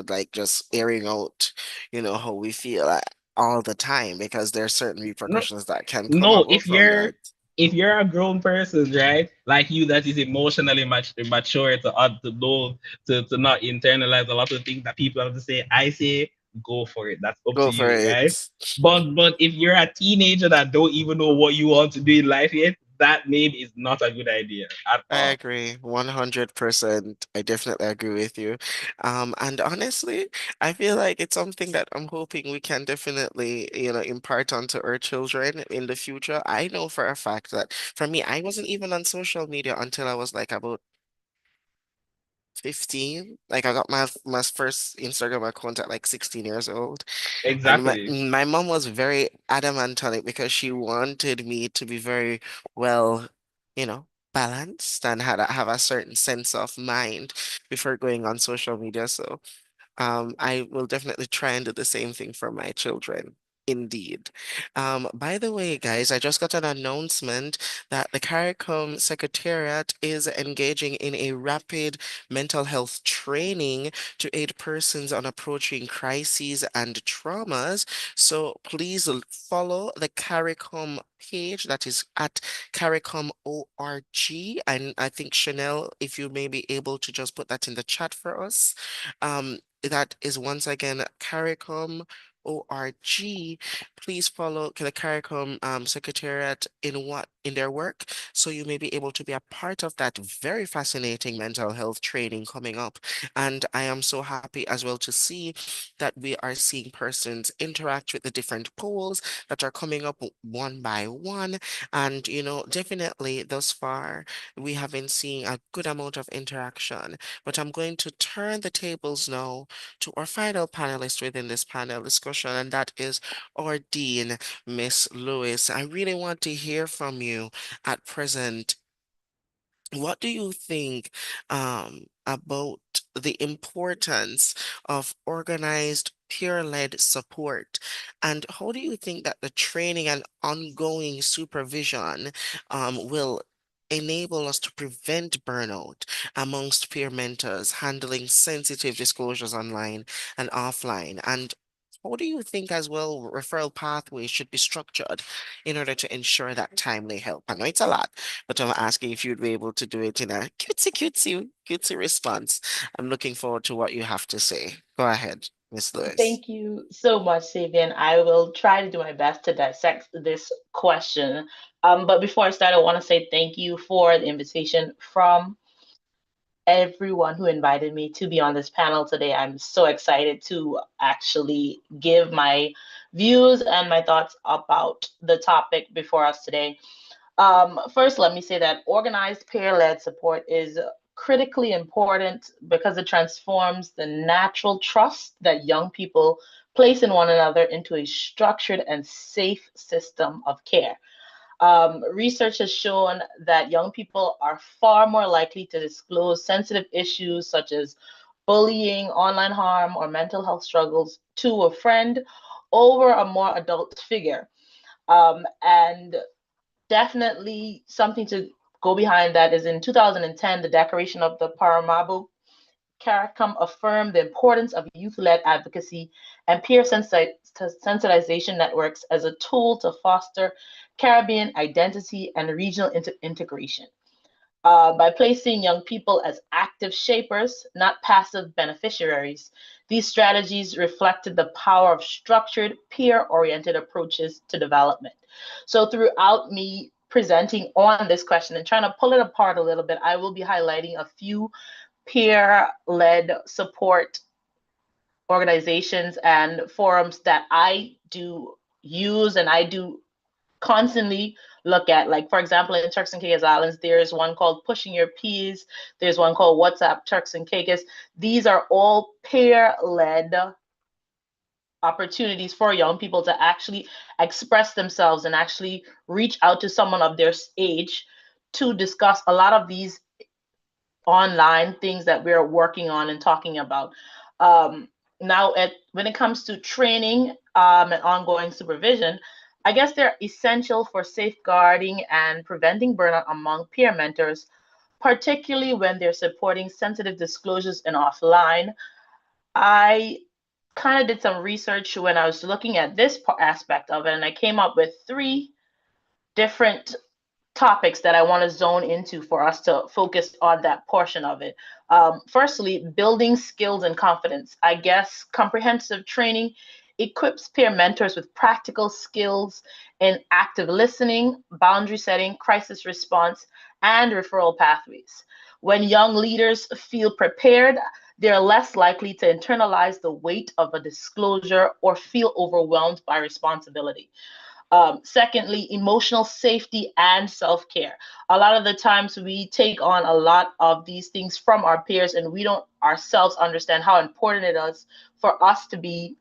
like just airing out, how we feel all the time, because there are certain No, repercussions that can come no, about from that. if you're a grown person, right, like you, that is emotionally mature to know to not internalize a lot of things that people have to say, I say go for it. That's up to Go for you, right? it. But if you're a teenager that don't even know what you want to do in life yet, that maybe is not a good idea at I all. agree, 100%. I definitely agree with you. And honestly, I feel like it's something that I'm hoping we can definitely, impart onto our children in the future. I know for a fact that for me, I wasn't even on social media until I was like about 15. Like I got my first Instagram account at like 16 years old. And my Exactly. my mom was very adamant on it because she wanted me to be very well, you know, balanced and have a certain sense of mind before going on social media. So I will definitely try and do the same thing for my children. Indeed. By the way, guys, I just got an announcement that the CARICOM Secretariat is engaging in a rapid mental health training to aid persons on approaching crises and traumas. So please follow the CARICOM page, that is at CARICOM ORG. And I think Chanel, if you may be able to just put that in the chat for us. That is once again CARICOM ORG. Please follow the CARICOM Secretariat in what in their work. So you may be able to be a part of that very fascinating mental health training coming up. And I am so happy as well to see that we are seeing persons interact with the different polls that are coming up one by one. And, definitely thus far, we have been seeing a good amount of interaction. But I'm going to turn the tables now to our final panelist within this panel discussion, and that is our Dean, Miss Lewis. I really want to hear from you at present. What do you think about the importance of organized peer-led support? And how do you think that the training and ongoing supervision will enable us to prevent burnout amongst peer mentors handling sensitive disclosures online and offline? And how do you think as well referral pathways should be structured in order to ensure that timely help? I know it's a lot, but I'm asking if you'd be able to do it in a cutesy response. I'm looking forward to what you have to say. Go ahead, Miss Lewis. Thank you so much, Sabian. I will try to do my best to dissect this question. But before I start, I want to say thank you for the invitation from everyone who invited me to be on this panel today. I'm so excited to actually give my views and my thoughts about the topic before us today. First, let me say that organized peer-led support is critically important because it transforms the natural trust that young people place in one another into a structured and safe system of care. Research has shown that young people are far more likely to disclose sensitive issues such as bullying, online harm, or mental health struggles to a friend over a more adult figure. And definitely something to go behind that is in 2010, the Declaration of the Paramaribo CARICOM affirmed the importance of youth-led advocacy and peer sensitization networks as a tool to foster Caribbean identity and regional integration. By placing young people as active shapers, not passive beneficiaries, these strategies reflected the power of structured, peer-oriented approaches to development. So throughout me presenting on this question and trying to pull it apart a little bit, I will be highlighting a few peer-led support organizations and forums that I do use and I do constantly look at. Like, for example, in Turks and Caicos Islands, there's one called Pushing Your Peas. There's one called WhatsApp Turks and Caicos. These are all peer-led opportunities for young people to actually express themselves and actually reach out to someone of their age to discuss a lot of these online things that we're working on and talking about. Now, when it comes to training and ongoing supervision, I guess they're essential for safeguarding and preventing burnout among peer mentors, particularly when they're supporting sensitive disclosures and offline. I kind of did some research when I was looking at this aspect of it, and I came up with 3 different topics that I want to zone into for us to focus on that portion of it. Firstly, building skills and confidence. I guess comprehensive training equips peer mentors with practical skills in active listening, boundary setting, crisis response, and referral pathways. When young leaders feel prepared, they're less likely to internalize the weight of a disclosure or feel overwhelmed by responsibility. Secondly, emotional safety and self-care. A lot of the times we take on a lot of these things from our peers and we don't ourselves understand how important it is for us to be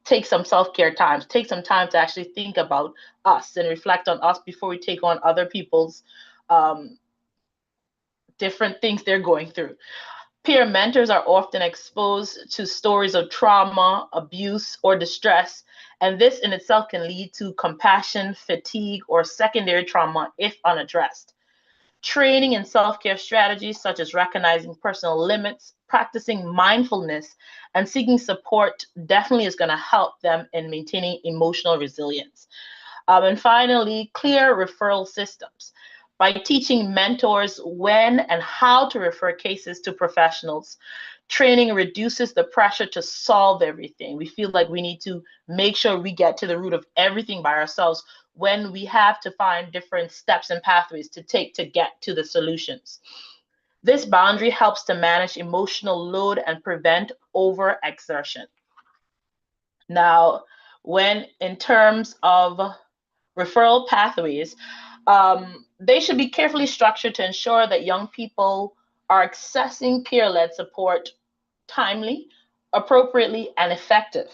take some self-care time, take some time to actually think about us and reflect on us before we take on other people's different things they're going through. Peer mentors are often exposed to stories of trauma, abuse, or distress, and this in itself can lead to compassion, fatigue, or secondary trauma if unaddressed. Training in self-care strategies such as recognizing personal limits, practicing mindfulness, and seeking support definitely is going to help them in maintaining emotional resilience. And finally, clear referral systems. By teaching mentors when and how to refer cases to professionals, Training reduces the pressure to solve everything. We feel like we need to make sure we get to the root of everything by ourselves when we have to find different steps and pathways to take to get to the solutions. This boundary helps to manage emotional load and prevent overexertion. Now, when in terms of referral pathways, they should be carefully structured to ensure that young people are accessing peer-led support timely, appropriately, and effective.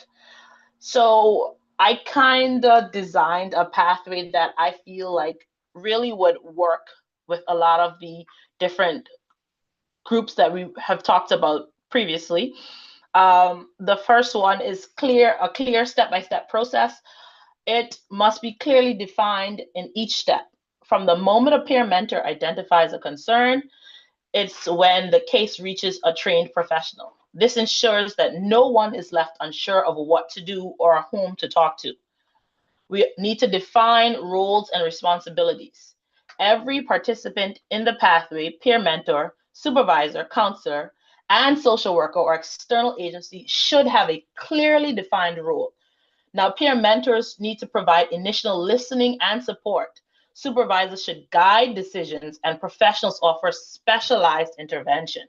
So I kind of designed a pathway that I feel like really would work with a lot of the different groups that we have talked about previously. The first one is a clear step-by-step process. It must be clearly defined in each step. From the moment a peer mentor identifies a concern, it's when the case reaches a trained professional. This ensures that no one is left unsure of what to do or whom to talk to. We need to define roles and responsibilities. Every participant in the pathway, peer mentor, supervisor, counselor, and social worker or external agency should have a clearly defined role. Now, peer mentors need to provide initial listening and support. Supervisors should guide decisions, and professionals offer specialized intervention.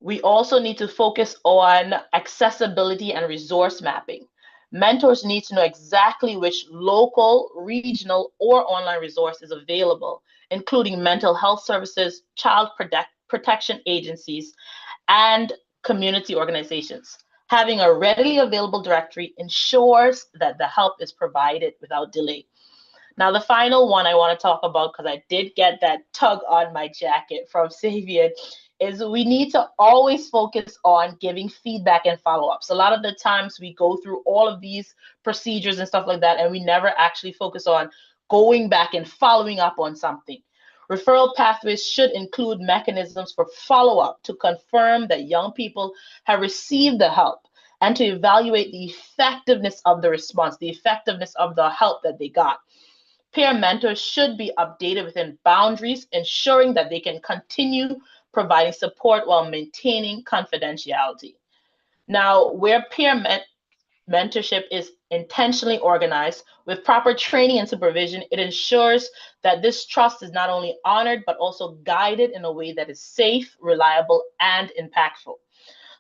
We also need to focus on accessibility and resource mapping. Mentors need to know exactly which local, regional, or online resource is available, including mental health services, child protection agencies, and community organizations. Having a readily available directory ensures that the help is provided without delay. Now, the final one I want to talk about, because I did get that tug on my jacket from Savian, is we need to always focus on giving feedback and follow-ups. A lot of the times we go through all of these procedures and stuff like that, and we never actually focus on going back and following up on something. Referral pathways should include mechanisms for follow-up to confirm that young people have received the help and to evaluate the effectiveness of the response, the effectiveness of the help that they got. Peer mentors should be updated within boundaries, ensuring that they can continue providing support while maintaining confidentiality. Now, where peer mentorship is intentionally organized with proper training and supervision, it ensures that this trust is not only honored, but also guided in a way that is safe, reliable, and impactful.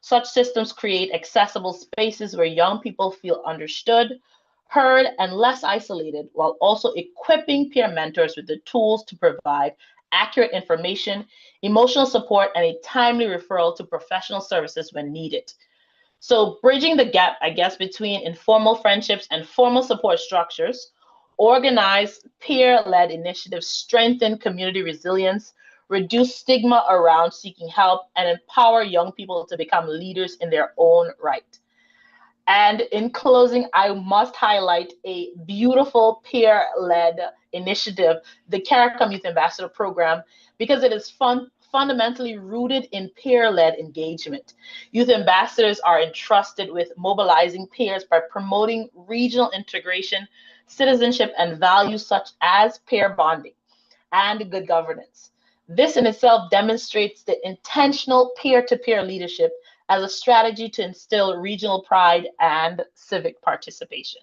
Such systems create accessible spaces where young people feel understood, heard, and less isolated, while also equipping peer mentors with the tools to provide accurate information, emotional support, and a timely referral to professional services when needed. So bridging the gap, I guess, between informal friendships and formal support structures, organized peer-led initiatives strengthen community resilience, reduce stigma around seeking help, and empower young people to become leaders in their own right. And in closing, I must highlight a beautiful peer-led initiative, the CARICOM Youth Ambassador Program, because it is fundamentally rooted in peer-led engagement. Youth ambassadors are entrusted with mobilizing peers by promoting regional integration, citizenship, and values such as peer bonding and good governance. This in itself demonstrates the intentional peer-to-peer leadership as a strategy to instill regional pride and civic participation.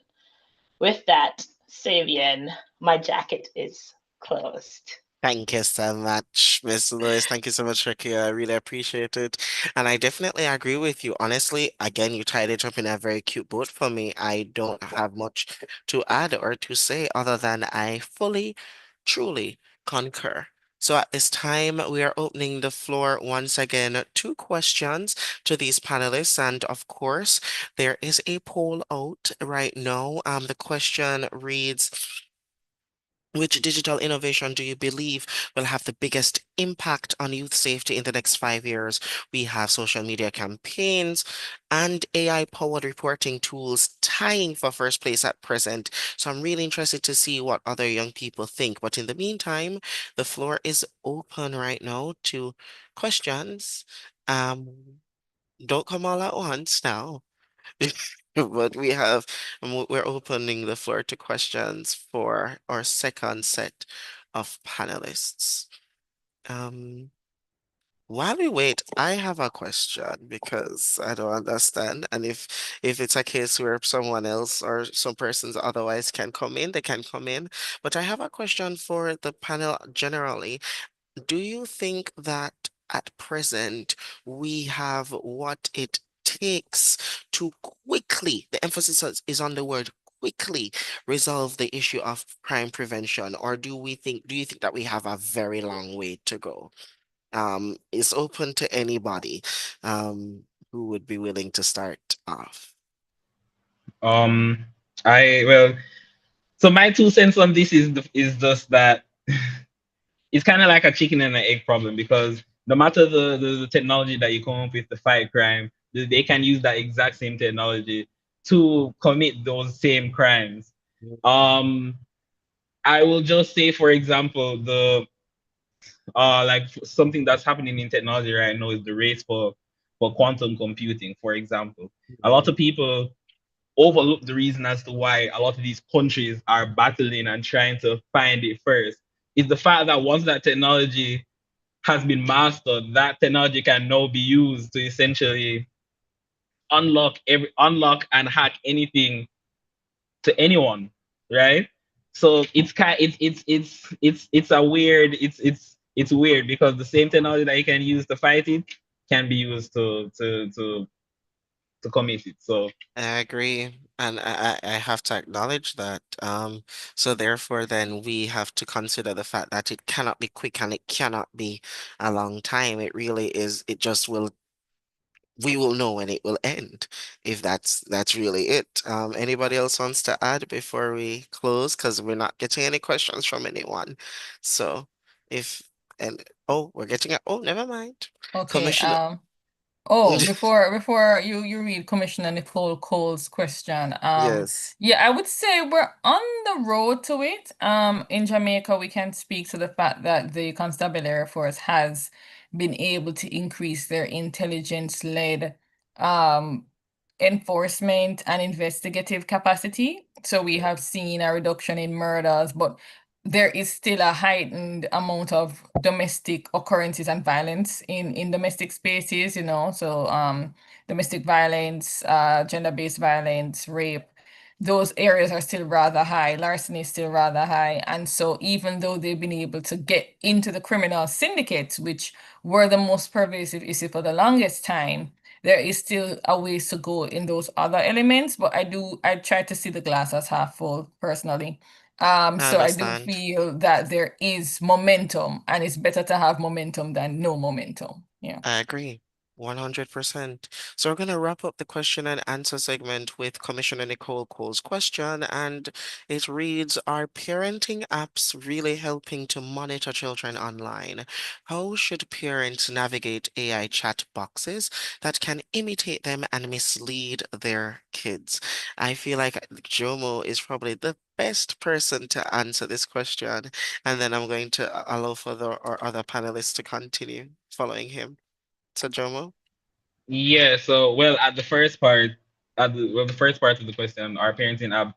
With that, Savian, my jacket is closed. Thank you so much, Miss Lewis. Thank you so much, Ricky. I really appreciate it. And I definitely agree with you. Honestly, again, you tied it up in a very cute boat for me. I don't have much to add or to say other than I fully, truly concur. So at this time, we are opening the floor once again to questions to these panelists. And of course, there is a poll out right now. The question reads, which digital innovation do you believe will have the biggest impact on youth safety in the next 5 years? We have social media campaigns and AI-powered reporting tools tying for first place at present. So I'm really interested to see what other young people think. But in the meantime, the floor is open right now to questions. Don't come all at once now. But we're opening the floor to questions for our second set of panelists. Um, While we wait, I have a question because I don't understand. And if it's a case where someone else or some persons otherwise can come in, they can come in. But I have a question for the panel generally. Do you think that at present we have what it takes to quickly, the emphasis is on the word quickly, resolve the issue of crime prevention? Or do you think that we have a very long way to go? It's open to anybody who would be willing to start off. Um, well, so my 2 cents on this is just that it's kind of like a chicken and an egg problem, because no matter the technology that you come up with to fight crime, they can use that exact same technology to commit those same crimes. I will just say, for example, like something that's happening in technology right now is the race for quantum computing, for example. A lot of people overlook the reason as to why a lot of these countries are battling and trying to find it first. Is the fact that once that technology has been mastered, that technology can now be used to essentially unlock and hack anything to anyone, right? So it's a weird it's weird, because the same technology that you can use to fight it can be used to commit it. So I agree, and I have to acknowledge that. So therefore, then we have to consider the fact that it cannot be quick and it cannot be a long time. It really is. It just will. We will know when it will end, if that's really it. Anybody else wants to add before we close? Because we're not getting any questions from anyone. So if and oh, we're getting a oh, never mind. Okay, Commissioner. before you read Commissioner Nicole Cole's question, Yes. yeah, I would say we're on the road to it. In Jamaica, we can speak to the fact that the Constabulary Force has been able to increase their intelligence-led enforcement and investigative capacity. So we have seen a reduction in murders, but there is still a heightened amount of domestic occurrences and violence in domestic spaces, you know. So domestic violence, gender-based violence, rape, those areas are still rather high. Larceny is still rather high. And so even though they've been able to get into the criminal syndicates, which were the most pervasive issue for the longest time, there is still a ways to go in those other elements. But I try to see the glass as half full personally. I So I do understand. feel that there is momentum, and it's better to have momentum than no momentum. Yeah. I agree. 100%. So we're going to wrap up the question and answer segment with Commissioner Nicole Cole's question, and it reads, are parenting apps really helping to monitor children online? How should parents navigate AI chat boxes that can imitate them and mislead their kids? I feel like Jomo is probably the best person to answer this question, and then I'm going to allow for our other panelists to continue following him. So Jomo? yeah, so well, at the first part, the first part of the question, are parenting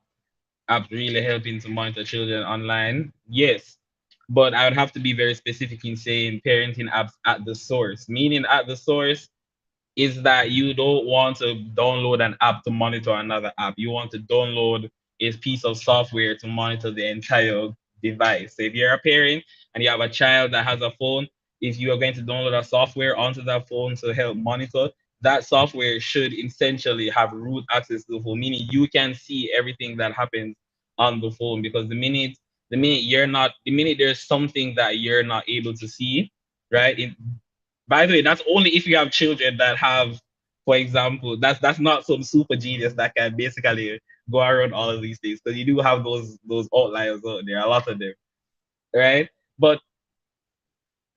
apps really helping to monitor children online? Yes, but I would have to be very specific in saying parenting apps at the source. Meaning at the source is that you don't want to download an app to monitor another app. You want to download a piece of software to monitor the entire device. So if you're a parent and you have a child that has a phone, if you are going to download a software onto that phone to help monitor, that software should essentially have root access to the phone, meaning you can see everything that happens on the phone. Because the minute there's something that you're not able to see, right? By the way, that's only if you have children that have, for example, that's not some super genius that can basically go around all of these things. Because you do have those outliers out there, a lot of them, right? But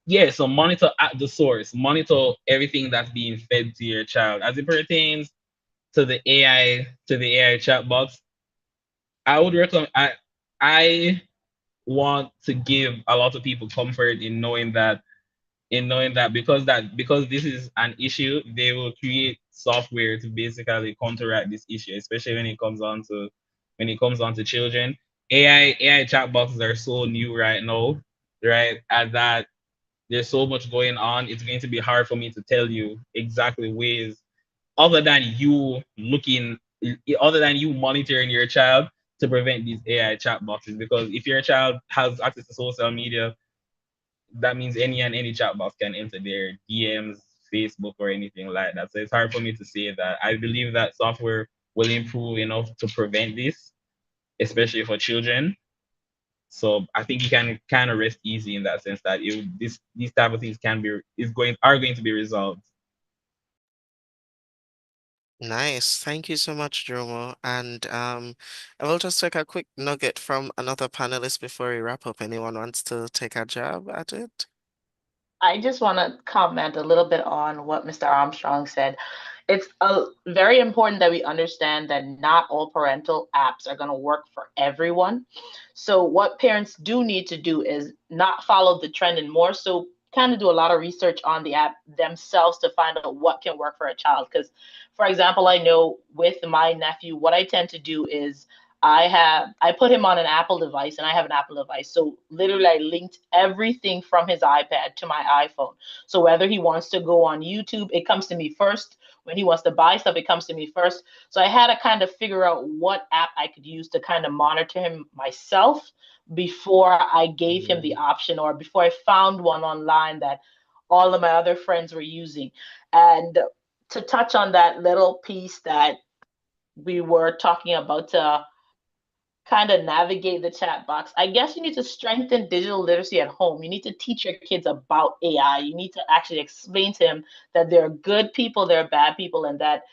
yeah, so monitor at the source, monitor everything that's being fed to your child. As it pertains to the AI chat box, I would recommend I want to give a lot of people comfort in knowing that because this is an issue, they will create software to basically counteract this issue, especially when it comes on to children. AI chat boxes are so new right now, right? And that there's so much going on. It's going to be hard for me to tell you exactly ways other than you monitoring your child to prevent these AI chat boxes. Because if your child has access to social media, that means any and any chat box can enter their DMs, Facebook, or anything like that. So it's hard for me to say that. I believe that software will improve enough to prevent this, especially for children. So I think you can kind of rest easy in that sense that these type of things are going to be resolved. Nice. Thank you so much, Jomo. And I will just take a quick nugget from another panelist before we wrap up. Anyone wants to take a jab at it? I just want to comment a little bit on what Mr. Armstrong said. It's very important that we understand that not all parental apps are going to work for everyone. So what parents do need to do is not follow the trend and more so kind of do a lot of research on the app themselves to find out what can work for a child. Because, for example, I know with my nephew, what I tend to do is I put him on an Apple device and I have an Apple device. So literally I linked everything from his iPad to my iPhone. So whether he wants to go on YouTube, it comes to me first. When he wants to buy stuff, it comes to me first. So I had to kind of figure out what app I could use to kind of monitor him myself before I gave him the option or before I found one online that all of my other friends were using. And to touch on that little piece that we were talking about to kind of navigate the chat box, I guess you need to strengthen digital literacy at home. You need to teach your kids about AI. You need to actually explain to them that there are good people, there are bad people, and that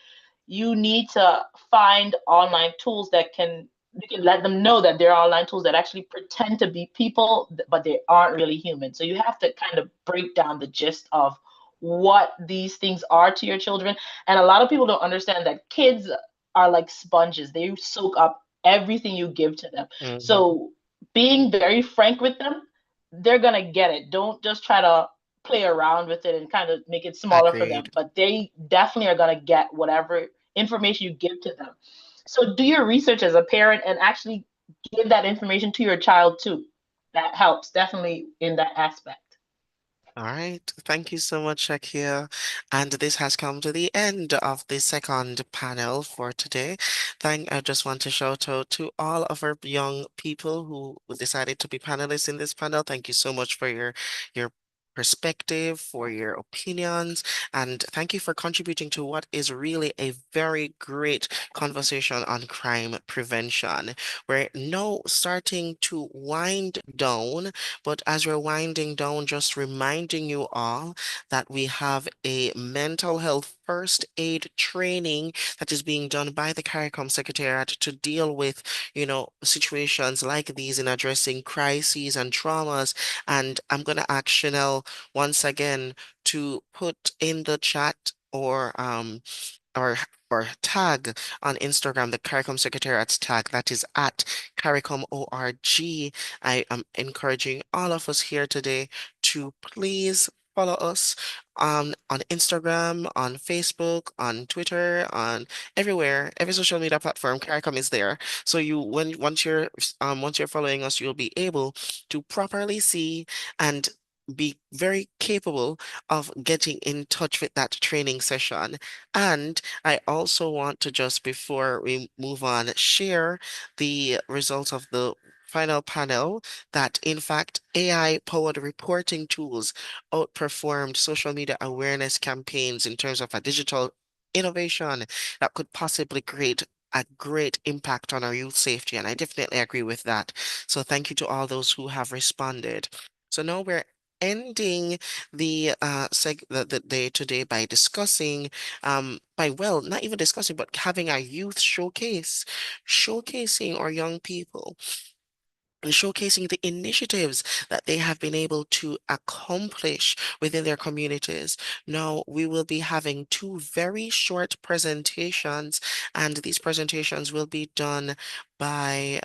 you need to find online tools that you can let them know that there are online tools that actually pretend to be people, but they aren't really human. So you have to kind of break down the gist of what these things are to your children. And a lot of people don't understand that kids are like sponges. They soak up everything you give to them. Mhm. So being very frank with them, they're gonna get it. Don't just try to play around with it and kind of make it smaller for them, Agreed. but they definitely are gonna get whatever information you give to them. So do your research as a parent and actually give that information to your child too. That helps definitely in that aspect. All right. Thank you so much, Shakia. And this has come to the end of the second panel for today. I just want to shout out to all of our young people who decided to be panelists in this panel. Thank you so much for your perspective, for your opinions, and thank you for contributing to what is really a very great conversation on crime prevention. We're now starting to wind down. But as we're winding down, just reminding you all that we have a mental health first aid training that is being done by the CARICOM Secretariat to deal with, situations like these in addressing crises and traumas. And I'm going to ask Chanel once again to put in the chat or or tag on Instagram the CARICOM Secretariat's tag that is at CARICOM ORG. I am encouraging all of us here today to please follow us on Instagram, on Facebook, on Twitter, on everywhere, every social media platform. CARICOM is there. So once you're following us, you'll be able to properly see and be very capable of getting in touch with that training session. And I also want to just, before we move on, share the results of the final panel that, in fact, AI-powered reporting tools outperformed social media awareness campaigns in terms of a digital innovation that could possibly create a great impact on our youth safety. And I definitely agree with that. So thank you to all those who have responded. So now we're ending the day today by discussing not even discussing, but having a youth showcase, showcasing our young people and showcasing the initiatives that they have been able to accomplish within their communities. Now, we will be having two very short presentations, and these presentations will be done by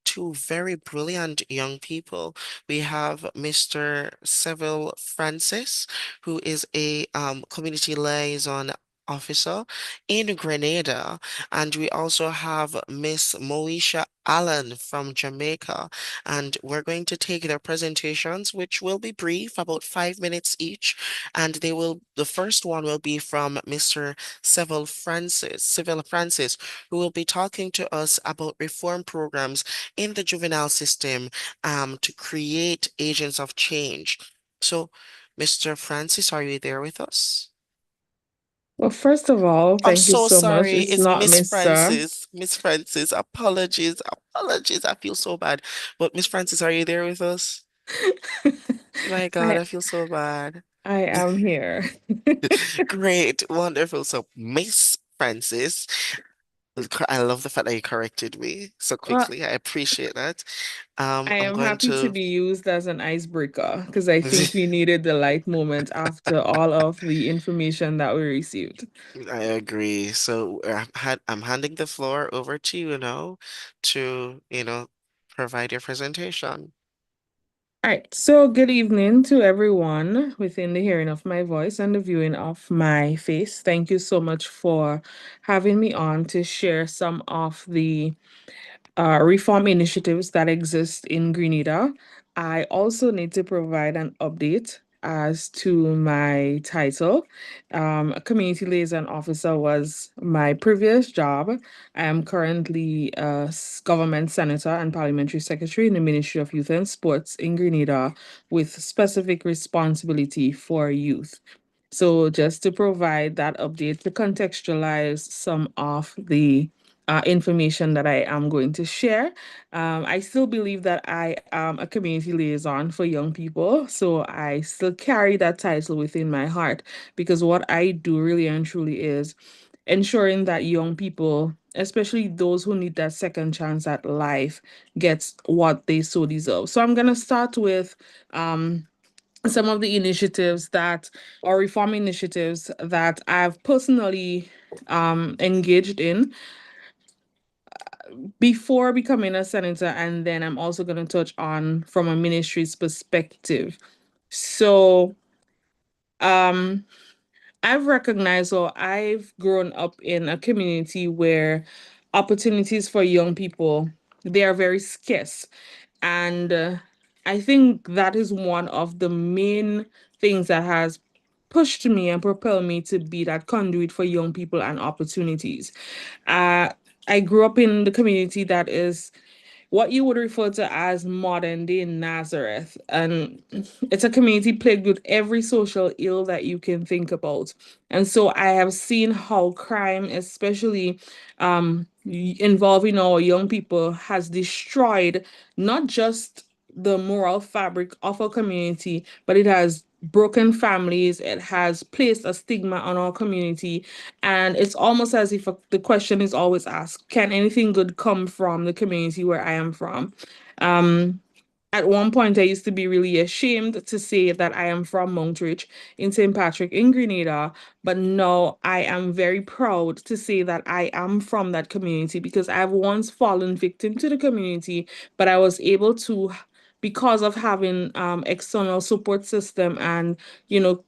two very brilliant young people. We have Mr. Seville Francis, who is a community liaison officer in Grenada. And we also have Miss Moesha Allen from Jamaica. And we're going to take their presentations, which will be brief, about 5 minutes each. And the first one will be from Mr. Civil Francis, who will be talking to us about reform programs in the juvenile system to create agents of change. So, Mr. Francis, are you there with us? Well, first of all, I'm thank you so so much. sorry. It's It's not Miss Mr. Francis. Miss Francis, apologies. Apologies. I feel so bad. But Miss Francis, are you there with us? My God, I I feel so bad. I am here. Great, wonderful. So, Miss Francis, I love the fact that you corrected me so Well, quickly. I appreciate that. I I'm am going happy to to. be used as an icebreaker because I think we needed the light moment after all of the information that we received. I agree. So I'm handing the floor over to you now to, provide your presentation. All right, so good evening to everyone within the hearing of my voice and the viewing of my face. Thank you so much for having me on to share some of the reform initiatives that exist in Grenada. I also need to provide an update as to my title. A community liaison officer was my previous job. I am currently a government senator and parliamentary secretary in the Ministry of Youth and Sports in Grenada with specific responsibility for youth. So just to provide that update to contextualize some of the information that I am going to share. I still believe that I am a community liaison for young people. So I still carry that title within my heart because what I do really and truly is ensuring that young people, especially those who need that second chance at life, gets what they so deserve. So I'm going to start with some of the initiatives or reform initiatives that I've personally engaged in before becoming a senator, and then I'm also going to touch on from a ministry's perspective. So, I've recognized or I've grown up in a community where opportunities for young people, they are very scarce. And I think that is one of the main things that has pushed me and propelled me to be that conduit for young people and opportunities. Uh, I grew up in the community that is what you would refer to as modern day Nazareth. And it's a community plagued with every social ill that you can think about. And so I have seen how crime, especially involving our young people, has destroyed not just the moral fabric of our community, but it has broken families, it has placed a stigma on our community, and it's almost as if the question is always asked, can anything good come from the community where I am from? At one point, I used to be really ashamed to say that I am from Mountrich in St. Patrick in Grenada, but now I am very proud to say that I am from that community because I've once fallen victim to the community, but I was able to, because of having external support system and, you know,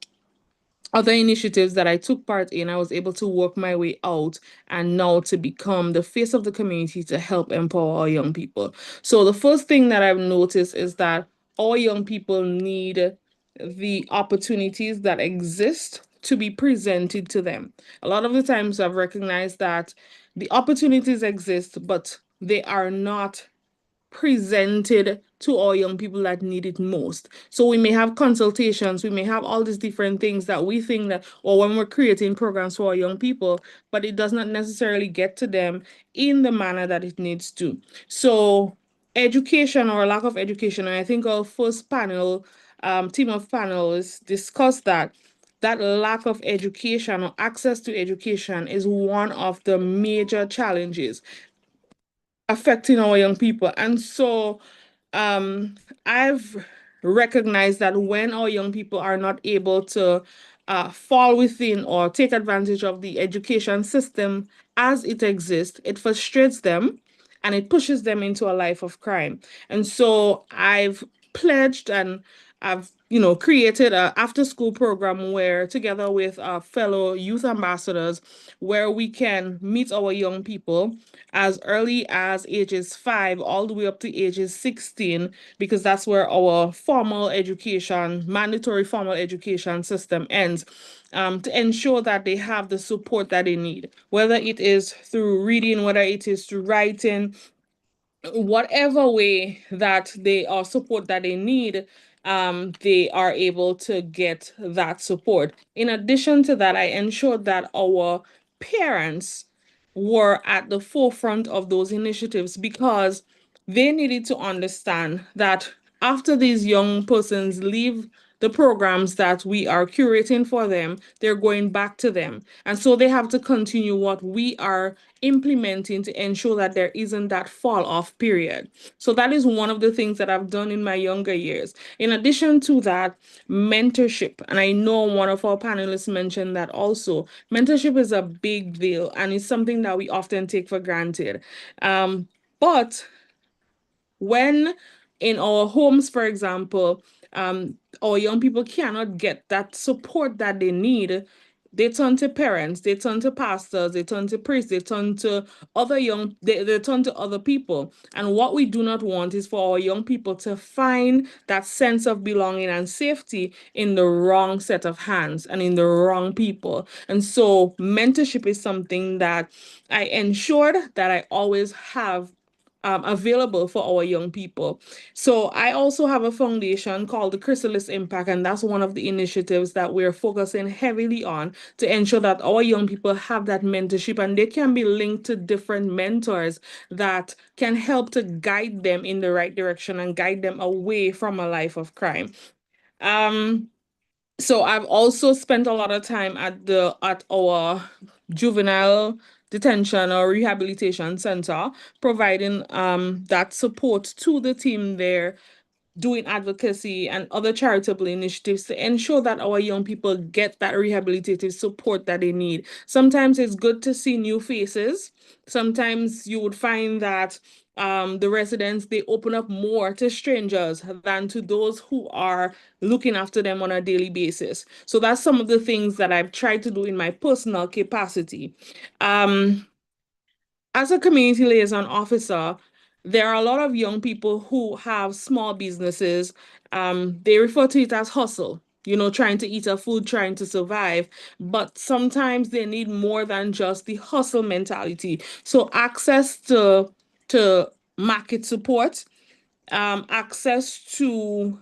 other initiatives that I took part in, I was able to work my way out and now to become the face of the community to help empower our young people. So the first thing that I've noticed is that our young people need the opportunities that exist to be presented to them. A lot of the times I've recognized that the opportunities exist, but they are not presented to our young people that need it most. So we may have consultations, we may have all these different things that we think that, or when we're creating programs for our young people, but it does not necessarily get to them in the manner that it needs to. So education or lack of education, and I think our first panel, team of panelists discussed that lack of education or access to education is one of the major challenges affecting our young people. And so I've recognized that when our young people are not able to fall within or take advantage of the education system as it exists, it frustrates them and it pushes them into a life of crime. And so I've pledged and I've created a after school program where together with fellow youth ambassadors, where we can meet our young people as early as ages 5 all the way up to ages 16, because that's where our formal education, mandatory formal education system ends, to ensure that they have the support that they need, whether it is through reading, whether it is through writing, whatever way that they or support that they need, they are able to get that support. In addition to that, I ensured that our parents were at the forefront of those initiatives, because they needed to understand that after these young persons leave the programs that we are curating for them, they're going back to them. And so they have to continue what we are implementing to ensure that there isn't that fall off period. So that is one of the things that I've done in my younger years. In addition to that, mentorship. And I know one of our panelists mentioned that also. Mentorship is a big deal, and it's something that we often take for granted. But when in our homes, for example, our young people cannot get that support that they need, they turn to parents, they turn to pastors, they turn to priests, they turn to they turn to other people. And what we do not want is for our young people to find that sense of belonging and safety in the wrong set of hands and in the wrong people. And so mentorship is something that I ensured that I always have available for our young people. So I also have a foundation called the Chrysalis Impact, and that's one of the initiatives that we're focusing heavily on to ensure that our young people have that mentorship, and they can be linked to different mentors that can help to guide them in the right direction and guide them away from a life of crime. So I've also spent a lot of time at our juvenile detention or rehabilitation center, providing that support to the team there, doing advocacy and other charitable initiatives to ensure that our young people get that rehabilitative support that they need. Sometimes it's good to see new faces. Sometimes you would find that the residents, they open up more to strangers than to those who are looking after them on a daily basis. So that's some of the things that I've tried to do in my personal capacity. As a community liaison officer, there are a lot of young people who have small businesses. They refer to it as hustle, trying to eat a food, trying to survive. But sometimes they need more than just the hustle mentality. So access to market support, access to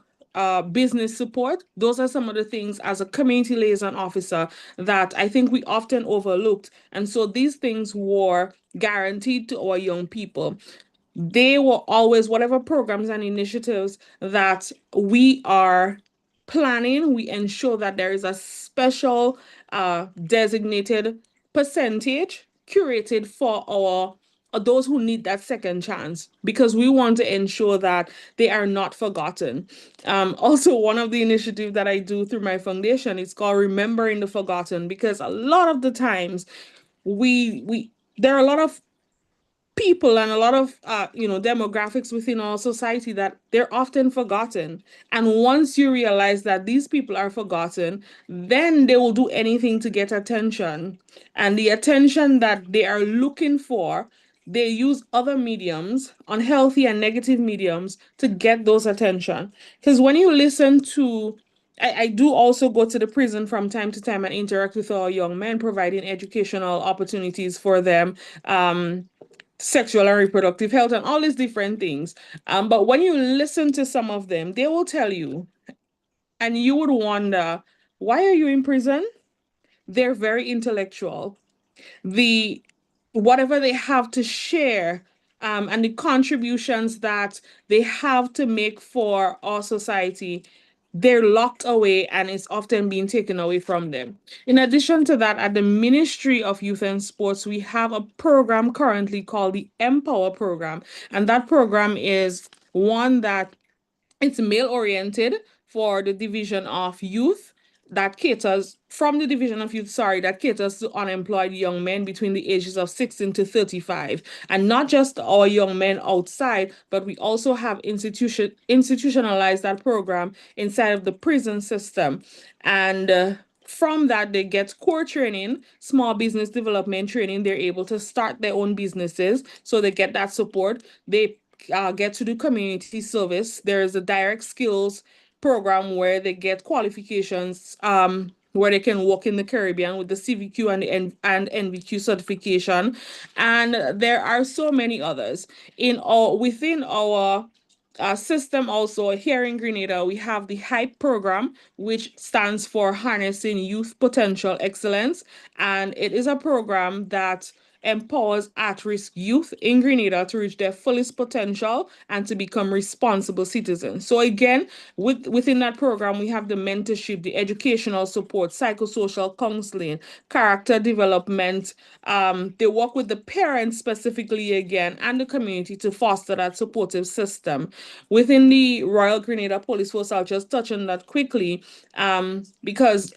business support. Those are some of the things as a community liaison officer that I think we often overlooked. And so these things were guaranteed to our young people. They were always, whatever programs and initiatives that we are planning, we ensure that there is a special designated percentage curated for those who need that second chance, because we want to ensure that they are not forgotten. Also, one of the initiatives that I do through my foundation is called Remembering the Forgotten, because a lot of the times there are a lot of people and a lot of demographics within our society that they're often forgotten. And once you realize that these people are forgotten, then they will do anything to get attention. And the attention that they are looking for, they use other mediums, unhealthy and negative mediums, to get those attention. Because when you listen to I do also go to the prison from time to time and interact with our young men, providing educational opportunities for them, sexual and reproductive health, and all these different things. But when you listen to some of them, they will tell you, and you would wonder, why are you in prison? They're very intellectual. Whatever they have to share, and the contributions that they have to make for our society, they're locked away and it's often being taken away from them. In addition to that, at the Ministry of Youth and Sports, we have a program currently called the Empower Program. And that program is one that it's male-oriented for the Division of Youth that caters from the Division of Youth, that caters to unemployed young men between the ages of 16 to 35. And not just our young men outside, but we also have institutionalized that program inside of the prison system. And from that, they get core training, small business development training. They're able to start their own businesses, so they get that support. They get to do community service. There is a direct skills program where they get qualifications, where they can work in the Caribbean with the CVQ and NVQ certification. And there are so many others within our system. Also here in Grenada, we have the HYPE program, which stands for Harnessing Youth Potential Excellence. And it is a program that empowers at-risk youth in Grenada to reach their fullest potential and to become responsible citizens. So again, within that program, we have the mentorship, the educational support, psychosocial counseling, character development. They work with the parents specifically again and the community to foster that supportive system. Within the Royal Grenada Police Force, I'll just touch on that quickly, because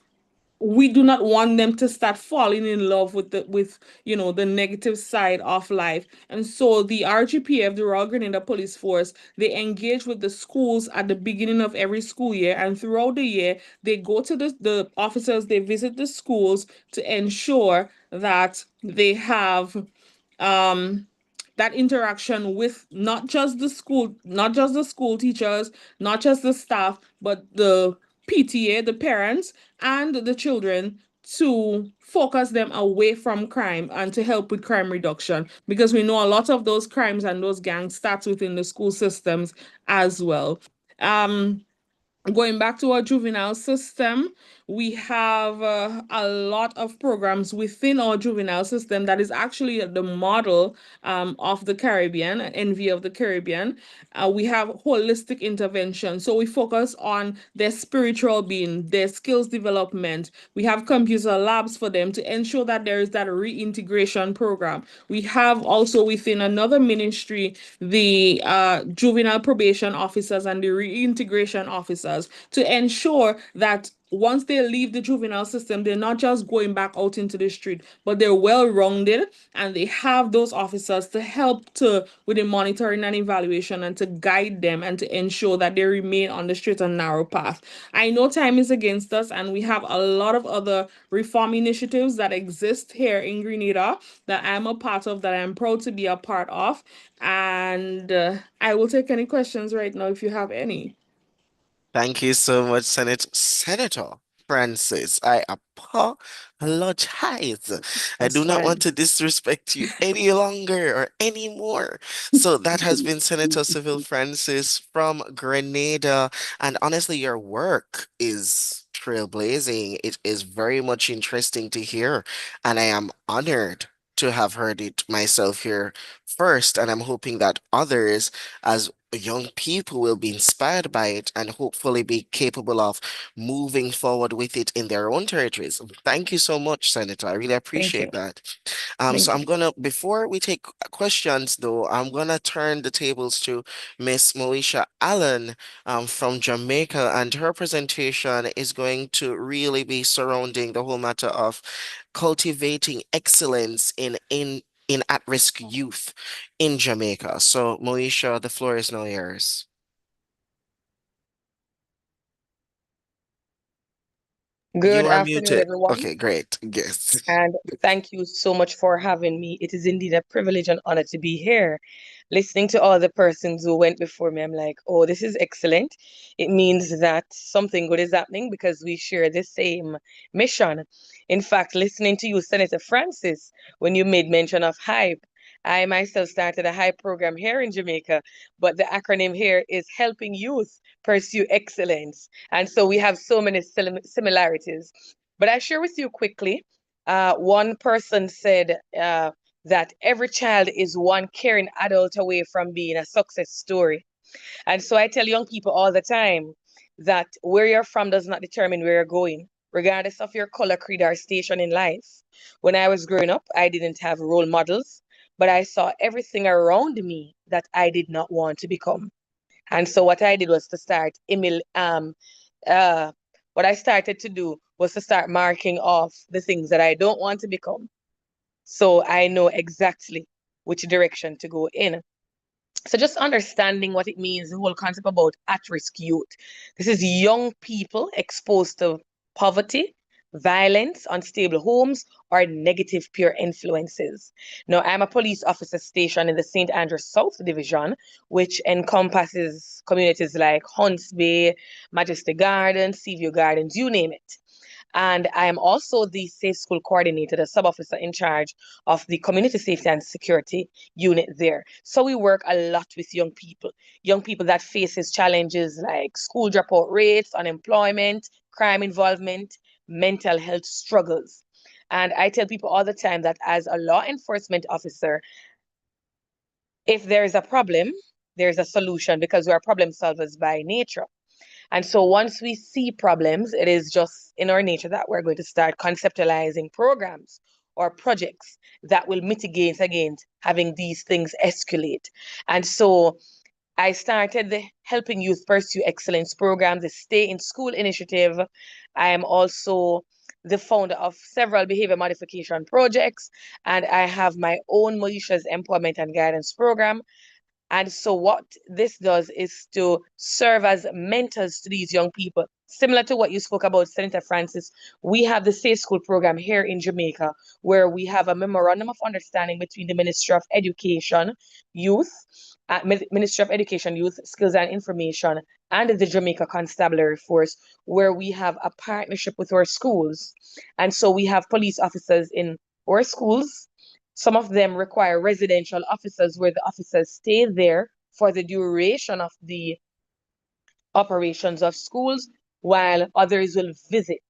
we do not want them to start falling in love with the negative side of life. And so the RGPF, the Royal Grenada Police Force, they engage with the schools at the beginning of every school year, and throughout the year they go to the officers, they visit the schools to ensure that they have that interaction with not just the school teachers, not just the staff, but the PTA, the parents, and the children, to focus them away from crime and to help with crime reduction, because we know a lot of those crimes and those gangs starts within the school systems as well. Going back to our juvenile system, we have a lot of programs within our juvenile system that is actually the model of the Caribbean, envy of the Caribbean. We have holistic intervention. So we focus on their spiritual being, their skills development. We have computer labs for them to ensure that there is that reintegration program. We have also within another ministry, the juvenile probation officers and the reintegration officers, to ensure that once they leave the juvenile system, they're not just going back out into the street, but they're well-rounded, and they have those officers to help with the monitoring and evaluation and to guide them and to ensure that they remain on the straight and narrow path. I know time is against us, and we have a lot of other reform initiatives that exist here in Grenada that I'm a part of, that I'm proud to be a part of. And I will take any questions right now if you have any. Thank you so much, Senator Francis. I apologize. I That's do not want fine. to disrespect you any longer or anymore. So that has been Senator Civil Francis from Grenada. And honestly, your work is trailblazing. It is very much interesting to hear. And I am honored to have heard it myself here first. And I'm hoping that others, as young people, will be inspired by it and hopefully be capable of moving forward with it in their own territories. Thank you so much, Senator. I really appreciate that. So I'm gonna, before we take questions though, I'm gonna turn the tables to Miss Moesha Allen from Jamaica, and her presentation is going to really be surrounding the whole matter of cultivating excellence in at-risk youth in Jamaica. So, Moesha, the floor is now yours. Good You are afternoon, muted. everyone, Okay, great. Yes. and thank you so much for having me. It is indeed a privilege and honor to be here. Listening to all the persons who went before me, I'm like, oh, this is excellent. It means that something good is happening because we share the same mission. In fact, listening to you, Senator Francis, when you made mention of HYPE, I myself started a HYPE program here in Jamaica, but the acronym here is Helping Youth Pursue Excellence. And so we have so many similarities. But I share with you quickly, one person said that every child is one caring adult away from being a success story. And so I tell young people all the time that where you're from does not determine where you're going, regardless of your color, creed, or station in life. When I was growing up, I didn't have role models, but I saw everything around me that I did not want to become. And so what I did was to start what I started to do was to start marking off the things that I don't want to become. So I know exactly which direction to go in. So just understanding what it means, the whole concept about at-risk youth. This is young people exposed to poverty, violence, unstable homes, or negative peer influences. Now, I'm a police officer stationed in the St. Andrews South Division, which encompasses communities like Hunts Bay, Majestic Gardens, Seaview Gardens, you name it. And I am also the Safe School Coordinator, the sub-officer in charge of the Community Safety and Security unit there. So we work a lot with young people that faces challenges like school dropout rates, unemployment, crime involvement, mental health struggles. And I tell people all the time that as a law enforcement officer, if there is a problem, there's a solution because we are problem solvers by nature. And so once we see problems, it is just in our nature that we're going to start conceptualizing programs or projects that will mitigate against having these things escalate. And so I started the Helping Youth Pursue Excellence program, the Stay in School initiative. I am also the founder of several behavior modification projects, and I have my own Moesha's Employment and Guidance program. And so what this does is to serve as mentors to these young people. Similar to what you spoke about, Senator Francis, we have the Safe School program here in Jamaica, where we have a memorandum of understanding between the Ministry of Education, Ministry of Education, Youth, Skills and Information, and the Jamaica Constabulary Force, where we have a partnership with our schools. And so we have police officers in our schools. Some of them require residential officers where the officers stay there for the duration of the operations of schools, while others will visit.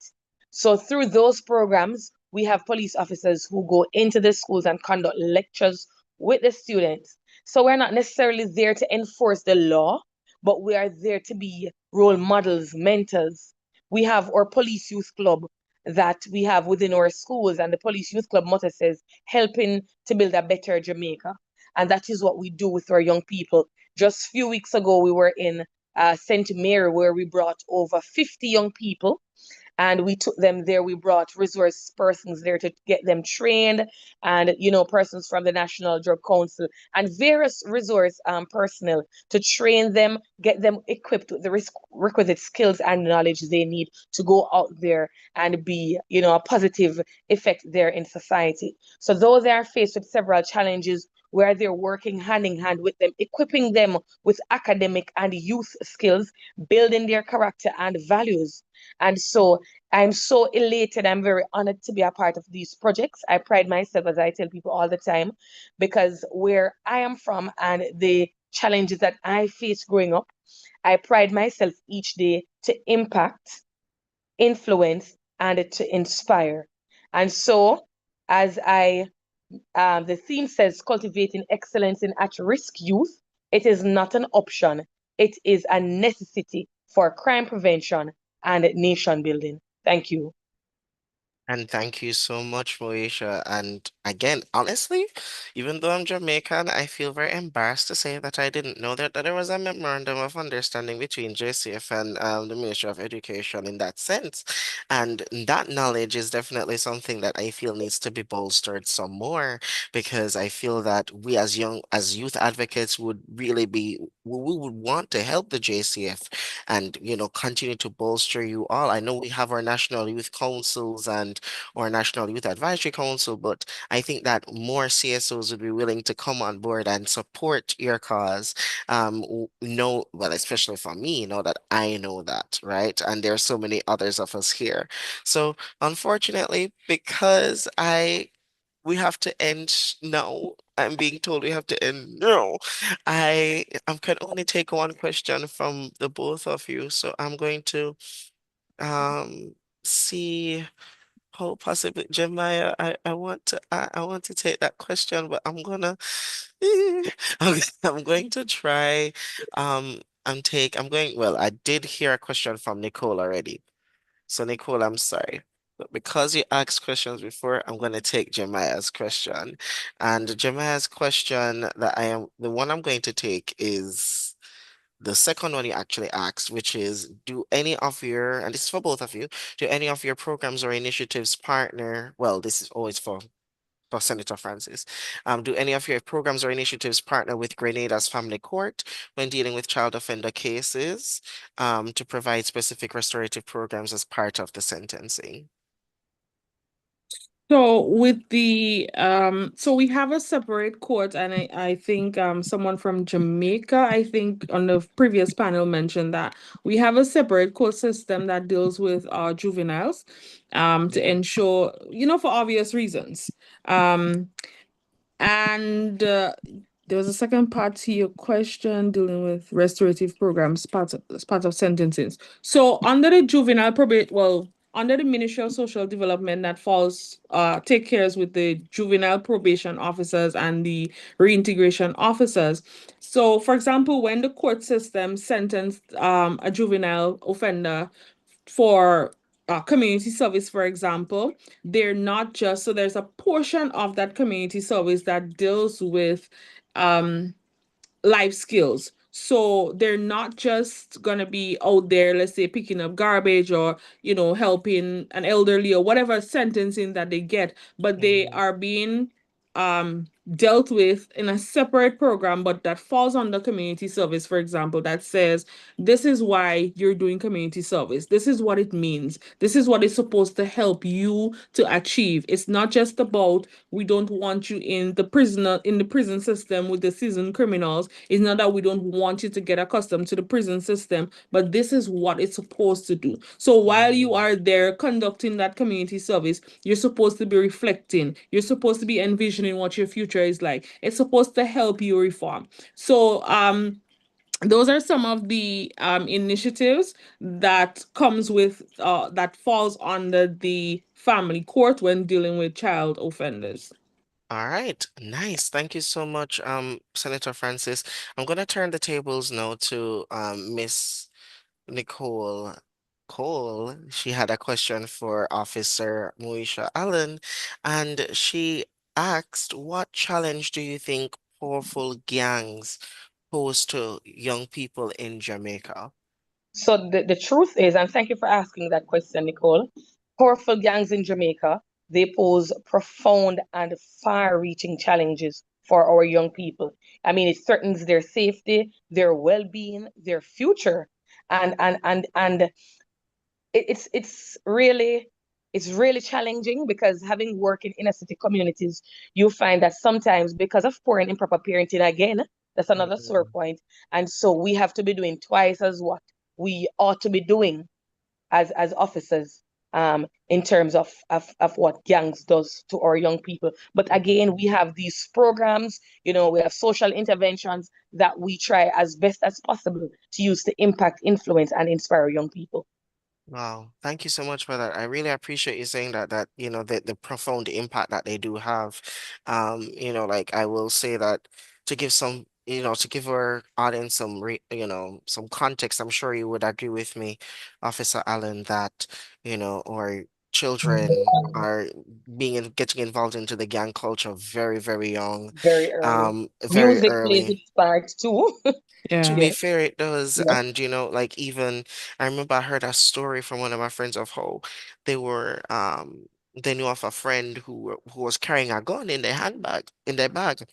So through those programs, we have police officers who go into the schools and conduct lectures with the students. So we're not necessarily there to enforce the law, but we are there to be role models, mentors. We have our police youth club that we have within our schools, and the police youth club motto says, helping to build a better Jamaica. And that is what we do with our young people. Just a few weeks ago, we were in St. Mary, where we brought over 50 young people and we took them there. We brought resource persons there to get them trained, and persons from the National Drug Council and various resource personnel to train them, get them equipped with the requisite skills and knowledge they need to go out there and be a positive effect there in society. So though they are faced with several challenges, where they're working hand in hand with them, equipping them with academic and youth skills, building their character and values. And so I'm so elated. I'm very honored to be a part of these projects. I pride myself, as I tell people all the time, because where I am from and the challenges that I faced growing up, I pride myself each day to impact, influence, and to inspire. And so, as the theme says, cultivating excellence in at-risk youth, it is not an option. It is a necessity for crime prevention and nation building. Thank you. And thank you so much, Moesha. And again, honestly, even though I'm Jamaican, I feel very embarrassed to say that I didn't know that there was a memorandum of understanding between JCF and the Ministry of Education in that sense. And that knowledge is definitely something that I feel needs to be bolstered some more, because I feel that we as youth advocates would really we would want to help the JCF and continue to bolster you all. I know we have our national youth councils and our National Youth Advisory Council, but I think that more CSOs would be willing to come on board and support your cause. Well, especially for me, that I know that, right? And there are so many others of us here. So unfortunately, because we have to end now. I'm being told we have to end now. I can only take one question from the both of you, so I'm going to see how possibly Jeremiah. I want to take that question, but I'm gonna I'm going to try I'm going well, I did hear a question from Nicole already. So Nicole, I'm sorry. But because you asked questions before, I'm going to take Jeremiah's question. And Jeremiah's question the one I'm going to take is the second one you actually asked, which is, do any of your, and this is for both of you, do any of your programs or initiatives partner, well, this is always for Senator Francis. Do any of your programs or initiatives partner with Grenada's Family Court when dealing with child offender cases, to provide specific restorative programs as part of the sentencing? So with the so we have a separate court, and I think someone from Jamaica, I think on the previous panel mentioned that we have a separate court system that deals with our juveniles to ensure, for obvious reasons. And there was a second part to your question dealing with restorative programs as part of sentencing. So under the juvenile probate, well, under the Ministry of Social Development, that falls take cares with the juvenile probation officers and the reintegration officers. So, for example, when the court system sentenced a juvenile offender for community service, for example, they're not just, so there's a portion of that community service that deals with life skills. So they're not just gonna be out there, let's say, picking up garbage or, helping an elderly or whatever sentencing that they get, but they are being dealt with in a separate program, but that falls under community service, for example, that says, this is why you're doing community service. This is what it means. This is what it's supposed to help you to achieve. It's not just about, we don't want you in the prison system with the seasoned criminals. It's not that we don't want you to get accustomed to the prison system, but this is what it's supposed to do. So while you are there conducting that community service, you're supposed to be reflecting. You're supposed to be envisioning what your future is like. It's supposed to help you reform. So those are some of the initiatives that comes with that falls under the family court when dealing with child offenders. All right, nice. Thank you so much, Senator Francis. I'm gonna turn the tables now to Miss Nicole Cole. She had a question for Officer Moesha Allen, and she asked, what challenge do you think powerful gangs pose to young people in Jamaica? So the truth is, and thank you for asking that question, Nicole, powerful gangs in Jamaica, they pose profound and far-reaching challenges for our young people. I mean, it threatens their safety, their well-being, their future. And it's really challenging, because having worked in inner city communities, you find that sometimes, because of poor and improper parenting, again, that's another sore point. And so we have to be doing twice as what we ought to be doing as officers in terms of what gangs does to our young people. But again, we have these programs, we have social interventions that we try as best as possible to use to impact, influence, and inspire young people. Wow, thank you so much for that. I really appreciate you saying that the profound impact that they do have. Like I will say that to give some, to give our audience some context, I'm sure you would agree with me, Officer Allen, that, our children are getting involved into the gang culture very, very young, Very early. very Music plays early. its part too. To Yeah. be fair, it does. Yeah. And like even I remember I heard a story from one of my friends of how they were they knew of a friend who was carrying a gun in their handbag, in their bag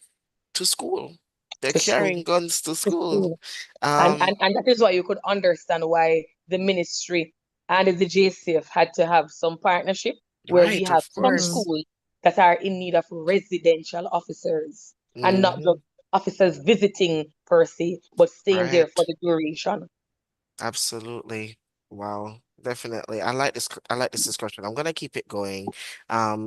to school. They're To school. carrying guns to To school. school. And Um, that is why you could understand why the ministry and the JCF had to have some partnership, where we right, have of some course. schools that are in need of residential officers, and not just Hmm. officers visiting per se, but staying there for Right. the duration. Absolutely. Wow. Definitely. I like this discussion. I'm gonna keep it going.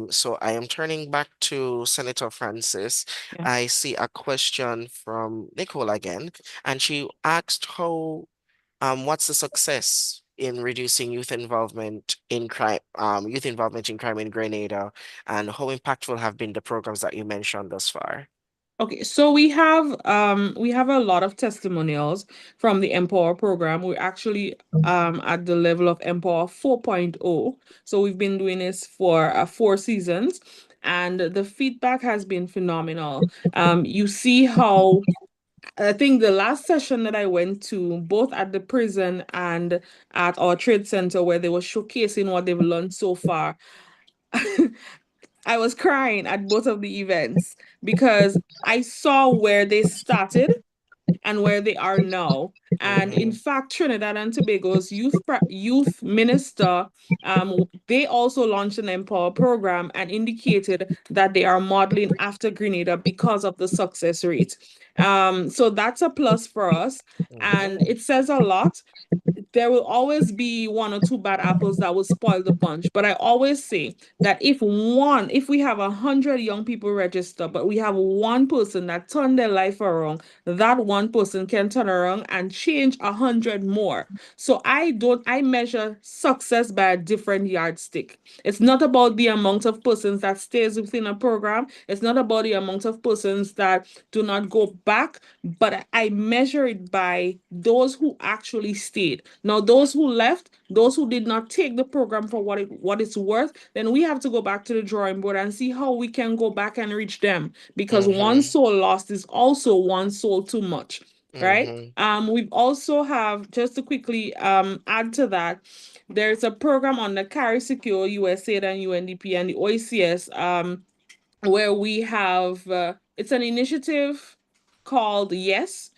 So I am turning back to Senator Francis. Yeah. I see a question from Nicole again, and she asked what's the success in reducing youth involvement in crime in Grenada, and how impactful have been the programs that you mentioned thus far? Okay, so we have a lot of testimonials from the Empower program. We're actually at the level of Empower 4.0. So we've been doing this for 4 seasons, and the feedback has been phenomenal. You see how I think the last session that I went to, both at the prison and at our trade center, where they were showcasing what they've learned so far, I was crying at both of the events because I saw where they started and where they are now. And in fact, Trinidad and Tobago's youth minister, they also launched an Empower program and indicated that they are modeling after Grenada because of the success rate. So that's a plus for us, and it says a lot. There will always be one or two bad apples that will spoil the bunch. But I always say that if we have 100 young people register, but we have one person that turned their life around, that one person can turn around and change 100 more. So I measure success by a different yardstick. It's not about the amount of persons that stays within a program. It's not about the amount of persons that do not go back, but I measure it by those who actually stayed. Now, those who left, those who did not take the program for what it's worth, then we have to go back to the drawing board and see how we can go back and reach them, because one soul lost is also one soul too much, right? We've also have, just to quickly add to that, there's a program on the Carry Secure, USAID and UNDP and the OECS, where we have it's an initiative called YES,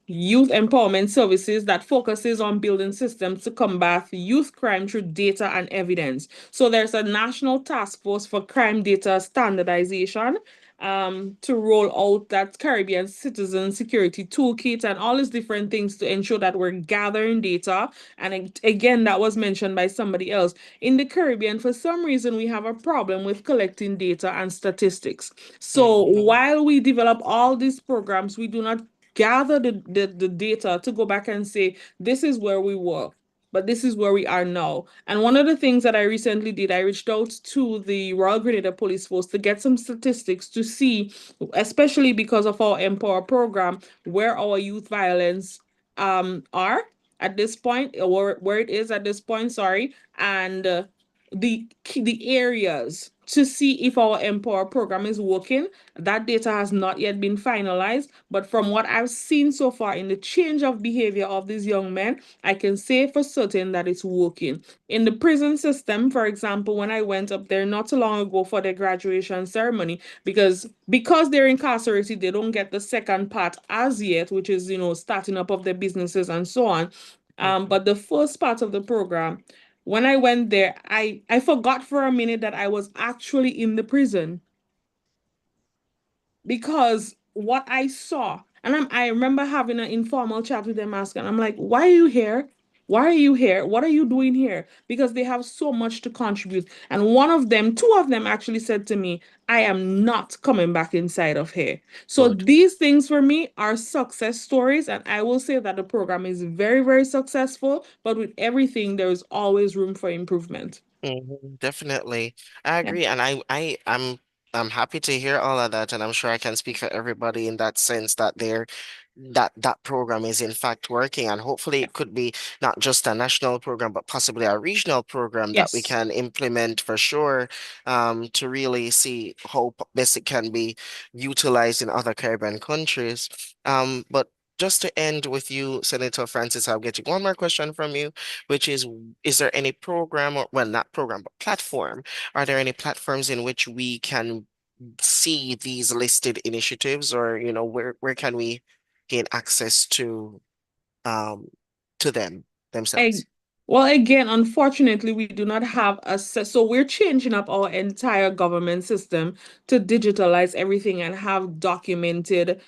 Youth Empowerment Services, that focuses on building systems to combat youth crime through data and evidence. So there's a national task force for crime data standardization to roll out that Caribbean Citizen Security Toolkit and all these different things to ensure that we're gathering data. And again, that was mentioned by somebody else. In the Caribbean, for some reason, we have a problem with collecting data and statistics. So while we develop all these programs, we do not gather the data to go back and say, this is where we were, but this is where we are now. And one of the things that I recently did, I reached out to the Royal Grenada Police Force to get some statistics to see, especially because of our Empower program, where our youth violence are at this point, or where it is at this point, sorry, and the areas to see if our Empower program is working. That data has not yet been finalized, but from what I've seen so far in the change of behavior of these young men, I can say for certain that it's working. In the prison system, for example, when I went up there not too long ago for their graduation ceremony, because they're incarcerated, they don't get the second part as yet, which is, starting up of their businesses and so on. But the first part of the program, when I went there, I forgot for a minute that I was actually in the prison, because what I saw, and I remember having an informal chat with them, asking, I'm like, why are you here? Why are you here? What are you doing here? Because they have so much to contribute. And two of them actually said to me, I am not coming back inside of here. So these things for me are success stories. And I will say that the program is very, very successful, but with everything, there is always room for improvement. Definitely. I agree. And I'm happy to hear all of that. And I'm sure I can speak for everybody in that sense that that program is in fact working. And hopefully it could be not just a national program, but possibly a regional program that we Yes. can implement for sure, to really see how best it can be utilized in other Caribbean countries. But just to end with you, Senator Francis, I'll get you one more question from you, which is there any program, or well, not program, but platform? Are there any platforms in which we can see these listed initiatives, or where can we gain access to them themselves? Well, again, unfortunately, we do not have so we're changing up our entire government system to digitalize everything and have documented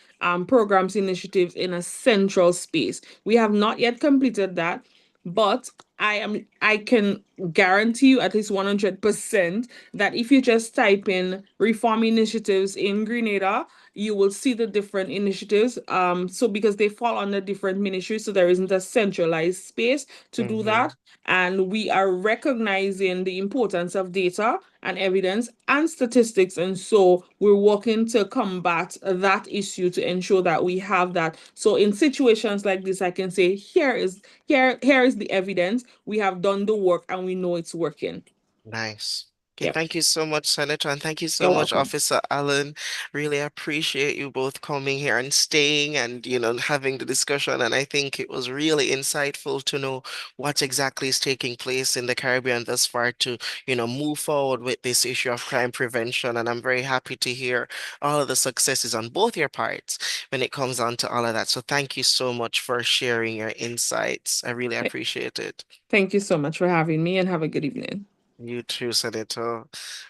programs, initiatives in a central space. We have not yet completed that, but I can guarantee you at least 100% that if you just type in reform initiatives in Grenada, you will see the different initiatives. So because they fall under different ministries, so there isn't a centralized space to do that. And we are recognizing the importance of data and evidence and statistics. And so we're working to combat that issue to ensure that we have that. So in situations like this, I can say, here is the evidence. We have done the work and we know it's working. Nice. Okay, Yep. thank you so much, Senator, and thank you so You're much, welcome. Officer Allen. Really appreciate you both coming here and staying and, having the discussion. And I think it was really insightful to know what exactly is taking place in the Caribbean thus far to, move forward with this issue of crime prevention. And I'm very happy to hear all of the successes on both your parts when it comes on to all of that. So thank you so much for sharing your insights. I really Th- appreciate it. Thank you so much for having me and have a good evening. You too, Senator.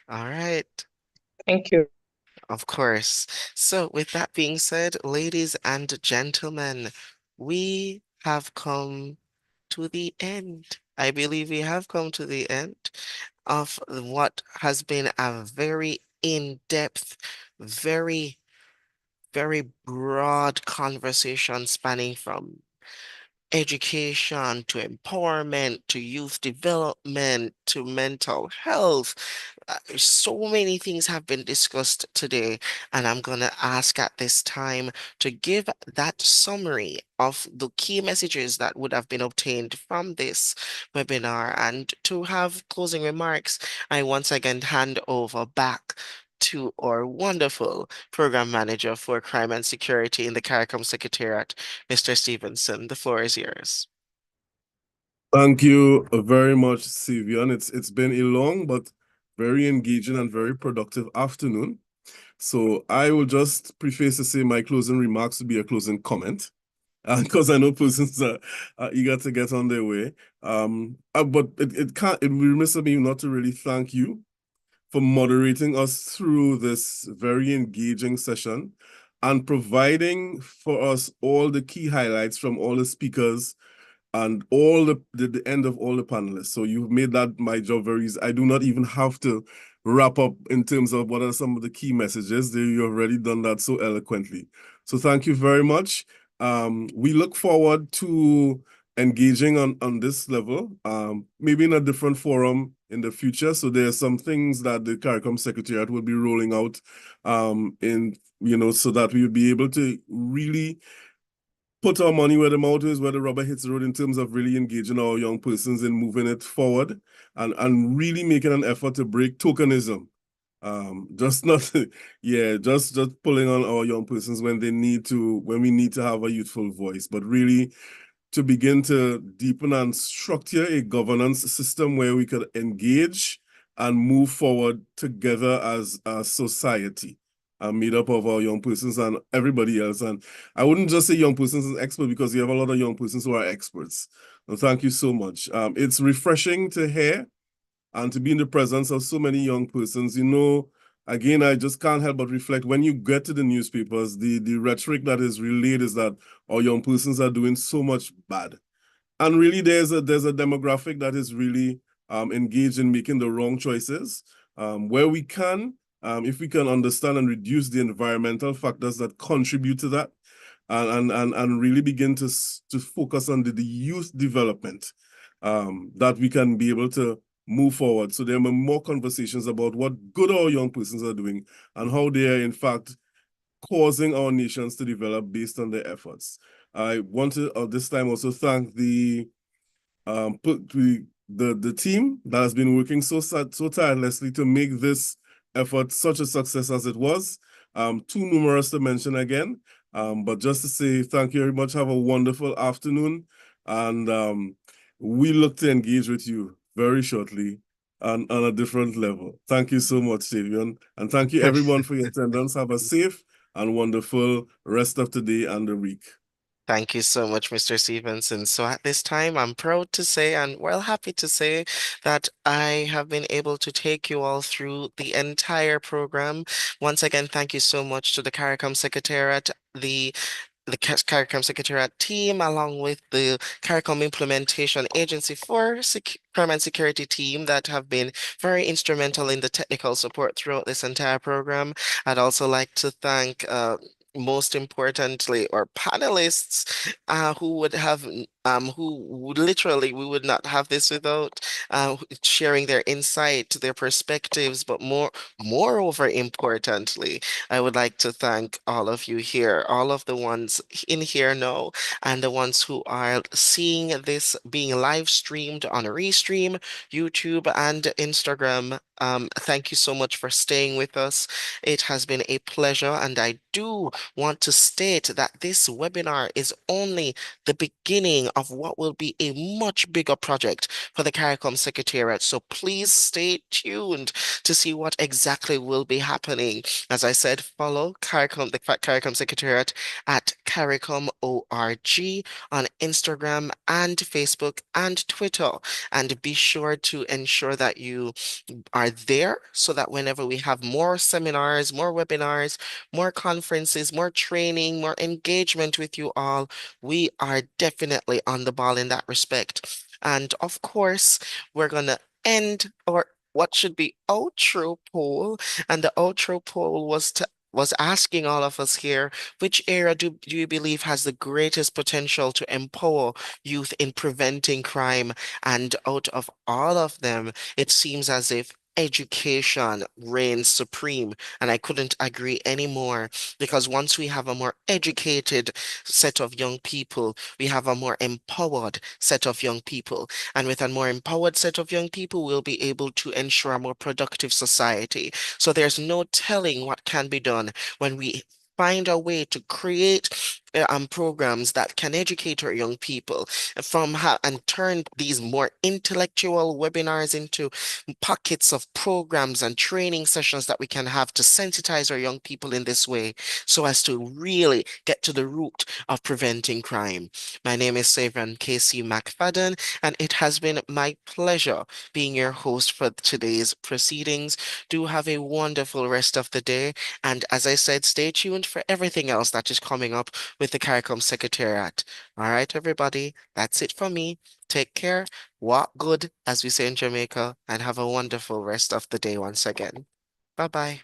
All right. Thank you. Of course. So, with that being said, ladies and gentlemen, we have come to the end. I believe we have come to the end of what has been a very in-depth, very, very broad conversation spanning from education to empowerment to youth development to mental health. So many things have been discussed today, and I'm going to ask at this time to give that summary of the key messages that would have been obtained from this webinar. And to have closing remarks, I once again hand over back to our wonderful program manager for crime and security in the CARICOM Secretariat, Mr. Stevenson. The floor is yours. Thank you very much, Sivian. It's been a long but very engaging and very productive afternoon. So I will just preface to say my closing remarks will be a closing comment, because I know persons are eager to get on their way. But it would be remiss of me not to really thank you for moderating us through this very engaging session and providing for us all the key highlights from all the speakers and all the end of all the panelists. So you've made that my job very easy. I do not even have to wrap up in terms of what are some of the key messages. You've already done that so eloquently. So thank you very much. We look forward to engaging on this level, maybe in a different forum in the future. So there are some things that the CARICOM Secretariat will be rolling out so that we'll be able to really put our money where the mouth is, where the rubber hits the road in terms of really engaging our young persons in moving it forward and really making an effort to break tokenism. Just not, just pulling on our young persons when we need to have a youthful voice, but really to begin to deepen and structure a governance system where we could engage and move forward together as a society. Made up of our young persons and everybody else. And I wouldn't just say young persons as experts, because we have a lot of young persons who are experts. So thank you so much. It's refreshing to hear and to be in the presence of so many young persons. Again, I just can't help but reflect when you get to the newspapers, the rhetoric that is relayed is that our young persons are doing so much bad. And really there's a demographic that is really engaged in making the wrong choices. Where we can, if we can understand and reduce the environmental factors that contribute to that, and really begin to focus on the youth development, that we can be able to move forward. So there are more conversations about what good our young persons are doing and how they are in fact causing our nations to develop based on their efforts. I want to this time also thank the team that has been working so tirelessly to make this effort such a success as it was. Too numerous to mention again, but just to say thank you very much. Have a wonderful afternoon, and we look to engage with you very shortly on a different level. Thank you so much, Savion, and thank you everyone for your attendance. Have a safe and wonderful rest of today and the week. Thank you so much, Mr. Stevenson. So at this time, I'm proud to say and well happy to say that I have been able to take you all through the entire program. Once again, thank you so much to the CARICOM Secretariat, the CARICOM Secretariat team, along with the CARICOM Implementation Agency for Crime and Security team that have been very instrumental in the technical support throughout this entire program. I'd also like to thank most importantly, our panelists who would have who literally we would not have this without sharing their insight, their perspectives, but moreover importantly, I would like to thank all of you here, all of the ones in here now, and the ones who are seeing this being live streamed on Restream, YouTube, and Instagram. Thank you so much for staying with us. It has been a pleasure, and I do want to state that this webinar is only the beginning of what will be a much bigger project for the CARICOM Secretariat. So please stay tuned to see what exactly will be happening. As I said, follow CARICOM, the CARICOM Secretariat at CARICOM ORG on Instagram and Facebook and Twitter. And be sure to ensure that you are there so that whenever we have more seminars, more webinars, more conferences, more training, more engagement with you all, we are definitely on the ball in that respect. And of course, we're going to end or what should be outro poll. And the outro poll was asking all of us here, which area do you believe has the greatest potential to empower youth in preventing crime? And out of all of them, it seems as if education reigns supreme. And I couldn't agree anymore, because once we have a more educated set of young people, we have a more empowered set of young people. And with a more empowered set of young people, we'll be able to ensure a more productive society. So there's no telling what can be done when we find a way to create programs that can educate our young people and turn these more intellectual webinars into pockets of programs and training sessions that we can have to sensitize our young people in this way so as to really get to the root of preventing crime. My name is Savion Casey McFadden, and it has been my pleasure being your host for today's proceedings. Do have a wonderful rest of the day. And as I said, stay tuned for everything else that is coming up with the CARICOM Secretariat. All right, everybody, that's it for me. Take care, walk good, as we say in Jamaica, and have a wonderful rest of the day once again. Bye-bye.